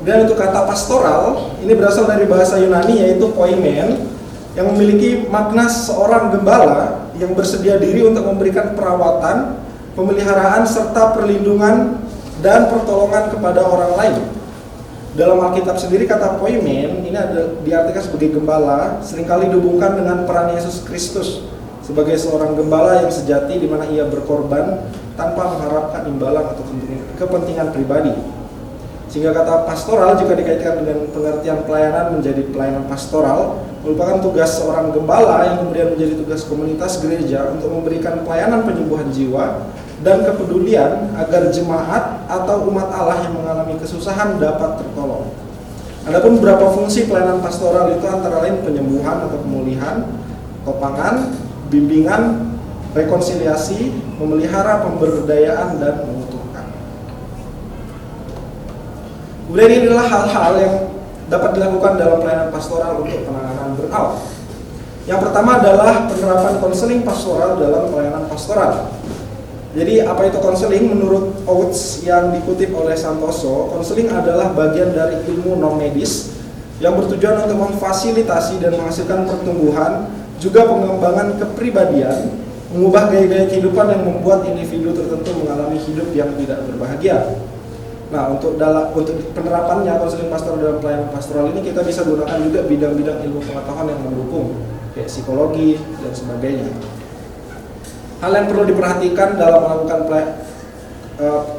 Dan untuk kata pastoral ini berasal dari bahasa Yunani yaitu poimen, yang memiliki makna seorang gembala yang bersedia diri untuk memberikan perawatan, pemeliharaan serta perlindungan dan pertolongan kepada orang lain. Dalam Alkitab sendiri kata poimen ini diartikan sebagai gembala, seringkali dihubungkan dengan peran Yesus Kristus sebagai seorang gembala yang sejati di mana ia berkorban tanpa mengharapkan imbalan atau kepentingan pribadi. Sehingga kata pastoral jika dikaitkan dengan pengertian pelayanan menjadi pelayanan pastoral merupakan tugas seorang gembala yang kemudian menjadi tugas komunitas gereja untuk memberikan pelayanan penyembuhan jiwa dan kepedulian agar jemaat atau umat Allah yang mengalami kesusahan dapat tertolong. Adapun beberapa fungsi pelayanan pastoral itu antara lain penyembuhan atau pemulihan, topangan, bimbingan, rekonsiliasi, memelihara pemberdayaan, dan mengutuhkan. Kemudian ini adalah hal-hal yang dapat dilakukan dalam pelayanan pastoral untuk penanganan burnout. Yang pertama adalah penerapan konseling pastoral dalam pelayanan pastoral. Jadi apa itu konseling? Menurut Oates yang dikutip oleh Santoso, konseling adalah bagian dari ilmu non medis yang bertujuan untuk memfasilitasi dan menghasilkan pertumbuhan, juga pengembangan kepribadian, mengubah gaya-gaya kehidupan yang membuat individu tertentu mengalami hidup yang tidak berbahagia. Nah, untuk penerapannya konseling pastoral dalam pelayanan pastoral ini kita bisa gunakan juga bidang-bidang ilmu pengetahuan yang mendukung, kayak psikologi dan sebagainya. Hal yang perlu diperhatikan dalam melakukan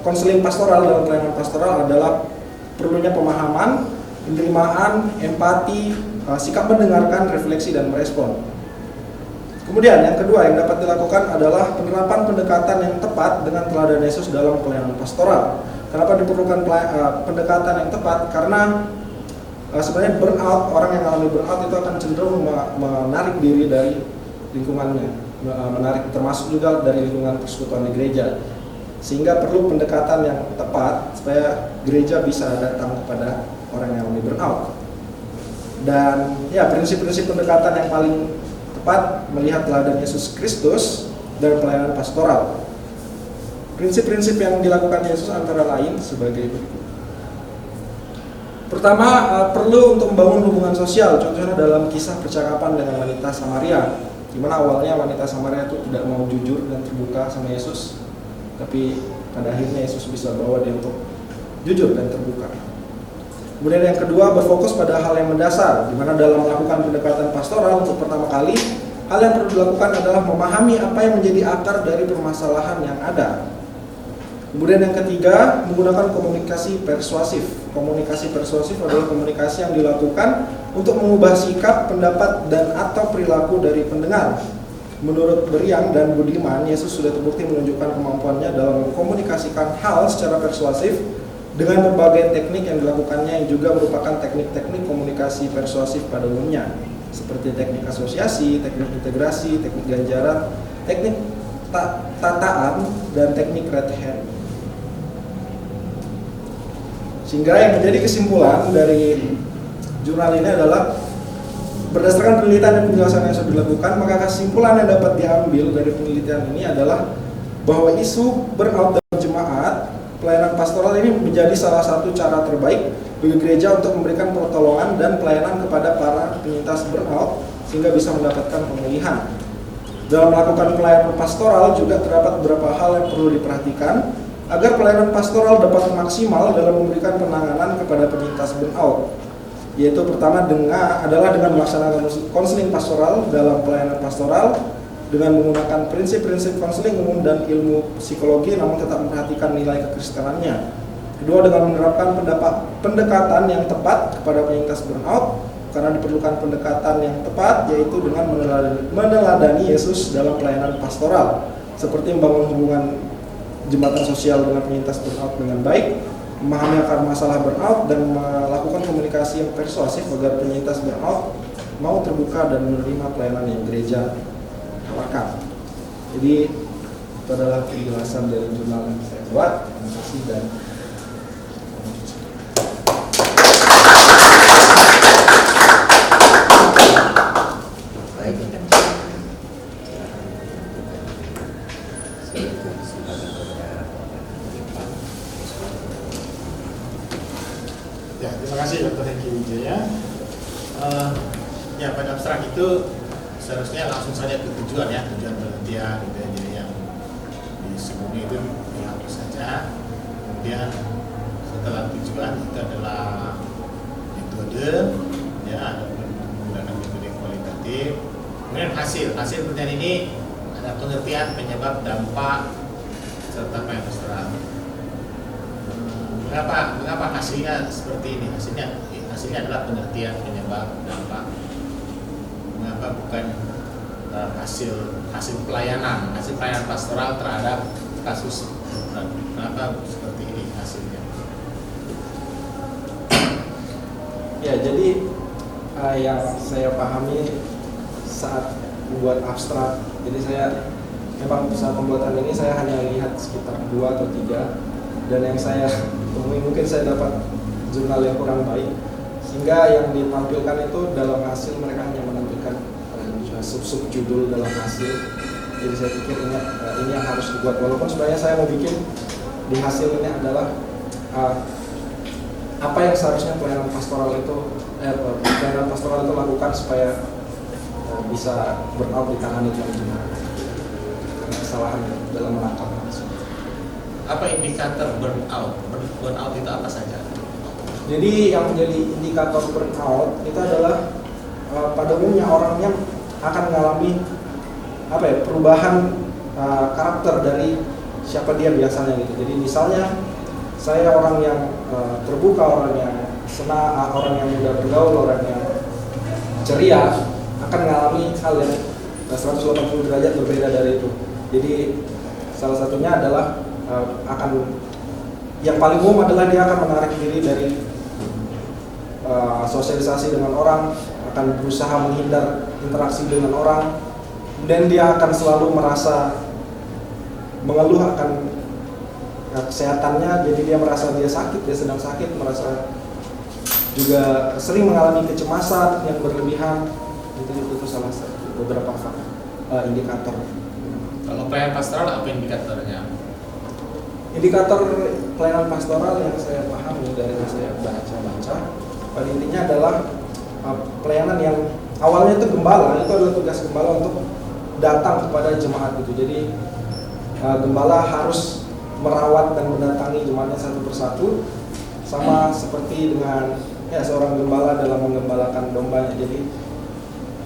konseling pastoral dalam pelayanan pastoral adalah perlunya pemahaman, penerimaan, empati, sikap mendengarkan, refleksi, dan merespon. Kemudian yang kedua yang dapat dilakukan adalah penerapan pendekatan yang tepat dengan teladan Yesus dalam pelayanan pastoral. Kenapa diperlukan pendekatan yang tepat? Karena sebenarnya burnout, orang yang mengalami burnout itu akan cenderung menarik diri dari lingkungannya, menarik termasuk juga dari lingkungan persekutuan di gereja, sehingga perlu pendekatan yang tepat supaya gereja bisa datang kepada orang yang mengalami burnout. Dan ya, prinsip-prinsip pendekatan yang paling tepat melihat teladan Yesus Kristus dalam pelayanan pastoral. Prinsip-prinsip yang dilakukan Yesus antara lain sebagai berikut. Pertama, perlu untuk membangun hubungan sosial, contohnya dalam kisah percakapan dengan wanita Samaria, di mana awalnya wanita Samaria itu tidak mau jujur dan terbuka sama Yesus, tapi pada akhirnya Yesus bisa bawa dia untuk jujur dan terbuka. Kemudian yang kedua, berfokus pada hal yang mendasar, di mana dalam melakukan pendekatan pastoral untuk pertama kali, hal yang perlu dilakukan adalah memahami apa yang menjadi akar dari permasalahan yang ada. Kemudian yang ketiga, menggunakan komunikasi persuasif. Komunikasi persuasif adalah komunikasi yang dilakukan untuk mengubah sikap, pendapat, dan atau perilaku dari pendengar. Menurut Beriang dan Budiman, Yesus sudah terbukti menunjukkan kemampuannya dalam mengkomunikasikan hal secara persuasif dengan berbagai teknik yang dilakukannya, yang juga merupakan teknik-teknik komunikasi persuasif pada umumnya, seperti teknik asosiasi, teknik integrasi, teknik ganjaran, teknik tataan, dan teknik red hand. Sehingga yang menjadi kesimpulan dari jurnal ini adalah berdasarkan penelitian dan penjelasan yang sudah dilakukan, maka kesimpulan yang dapat diambil dari penelitian ini adalah bahwa isu burnout dalam jemaat pelayanan pastoral ini menjadi salah satu cara terbaik bagi gereja untuk memberikan pertolongan dan pelayanan kepada para penyintas burnout sehingga bisa mendapatkan pemulihan. Dalam melakukan pelayanan pastoral juga terdapat beberapa hal yang perlu diperhatikan agar pelayanan pastoral dapat maksimal dalam memberikan penanganan kepada penyintas burnout. Yaitu pertama adalah dengan melaksanakan konseling pastoral dalam pelayanan pastoral dengan menggunakan prinsip-prinsip konseling umum dan ilmu psikologi, namun tetap memperhatikan nilai kekristenannya. Kedua, dengan menerapkan pendekatan yang tepat kepada penyintas burnout, karena diperlukan pendekatan yang tepat, yaitu dengan meneladani Yesus dalam pelayanan pastoral, seperti membangun hubungan jembatan sosial dengan penyintas burnout dengan baik, memahami akar masalah burnout, dan melakukan komunikasi yang persuasif agar penyintas burnout mau terbuka dan menerima pelayanan yang gereja tawarkan. Jadi itu adalah penjelasan dari jurnal yang saya buat. Terima kasih dan Ya, terima kasih Dr. Hengki Wijaya. Ya, pada abstrak itu seharusnya langsung saja ke tujuan ya, tujuan penelitian gitu ya. Jadi yang di sebelumnya itu dihapus saja. Kemudian setelah tujuan itu adalah metode, ya, ada menggunakan metode kualitatif. Kemudian hasil penelitian ini ada pengertian penyebab, dampak, serta pastoral. Mengapa hasilnya seperti ini? Hasilnya adalah pengertian penyebab, dampak. Mengapa bukan hasil pelayanan pastoral terhadap kasus? Kenapa seperti ini hasilnya? ya, jadi yang saya pahami saat membuat abstrak, jadi saya memang saat pembuatan ini saya hanya lihat sekitar 2 atau 3, dan yang saya temui mungkin saya dapat jurnal yang kurang baik, sehingga yang ditampilkan itu dalam hasil mereka hanya menampilkan sub-sub judul dalam hasil, Jadi saya pikir ini yang harus dibuat, walaupun sebenarnya saya mau bikin di hasil ini adalah apa yang seharusnya pelayanan pastoral itu lakukan supaya bisa burnout ditangani dengan benar, karena kesalahan dalam menangkap. Apa indikator burnout? Burnout itu apa saja? Jadi yang menjadi indikator burnout itu adalah pada umumnya orangnya akan mengalami perubahan karakter dari siapa dia biasanya gitu. Jadi misalnya saya orang yang terbuka, orang yang senang, orang yang mudah bergaul, orang yang ceria, akan mengalami hal yang 180 derajat berbeda dari itu. Jadi salah satunya adalah yang paling umum adalah dia akan menarik diri dari sosialisasi dengan orang, akan berusaha menghindar interaksi dengan orang, dan dia akan selalu merasa mengeluh akan kesehatannya. Jadi dia merasa dia sakit, dia sedang sakit, merasa juga sering mengalami kecemasan yang berlebihan. Itu salah satu beberapa indikator. Kalau pelayanan pastoral apa indikatornya? Indikator pelayanan pastoral yang saya pahami dari yang saya baca, pada intinya adalah pelayanan yang awalnya itu gembala, itu adalah tugas gembala untuk datang kepada jemaat gitu. Jadi gembala harus merawat dan mendatangi jemaatnya satu persatu, sama seperti dengan seorang gembala dalam menggembalakan dombanya. Jadi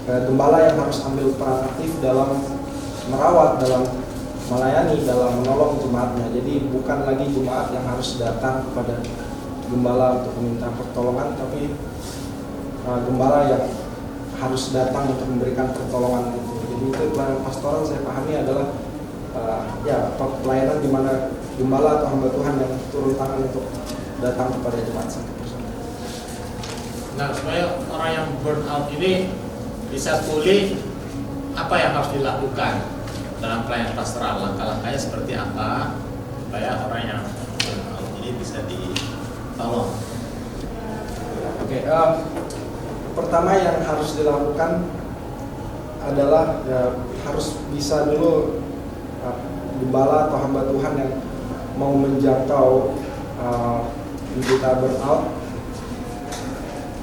gembala yang harus ambil peran aktif dalam merawat, dalam melayani, dalam menolong jemaatnya. Jadi bukan lagi jemaat yang harus datang kepada gembala untuk meminta pertolongan, tapi gembala yang harus datang untuk memberikan pertolongan itu. Jadi itu pelayanan pastoral saya pahami adalah pelayanan di mana gembala atau hamba Tuhan yang turun tangan untuk datang kepada jemaat satu persatu. Nah, supaya orang yang burn out ini bisa pulih, apa yang harus dilakukan dalam pelayanan pastoral? Langkah-langkahnya seperti apa supaya orang yang burn out ini bisa ditolong? Oke, pertama yang harus dilakukan adalah harus bisa dulu gembala atau hamba Tuhan yang mau menjangkau penderita burnout,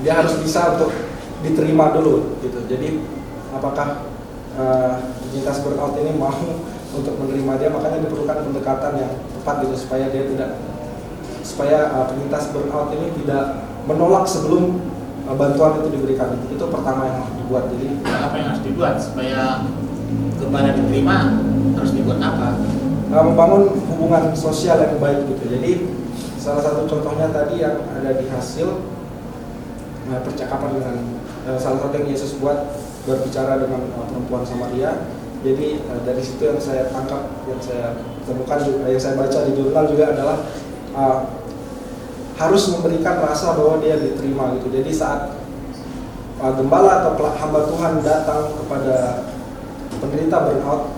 dia harus bisa untuk diterima dulu gitu. Jadi apakah penyintas burnout ini mau untuk menerima dia, makanya diperlukan pendekatan yang tepat gitu supaya penyintas burnout ini tidak menolak sebelum bantuan itu diberikan. Itu pertama yang harus dibuat. Jadi apa yang harus dibuat supaya gembala diterima? Harus dibuat apa? Membangun hubungan sosial yang baik gitu. Jadi salah satu contohnya tadi yang ada di hasil percakapan dengan salah satu yang Yesus buat, berbicara dengan perempuan Samaria. Jadi dari situ yang saya tangkap, yang saya temukan juga, yang saya baca di jurnal juga adalah harus memberikan rasa bahwa dia diterima gitu. Jadi saat gembala atau hamba Tuhan datang kepada penderita burnout,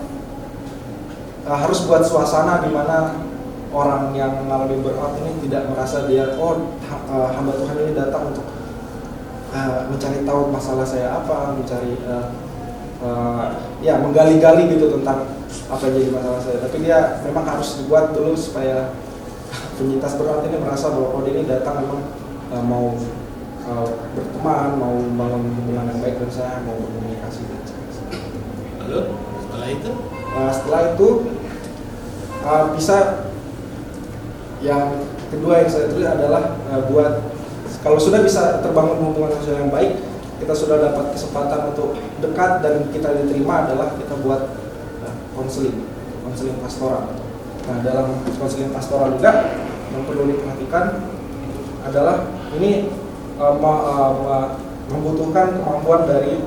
harus buat suasana di mana orang yang mengalami burnout ini tidak merasa dia hamba Tuhan ini datang untuk mencari tahu masalah saya apa, mencari menggali-gali gitu tentang apa yang jadi masalah saya. Tapi dia memang harus dibuat dulu supaya penyintas burnout ini merasa bahwa dia ini datang memang mau berteman, mau membangun hubungan yang baik dengan saya, mau berkomunikasi dan sebagainya. Lalu setelah itu bisa yang kedua yang saya tulis adalah buat kalau sudah bisa terbangun hubungan sosial yang baik, kita sudah dapat kesempatan untuk dekat dan kita diterima, adalah kita buat konseling pastoral. Nah, dalam konseling pastoral juga yang perlu diperhatikan adalah ini membutuhkan kemampuan dari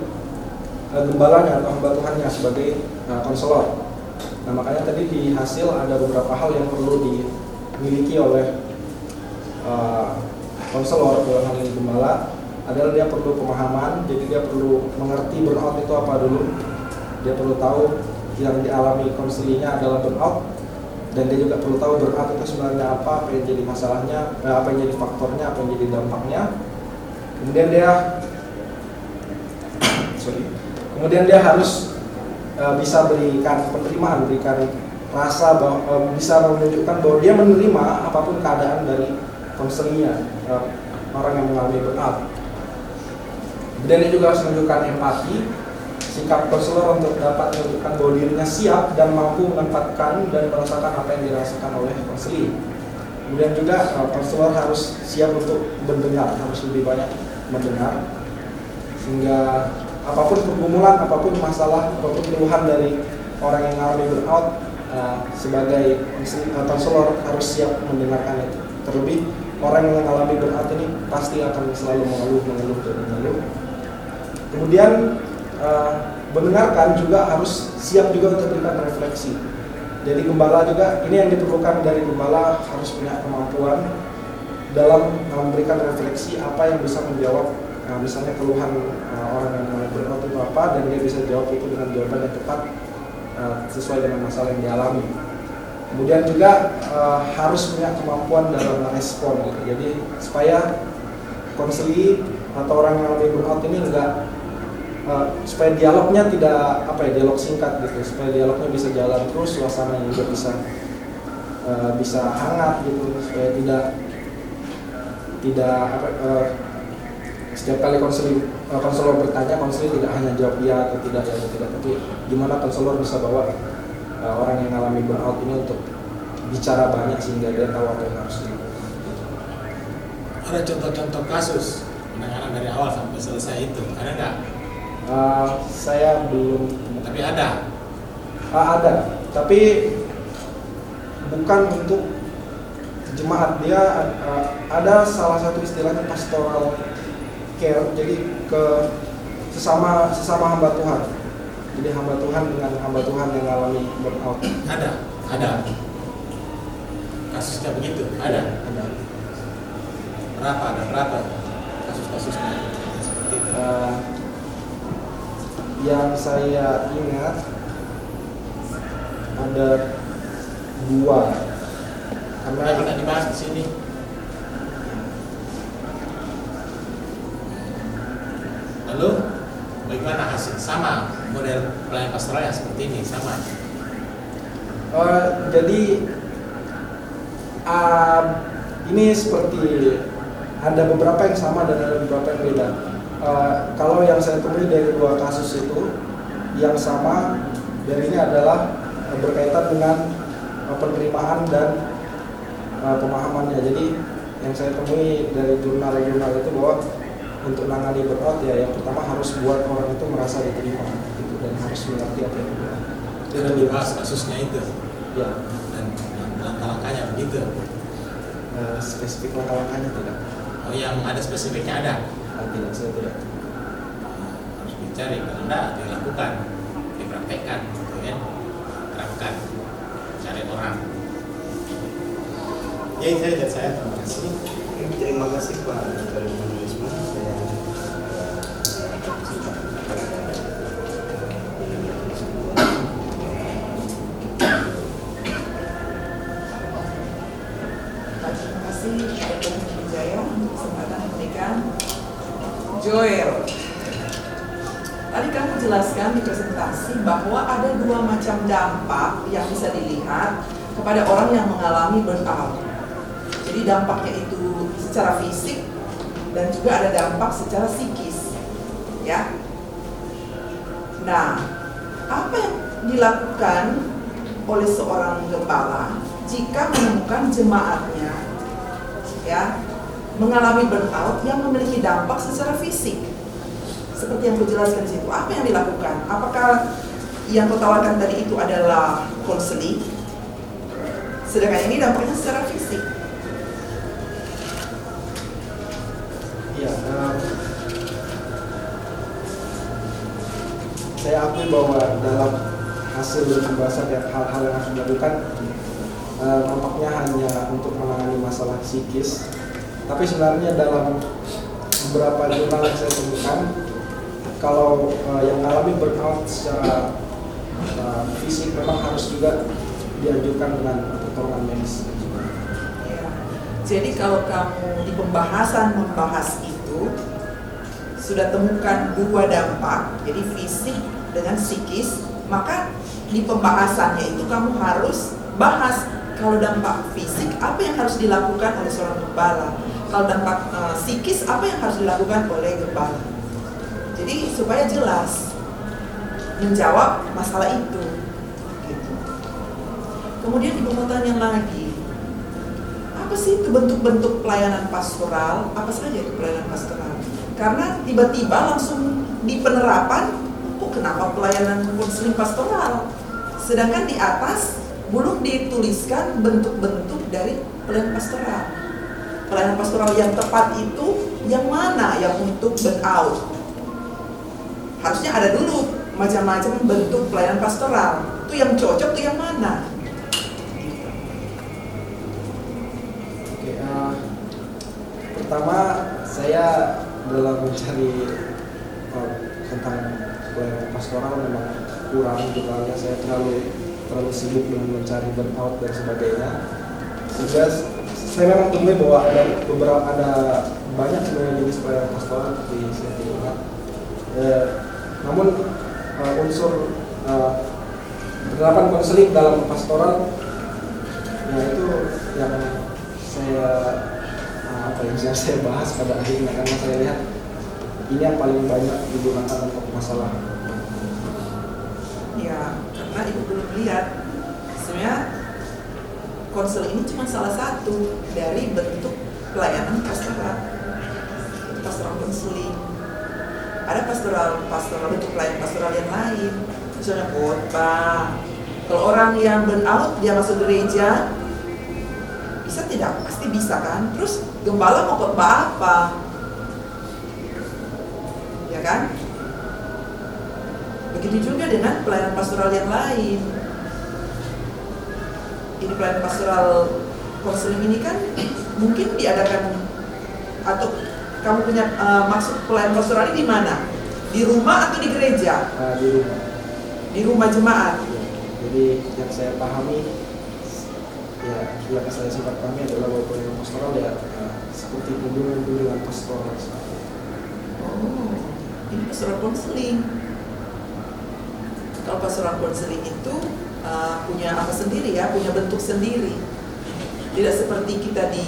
gembalanya atau hamba Tuhannya sebagai konselor. Nah, makanya tadi di hasil ada beberapa hal yang perlu dimiliki oleh konselor dalam hal ini gembala, adalah dia perlu pemahaman. Jadi dia perlu mengerti burnout itu apa dulu. Dia perlu tahu yang dialami konselingnya adalah burnout, dan dia juga perlu tahu burnout itu sebenarnya apa yang jadi masalahnya, apa yang jadi faktornya, apa yang jadi dampaknya. Kemudian dia harus bisa berikan penerimaan, berikan rasa bahwa bisa menunjukkan bahwa dia menerima apapun keadaan dari konselingnya, orang yang mengalami burnout. Dan dia juga harus menunjukkan empati, sikap konselor untuk dapat menunjukkan bahwa dirinya siap dan mampu menempatkan dan merasakan apa yang dirasakan oleh konseling. Kemudian juga konselor harus siap untuk mendengar, harus lebih banyak mendengar, sehingga apapun pergumulan, apapun masalah, apapun keluhan dari orang yang mengalami burnout, sebagai konselor harus siap mendengarkan itu. Terlebih orang yang mengalami burnout ini pasti akan selalu mengeluh. Kemudian mendengarkan juga harus siap juga untuk berikan refleksi. Jadi gembala juga, ini yang diperlukan dari gembala, harus punya kemampuan dalam memberikan refleksi apa yang bisa menjawab misalnya keluhan orang yang mengalami burnout itu apa, dan dia bisa jawab itu dengan jawaban yang tepat sesuai dengan masalah yang dialami. Kemudian juga harus punya kemampuan dalam merespon gitu. Jadi supaya konseli atau orang yang mengalami burnout ini supaya dialognya tidak dialog singkat gitu, supaya dialognya bisa jalan terus, suasananya juga bisa hangat gitu, supaya tidak setiap kali konselor bertanya, konselor tidak hanya jawab iya atau tidak, tapi gimana konselor bisa bawa orang yang mengalami burnout ini untuk bicara banyak sehingga dia tahu apa yang harus dilakukan. Ada contoh-contoh kasus penanganan dari awal sampai selesai itu, ada nggak? Saya belum. Tapi ada? Ada, tapi bukan untuk jemaat. Dia ada salah satu istilahnya pastoral care, jadi ke sesama hamba Tuhan. Jadi hamba Tuhan dengan hamba Tuhan yang mengalami burnout. Ada. Kasusnya begitu? Ada. Berapa kasus-kasusnya seperti itu? Yang saya ingat ada 2. Karena kita dibahas di sini. Lalu bagaimana hasil? Sama model pelayanan pastoral yang seperti ini, sama. Jadi ini seperti ada beberapa yang sama dan ada beberapa yang beda. Kalau yang saya temui dari 2 kasus itu, yang sama dari ini adalah berkaitan dengan penerimaan dan pemahamannya. Jadi yang saya temui dari jurnal-jurnal itu bahwa untuk menangani burnout ya yang pertama harus buat orang itu merasa diterima gitu, dan harus mengerti apa yang dia. Tidak dibahas kasusnya itu. Ya. Dan langkah-langkahnya begitu. Spesifik langkah-langkahnya tidak. Oh, yang ada spesifiknya ada? Tidak, saya tidak. Harus dicari, kalau enggak dilakukan, dipraktekkan, gitu kan? Terapkan, cari orang. Ya itu aja saya, terima kasih. Terima kasih Pak Dr. Wisman. Terima kasih Dr. Wijaya untuk kesempatan memberikan. Joel, tadi kamu jelaskan di presentasi bahwa ada 2 macam dampak yang bisa dilihat kepada orang yang mengalami burnout. Jadi dampaknya itu secara fisik dan juga ada dampak secara psikis, ya. Nah, apa yang dilakukan oleh seorang gembala jika menemukan jemaatnya, ya, mengalami burnout yang memiliki dampak secara fisik, seperti yang dijelaskan di situ? Apa yang dilakukan? Apakah yang kau tawarkan tadi itu adalah konseling? Sedangkan ini dampaknya secara fisik. Ya, saya akui bahwa dalam hasil dari pembahasan dan hal-hal yang harus dilakukan nampaknya hanya untuk menangani masalah psikis. Tapi sebenarnya dalam beberapa jurnal yang saya temukan, kalau yang mengalami burnout secara fisik memang harus juga dianjurkan dengan pertolongan medis. Jadi kalau kamu di pembahasan membahas itu sudah temukan 2 dampak, jadi fisik dengan psikis, Maka di pembahasannya itu kamu harus bahas kalau dampak fisik apa yang harus dilakukan oleh seorang gembala, kalau dampak psikis apa yang harus dilakukan oleh gembala. Jadi supaya jelas menjawab masalah itu. Gitu. Kemudian ibu mau tanya lagi, apa sih itu bentuk-bentuk pelayanan pastoral? Apa saja itu pelayanan pastoral? Karena tiba-tiba langsung di penerapan, kenapa pelayanan konseling pastoral? Sedangkan di atas belum dituliskan bentuk-bentuk dari pelayanan pastoral. Pelayanan pastoral yang tepat itu yang mana yang untuk burnout? Harusnya ada dulu macam-macam bentuk pelayanan pastoral. Itu yang cocok itu yang mana? Oke, pertama saya dalam mencari tentang pelayanan pastoral memang kurang, karena saya terlalu sibuk dengan mencari burnout dan sebagainya. Sehingga saya memang temui bahwa ada banyak sebenarnya jenis pelayanan pastoral di sini. Namun unsur penerapan konseling dalam pastoral, ya itu yang saya bahas pada akhirnya, karena saya lihat ini yang paling banyak digunakan untuk masalah. Ya, karena ibu belum lihat sebenarnya konseling ini cuma salah satu dari bentuk pelayanan pastoral. Pastoral konseling. Ada pastoral bentuk pelayanan pastoral yang lain. Misalnya khotbah. Kalau orang yang burnout dia masuk gereja, bisa tidak? Pasti bisa kan? Terus gembala mau khotbah apa? Ya kan? Begitu juga dengan pelayanan pastoral yang lain. Ini pelayanan pastoral konseling ini kan mungkin diadakan, atau kamu punya maksud pelayanan pastoral ini di mana? Di rumah atau di gereja? Di rumah. Di rumah jemaat. Jadi yang saya pahami, yang saya sempat pahami adalah bahwa pelayanan pastoral ya seperti kunjungan pastoral. Oh, ini pastoral konseling. Kalau pastoral konseling itu punya apa sendiri ya, punya bentuk sendiri. Tidak seperti kita di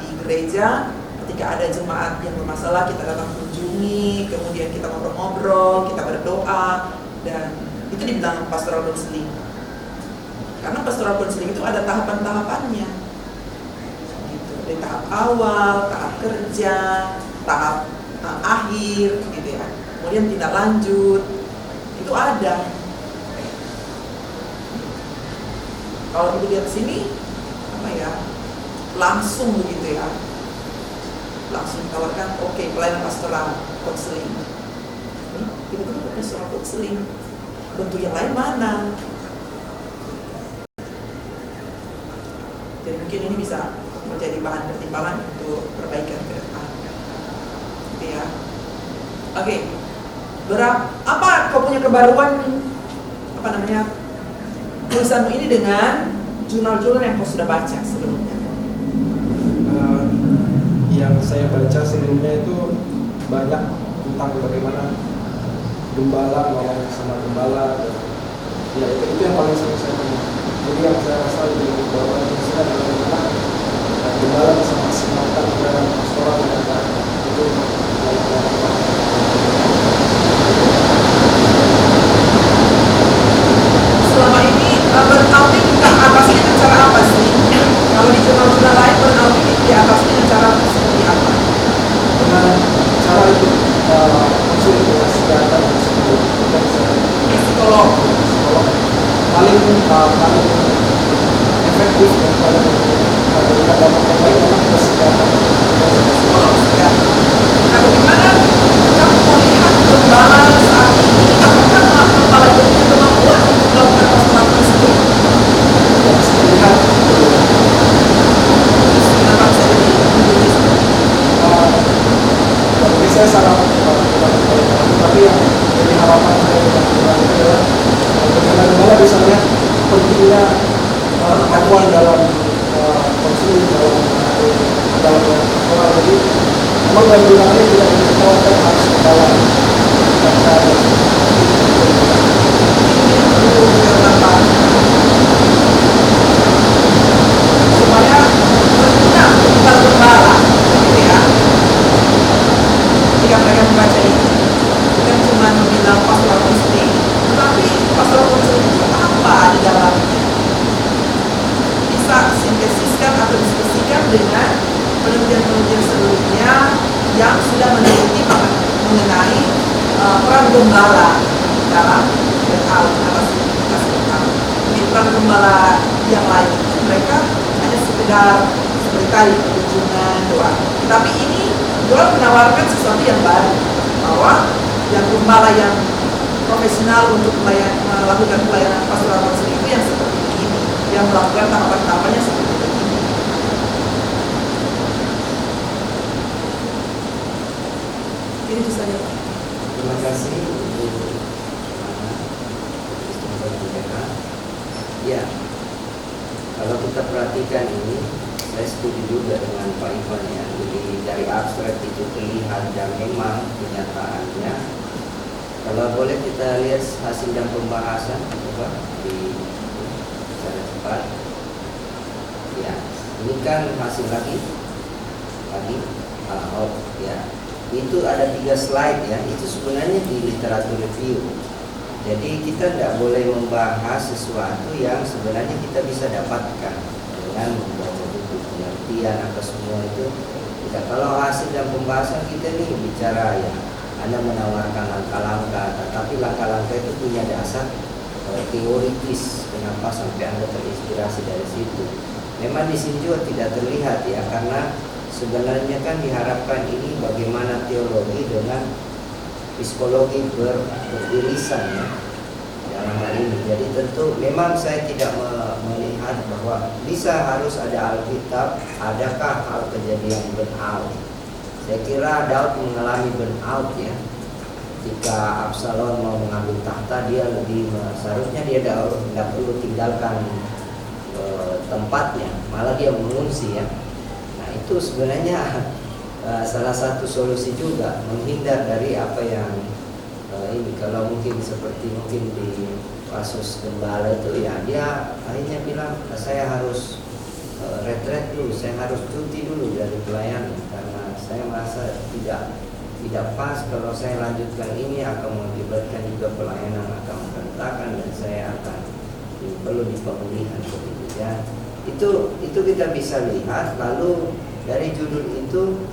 di gereja, ketika ada jemaat yang bermasalah kita datang kunjungi, kemudian kita ngobrol-ngobrol, kita berdoa, dan itu dibilang pastoral konseling. Karena pastoral konseling itu ada tahapan-tahapannya. Gitu. Dari tahap awal, tahap kerja, tahap akhir, gitu ya. Kemudian tindak lanjut. Itu ada. Kalau ibu lihat sini, langsung begitu ya, langsung ditawarkan, oke, pelayanan pastoral konseling. Tiba-tiba pastoral konseling, bentuk yang lain mana? Jadi mungkin ini bisa menjadi bahan pertimbangan untuk perbaikan ke depan. Gitu ya. Oke. Apa kau punya kebaruan tulisanmu ini dengan jurnal-jurnal yang kau sudah baca sebelumnya? Yang saya baca sebelumnya itu banyak tentang bagaimana gembala ngomong sama gembala, dan ya itu yang paling sering saya temui. Jadi yang saya rasa lebih bahwa di sini adalah bagaimana gembala bisa maksimalkan pelayanan pastoral yang ada itu. Selama ini burnout ini kita atasi dengan cara apa sih? Kalau di jurnal-jurnal lain burnout ini diatasi dengan cara seperti apa? Dengan cara itu konsultasi kesehatan psikolog paling efektif dan paling memberikan dampak yang baik memang kesehatan. Psikolog ya. Nah, bagaimana kamu melihat gembala saat ini? Apakah gembala itu punya kemampuan untuk melakukan pastoral tersebut? Yang saya lihat kenapa bisa ditulis? bagi saya sangat tapi yang jadi harapan saya adalah bagaimana gembala bisa melihat pentingnya kemampuan dalam konseling dalam pastoral. Jadi memang dari ini tidak diketahui harus dalam membaca ini bukan cuma bilang pastoral counseling, tetapi pastoral counseling itu apa di dalamnya? Bisa sintesiskan atau diskusikan dengan penelitian-penelitian sebelumnya yang sudah meneliti mengenai peran gembala dalam burnout atas burnout. Di peran gembala yang lain itu mereka hanya sekedar seperti tadi kunjungan doa. Tetapi ini Joel menawarkan sesuatu yang baru, bahwa yang gembala yang profesional untuk melakukan pelayanan pastoral counseling itu yang seperti ini, yang melakukan tahapan-tahapannya seperti ini. Itu saja. Terima kasih Ibu Ya, kalau kita perhatikan ini, saya setuju juga dengan Pak Ivan ya. Jadi dari abstrak itu terlihat dan memang kenyataannya. Kalau boleh kita lihat hasil dan pembahasan, coba di secara cepat. Ya, ini kan hasil lagi ya. Itu ada 3 slide ya. Itu sebenarnya di literatur review. Jadi kita tidak boleh membahas sesuatu yang sebenarnya kita bisa dapatkan dengan membaca buku pengertian apa semua itu. Kita, kalau hasil dan pembahasan kita nih bicara ya, Anda menawarkan langkah-langkah, tetapi langkah-langkah itu punya dasar teoritis. Kenapa sampai Anda terinspirasi dari situ? Memang di sini juga tidak terlihat ya, karena sebenarnya kan diharapkan ini bagaimana teologi dengan psikologi beririsan ya dalam hal ini. Jadi tentu memang saya tidak melihat bahwa bisa harus ada Alkitab, adakah hal kejadian burnout. Saya kira Daud mengalami burnout ya. Jika Absalom mau mengambil tahta, dia lebih seharusnya dia tidak perlu tinggalkan tempatnya, malah dia mengungsi ya. Nah itu sebenarnya salah satu solusi juga menghindar dari apa yang ini. Kalau mungkin seperti mungkin di kasus gembala itu ya, dia akhirnya bilang saya harus retret dulu, saya harus cuti dulu dari pelayanan karena saya merasa tidak pas. Kalau saya lanjutkan ini akan mengakibatkan juga pelayanan akan berantakan dan saya akan perlu di pemulihan begitu ya. Itu kita bisa lihat. Lalu dari judul itu,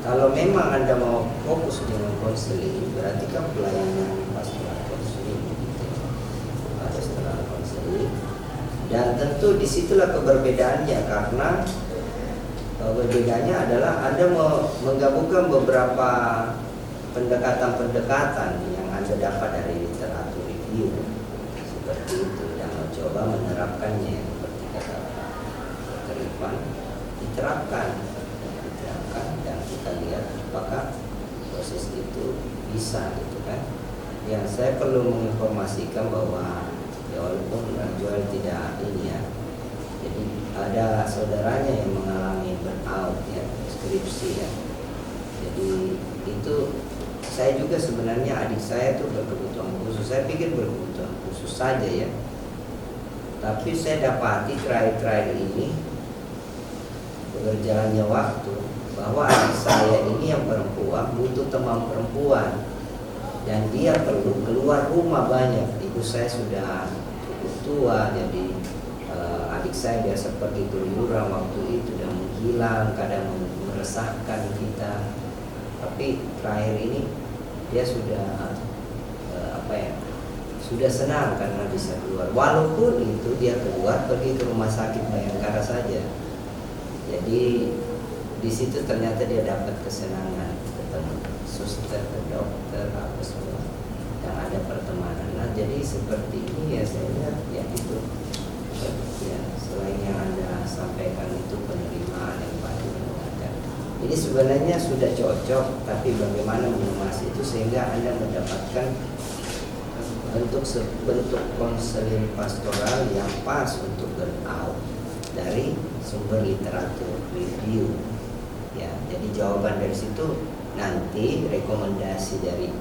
kalau memang Anda mau fokus dengan konseling, berarti kan pelayanan pastoral konseling gitu. Pastoral konseling. Dan tentu disitulah keberbedaannya, karena perbedaannya adalah Anda menggabungkan beberapa pendekatan-pendekatan yang Anda dapat dari literatur review seperti itu, dan mencoba menerapkannya seperti kata Dr. Ivan, diterapkan dan kita lihat apakah proses itu bisa gitu kan. Yang saya perlu menginformasikan bahwa ya walaupun Joel tidak ini ya, jadi ada saudaranya yang mengalami burnout ya, skripsi ya. Jadi itu saya juga sebenarnya, adik saya tuh berkebutuhan khusus. Saya pikir berkebutuhan khusus saja ya, tapi saya dapati terakhir ini berjalannya waktu bahwa adik saya ini yang perempuan butuh teman perempuan dan dia perlu keluar rumah banyak. Ibu saya sudah cukup tua, jadi adik saya biasa pergi keluyuran waktu itu dan menghilang, kadang meresahkan kita. Tapi terakhir ini dia sudah sudah senang karena bisa keluar. Walaupun itu dia keluar pergi ke rumah sakit Bayangkara saja. Jadi di situ ternyata dia dapat kesenangan, ketemu suster, dokter, apa semua, yang ada pertemanan. Nah jadi seperti ini ya, saya lihat ya itu ya, selain yang Anda sampaikan itu penerimaan yang paling menyenangkan. Ini sebenarnya sudah cocok, tapi bagaimana mengemas itu sehingga Anda mendapatkan bentuk konseling pastoral yang pas untuk burnout dari sumber literatur review. Ya, jadi jawaban dari situ nanti rekomendasi dari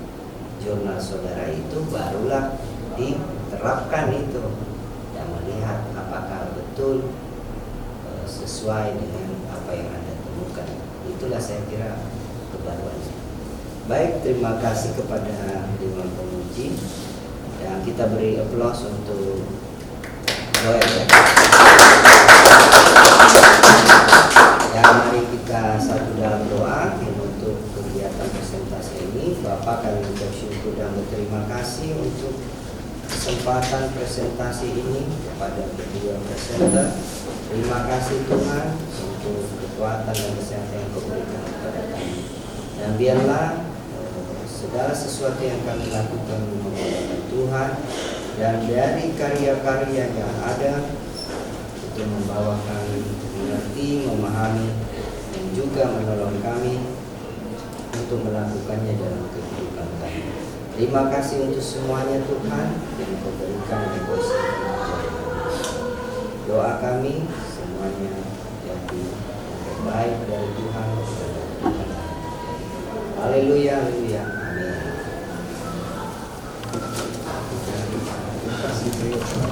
jurnal saudara itu barulah diterapkan itu dan melihat apakah betul sesuai dengan apa yang Anda temukan. Itulah saya kira kebaruannya. Baik, terima kasih kepada Dewan Penguji. Dan kita beri aplaus untuk Joel ya. Ya, mari kita satu dalam doa untuk kegiatan presentasi ini. Bapak, kami bersyukur dan berterima kasih untuk kesempatan presentasi ini kepada kedua presenter. Terima kasih Tuhan untuk kekuatan dan kesehatan yang Kau berikan kepada kami. Dan biarlah segala sesuatu yang kami lakukan memuliakan Tuhan, dan dari karya-karya yang ada itu membawa kami mengerti, memahami, dan juga menolong kami untuk melakukannya dalam kehidupan kami. Terima kasih untuk semuanya Tuhan yang Kau berikan dan Kau sertai. Doa kami semuanya jadi yang baik dari Tuhan. Haleluya, haleluya. Amin. Terima kasih.